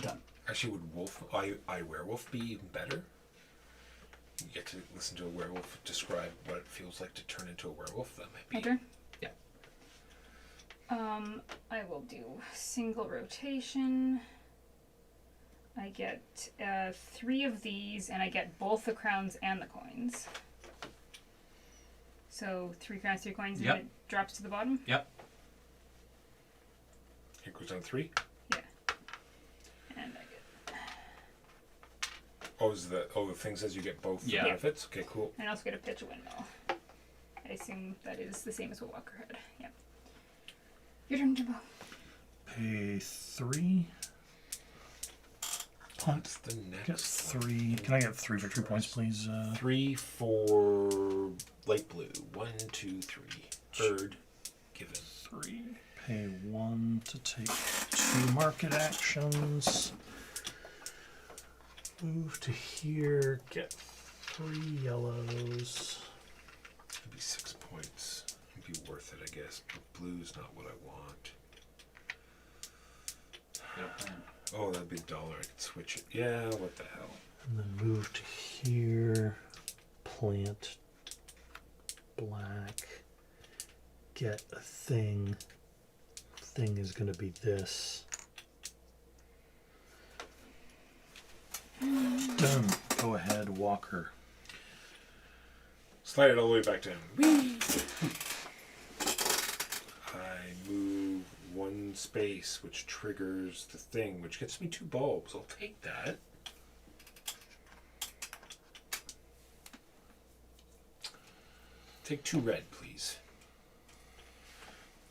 Done. Actually, would I werewolf be even better? You get to listen to a werewolf describe what it feels like to turn into a werewolf. That might be. My turn? Yeah. I will do single rotation. I get 3 of these, and I get both the crowns and the coins. So 3 crowns, 3 coins, Yep. and it drops to the bottom? Yep. It goes down 3. Yeah. And I get... The thing says you get both Yeah. benefits? Okay, cool. And I also get a pitch a windmill. I assume that is the same as what Walker had. Yeah. Your turn, Jimbo. Pay 3. Punt. What's the next Get 3. Can I get 3 victory points, please? 3 for light blue. 1, 2, 3. Bird. Given. 3. Pay 1 to take 2 market actions. Move to here. Get 3 yellows. It'd be 6 points. It'd be worth it, I guess. But blue's not what I want. Get a plan. Oh, that'd be $1. I could switch it. Yeah, what the hell. And then move to here. Plant. Black. Get a thing. Thing is going to be this. Done. Go ahead, Walker. Slide it all the way back down. Whee! I move 1 space, which triggers the thing, which gets me 2 bulbs. I'll take that. Take 2 red, please.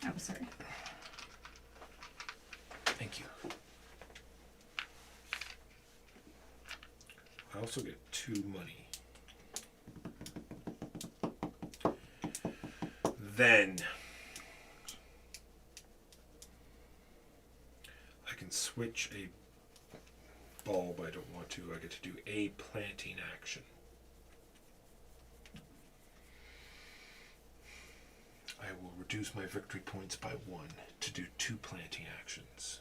Oh, sorry. Thank you. I also get 2 money. Then I can switch a bulb. I don't want to. I get to do a planting action. I will reduce my victory points by 1 to do 2 planting actions.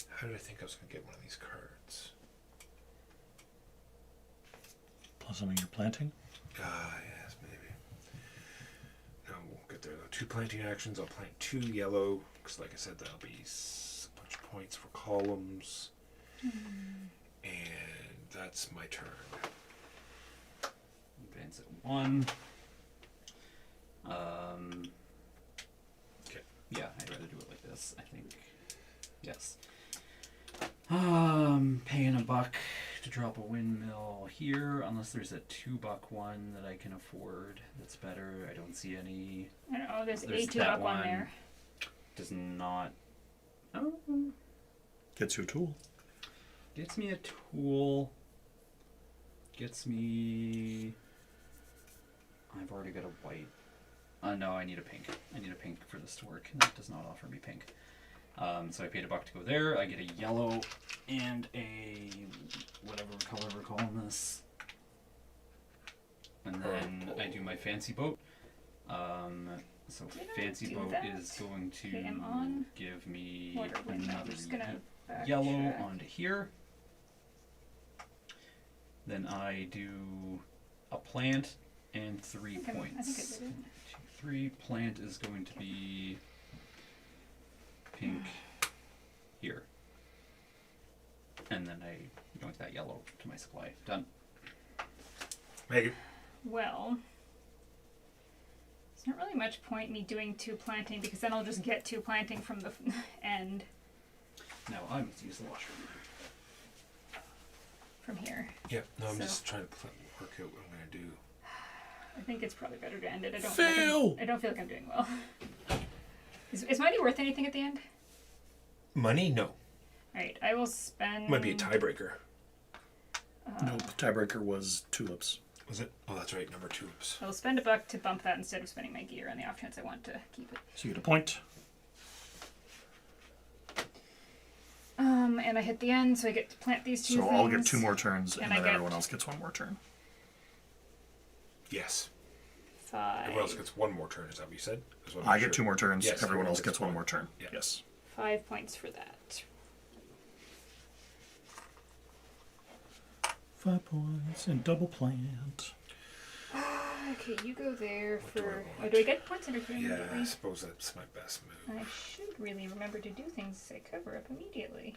How did I think I was going to get one of these cards? Plus something you're planting. Yes, maybe. No, we won't get there though. 2 planting actions. I'll plant 2 yellow, because like I said, that'll be a bunch of points for columns. And that's my turn. Advance at 1. Okay. Yeah, I'd rather do it like this, I think. Yes. Paying $1 to drop a windmill here, unless there's a $2 one that I can afford. That's better. I don't see any. I don't know, there's There's a that $2 one one. there. Does not. Oh, Gets you a tool. gets me a tool. Gets me. I've already got a white. No, I need a pink. I need a pink for this to work. And that does not offer me pink. So I paid $1 to go there. I get a yellow and a whatever color we're calling this. And then I do my fancy boat. So Did I fancy do boat that? is going to Okay, I'm on give me Water windmill. I'm another just gonna yellow backtrack. onto here. Then I do a plant and 3 I think I points. did it. 2, 3. Plant is going to be pink here. And then I yoink that yellow to my supply. Done. Megan. Well, there's not really much point me doing 2 planting because then I'll just get 2 planting from the end Now I must use the washroom. from here. Yeah, no, I'm So- just trying to work out what I'm going to do. I think it's probably better to end it. I don't Fail! I don't feel like I'm doing well. Is money worth anything at the end? Money? No. Alright, I will spend... Might be a tiebreaker. No, the tiebreaker was tulips. Was it? Oh, that's right. Number tulips. I will spend a buck to bump that instead of spending my gear on the off chance I want to keep it. So you get a point. And I hit the end, so I get to plant these two So things. I'll get 2 more turns, and And I then get- everyone else gets 1 more turn. Yes. 5. Everyone else gets 1 more turn. Is that what you said? I get 2 more turns. Yes, everyone else gets 1 more turn. Yeah. Yes. 5 points for that. 5 points and double plant. Okay, you go there do I for... Oh, want? do I get points under here Yeah, I immediately? suppose that's my best move. I should really remember to do things as I cover up immediately.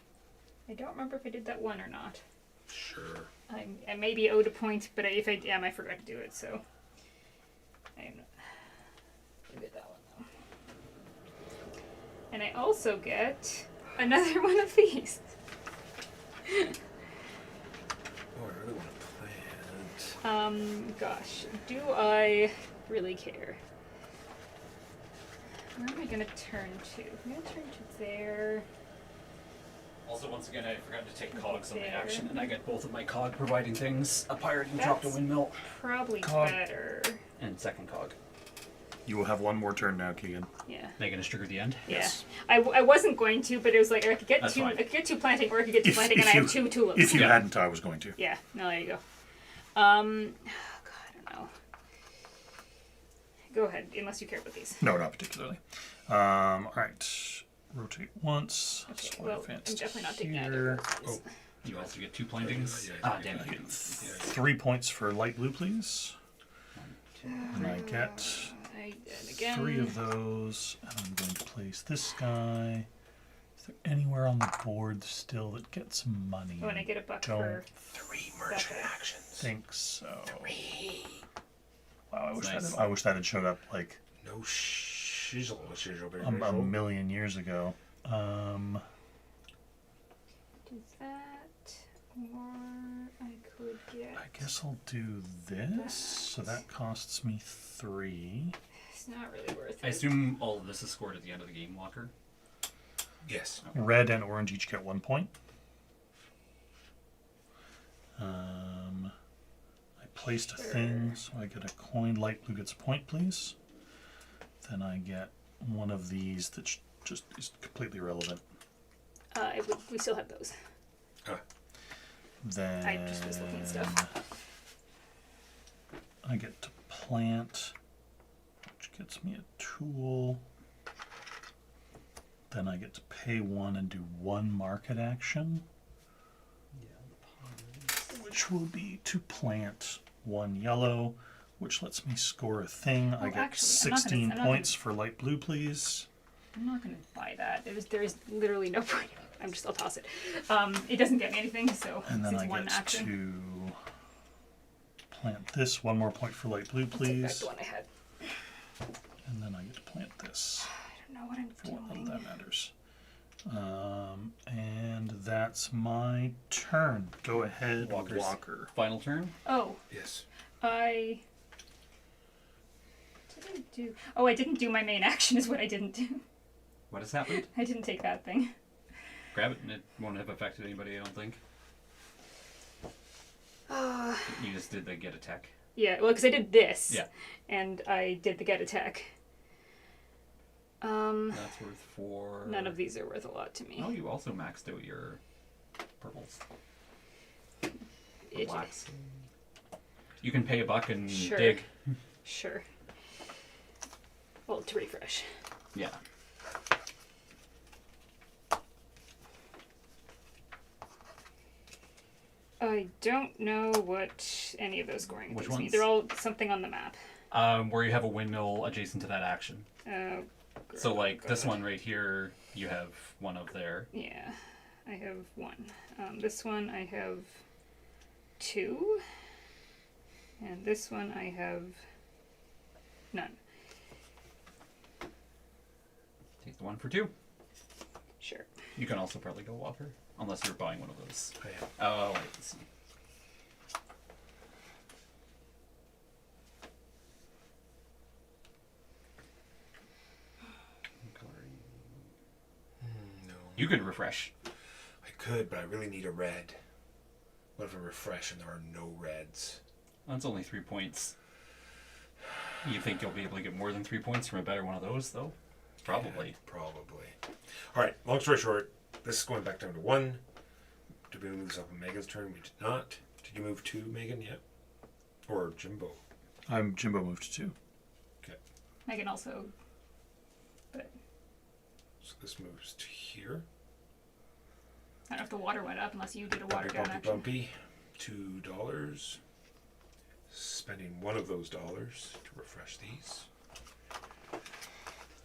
I don't remember if I did that one or not. Sure. I may be owed a point, but if I am, I forgot to do it, so... I get that one, though. And I also get another one of these. Oh, I really want to plant. Gosh, do I really care? Where am I gonna turn to? I'm gonna turn to there. Also, once again, I forgot to take cogs on the There. action, and I get both of my cog providing things. A pirate who dropped a That's- windmill, Probably Cog. better. and second cog. You will have 1 more turn now, Keegan. Yeah. Making a trigger at the end. Yeah. Yes. I wasn't going to, but it was like I could get That's two. fine. I could get two planting, or I could get two If- planting, if and I you- have 2 tulips. If you Yeah. hadn't, I was going to. Yeah. No, there you go. God, I don't know. Go ahead, unless you care about these. No, not particularly. All right. Rotate once. Okay. So Well, I'm advance definitely not taking here. either of these. Oh. You also get 2 plantings. Yeah, Ah, yeah, damn yeah. it. I you get can- 3 points for light blue, please. 1, 2. And I get And again. 3 of those. And I'm going to place this guy. Is there anywhere on the board still that gets money? Oh, and I get a buck Don't for 3 merchant Second. actions. think so. 3. Wow, I wish Nice. I wish that had showed up like No shizzle, shizzle, baby. a million years ago. do that, or I could get. I guess I'll do this. So that costs me 3. It's not really worth it. I assume all of this is scored at the end of the game, Walker. Yes. Red and orange each get 1 point. I placed a thing, so I get a coin. Light blue gets a point, please. Then I get one of these that just is completely irrelevant. We still have those. Then I just was looking at stuff. I get to plant, which gets me a tool. Then I get to pay 1 and do 1 market action, which will be to plant 1 yellow, which lets me score a thing. I Oh, get actually, I'm not 16 gonna- points for light blue, please. I'm not gonna buy that. There is literally no point. I'll toss it. It doesn't get me anything, so And then it's I one get action. to plant this. 1 more point for light blue, Take back please. the one I had. And then I get to plant this. I don't know what I'm For none of doing. that matters. And that's my turn. Go ahead, Walker's Walker. final turn. Oh, Yes. I didn't do. Oh, I didn't do my main action. Is what I didn't do. What has happened? I didn't take that thing. Grab it, and it won't have affected anybody, I don't think. You just did the get attack. Yeah, well, because I did this. Yeah. And I did the get attack. That's worth 4. None of these are worth a lot to me. Oh, you also maxed out your purples. It- Blacks. You can pay a buck and Sure. dig. Sure. Well, to refresh. Yeah. I don't know what any of those scoring Which gives me. ones? They're all something on the map. Where you have a windmill adjacent to that action. Oh, So, like, this God. one right here, you have one of there. Yeah, I have 1. This one I have 2. And this one I have none. Take the 1 for 2. Sure. You can also probably go Walker, unless you're buying one of those. I am. Oh, wait, let's see. No. You can refresh. I could, but I really need a red. What if I refresh and there are no reds? That's only 3 points. You think you'll be able to get more than 3 points from a better one of those, though? Probably. Yeah, probably. All right, long story short, this is going back down to 1. Did we move this up on Megan's turn? We did not. Did you move 2, Megan, yet? Or Jimbo? Jimbo moved to 2. Okay. Megan also. But So this moves to here. I don't know if the water went up unless you did a water Bumpy, down bumpy, action. bumpy. $2. Spending one of those dollars to refresh these.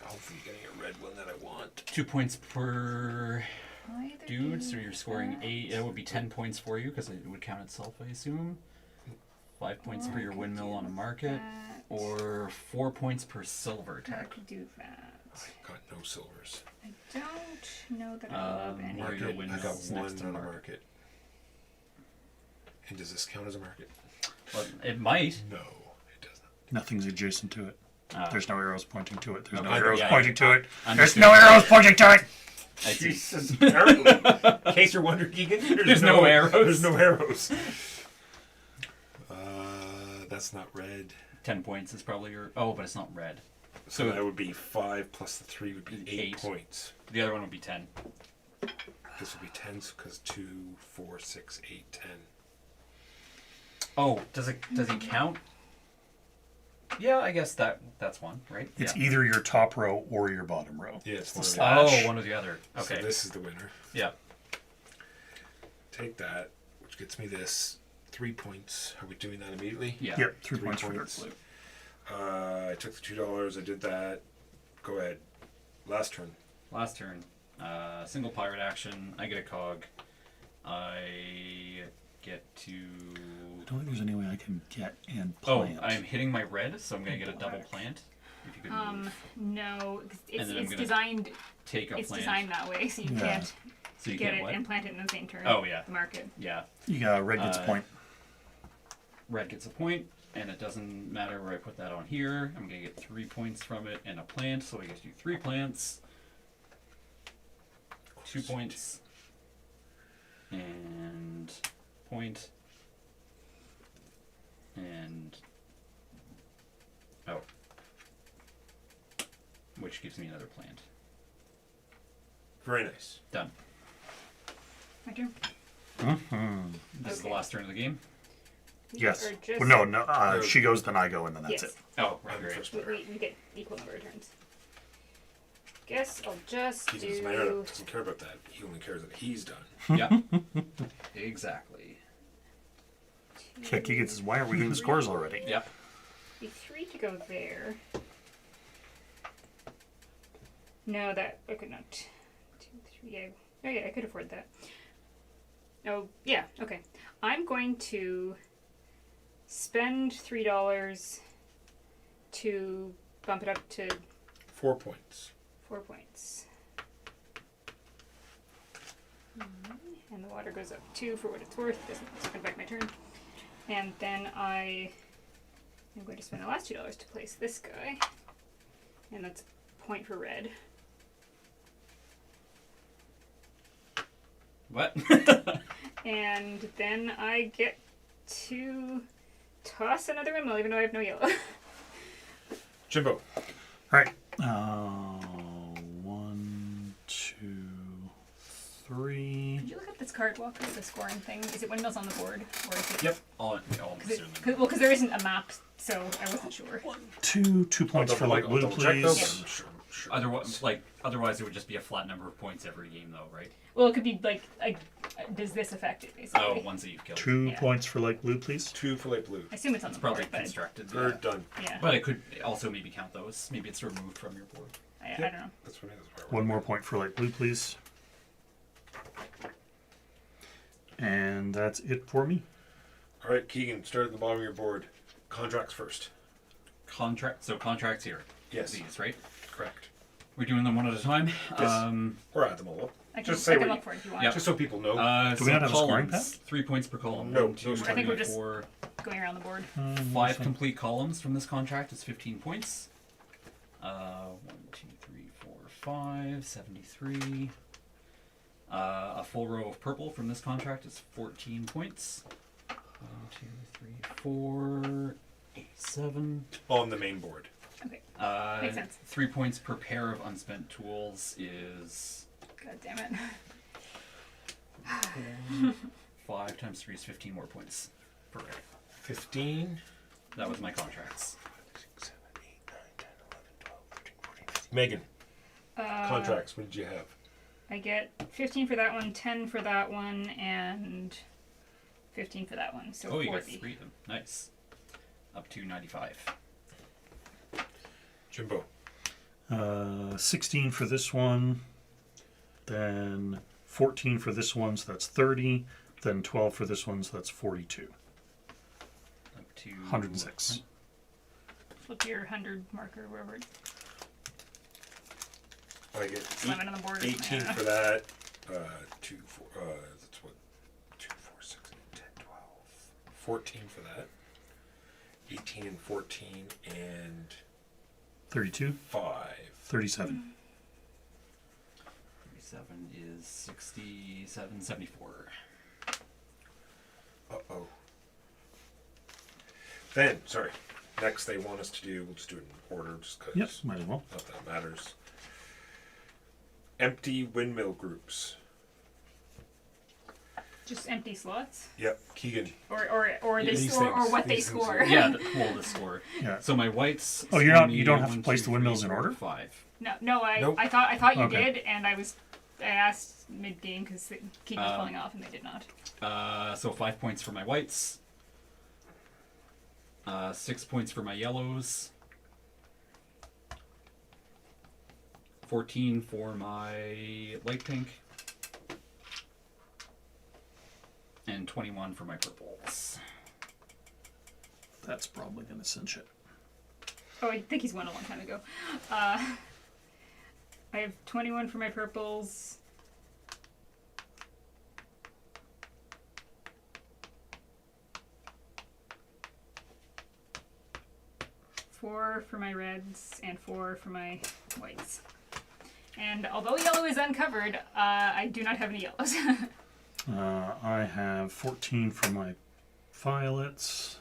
Hopefully getting a red one that I want. 2 points per Either dude, do so you're scoring that. 8. That would be 10 points for you because it would count itself, I assume. 5 points Or per I your could windmill do on a market, that. or 4 points per silver I tech. could do that. I got no silvers. I don't know that I love any. where of your these. I windmill got is one next to on a market. market. And does this count as a market? Well, it might. No, it does not. Nothing's adjacent to it. There's no arrows pointing to it. There's no Okay, arrows yeah, pointing to it. There's Understood. no arrows pointing to it. I see. Jesus, apparently. In case you're wondering, Keegan, There's no arrows. There's no arrows. That's not red. 10 points is probably your... Oh, but it's not red. So So that would be 5 plus the 3 would be 8 8. points. The other one would be 10. This would be 10 because 2, 4, 6, 8, 10. Oh, does it count? Yeah, I guess that's one, right? It's yeah. either your top row or your bottom row. Yeah, it's the one of slash. Oh, one or the other. So Okay. this is the winner. Yeah. Take that, which gets me this 3 points. Are we doing that immediately? Yeah. Yep, 3 3 points for points. Dark Blue. I took the $2. I did that. Go ahead. Last turn. Last turn. Single pirate action. I get a cog. I get to... I don't think there's any way I can get and Oh, plant. I'm hitting my red, so I'm going to get a double plant. If you could move. No, 'cause And then I'm it's gonna designed. Take a It's plant. designed that way, so you Yeah. can't So you get can't it what? and plant it in the same turn. Oh, yeah. The market. Yeah. You got red gets a point. Red gets a point, and it doesn't matter where I put that on here. I'm going to get 3 points from it and a plant, so I get to do 3 plants. 2 points. And point. And... Oh. Which gives me another plant. Very nice. Done. My turn. This is the Okay. last turn of the game. Yes. Or just, Well, no. She goes, then I go, and then that's yes. it. Oh, I'm right. first We, player. we get equal number of turns. Guess I'll just Keegan doesn't care about that. He only cares that he's done. Yeah. Exactly. Yeah, Keegan says, why aren't we doing the scores already? Yep. Be 3 to go there. No, that I could not. 2, 3. Yeah. Oh yeah, I could afford that. Oh yeah. Okay. I'm going to spend $3 to bump it up to 4 points. 4 points. And the water goes up 2 for what it's worth. Doesn't take back my turn. And then I'm going to spend the last $2 to place this guy. And that's a point for red. What? And then I get to toss another windmill, even though I have no yellow. Jimbo. All right. 1, 2, 3. Did you look up this card walker, the scoring thing? Is it windmills on the board? Or is it... Yep. All assuming. Because there isn't a map, so I wasn't sure. 2 points for light blue, Double check please. those. I'm sure. Otherwise, it would just be a flat number of points every game, though, right? Well, it could be like does this affect it, basically? Oh, ones that you've killed. 2 Yeah. points for light blue, please. 2 for light blue. I assume it's on It's the probably board, but constructed. Third Yeah. done. yeah, But it could also maybe count those. Maybe it's removed from your board. I don't know. That's what it is. 1 more point for light blue, please. And that's it for me. All right, Keegan, start at the bottom of your board. Contracts first. Contracts here. Yes. These, right? Correct. We're doing them one at a time. Yes. Or add them all up. I can, Just say I can what look for it if you want. Yep. Just so people know. Do we not have a scoring columns, 3 points per column. No, 1, 2, those 3, I think we're just- 4, Going around the board. 5 complete columns from this contract is 15 points. 1, 2, 3, 4, 5, 73. A full row of purple from this contract is 14 points. 1, 2, 3, 4, 8, 7. On the main board. Okay. Makes sense. 3 points per pair of unspent tools is God damn it. 5 times 3 is 15 more points per pair. 15. That was my contracts. 5, 6, 7, 8, 9, 10, 11, 12, 13, 14, 15. Megan, contracts. What did you have? I get 15 for that one, 10 for that one, and 15 for that one. So Oh, you 40. got 3 of them. Nice. Up to 95. Jimbo. 16 for this one, then 14 for this one, so that's 30, then 12 for this one, so that's 42. Up to 106. Flip your 100 marker wherever it's I get slamming on the board. 18 Yeah. for that. 2, 4. That's what? 2, 4, 6, 8, 10, 12. 14 for that. 18 and 14 and 32, 5. 37. 37 is 67, 74. Uh-oh. Then, sorry. Next they want us to do, we'll just do it in order just because Yep, might as well. not that it matters. Empty windmill groups. Just empty slots, Yep, Keegan. or These or things, what they these things. score. Yeah, the score. Yeah. So my whites. Oh, you're score not- me you don't have to 1, place 2, the windmills 3, in 4, order? 5. No, Nope. I thought you Okay. did, and I asked mid game because Keegan was pulling off, and they did not. So 5 points for my whites. 6 points for my yellows. 14 for my light pink. And 21 for my purples. That's probably going to cinch it. Oh, I think he's won a long time ago. I have 21 for my purples. Four for my reds and 4 for my whites. And although yellow is uncovered, I do not have any yellows. I have 14 for my violets,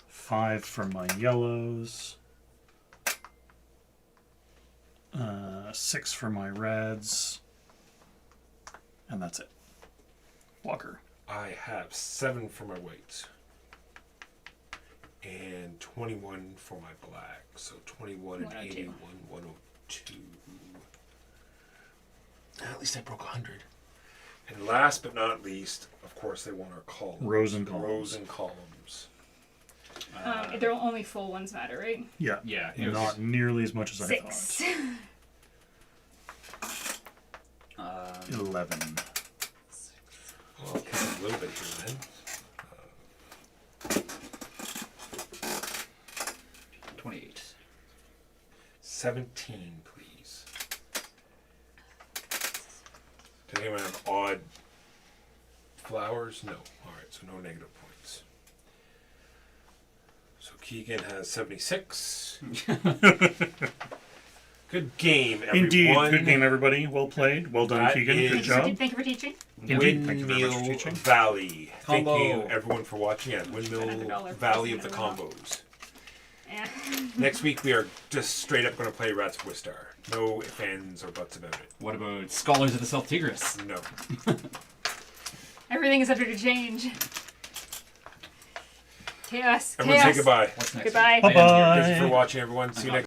5 for my yellows, 6 for my reds, and that's it. Walker. I have 7 for my whites. And 21 for my black. So 21 and 102. 81, 102. At least I broke 100. And last but not least, of course, they want our columns. Rows and columns. Rows and columns. They're only full ones matter, right? Yeah. Yeah, it was- Not nearly as much as I 6. thought. 11. Well, I'll count a little bit here then. 28. 17, please. Does anyone have odd flowers? No. Alright, so no negative points. So Keegan has 76. Good game, everyone. Indeed. Good game, everybody. Well played. Well done, That Keegan. Good is- job. Thank you for teaching. Indeed. Thank you very much for Windmill teaching. Valley. Combo. Thank you, everyone, for watching. Yeah, Windmill $100 Valley of the person, I don't combos. Yeah. Next week, we are just straight up going to play Rats of Wistar. No ifs, ands, or buts about it. What about Scholars of the South Tigris? No. Everything is subject to change. Chaos. Everyone say Chaos. goodbye. What's next? Goodbye. week? Bye-bye. Thank you for watching, everyone. See you next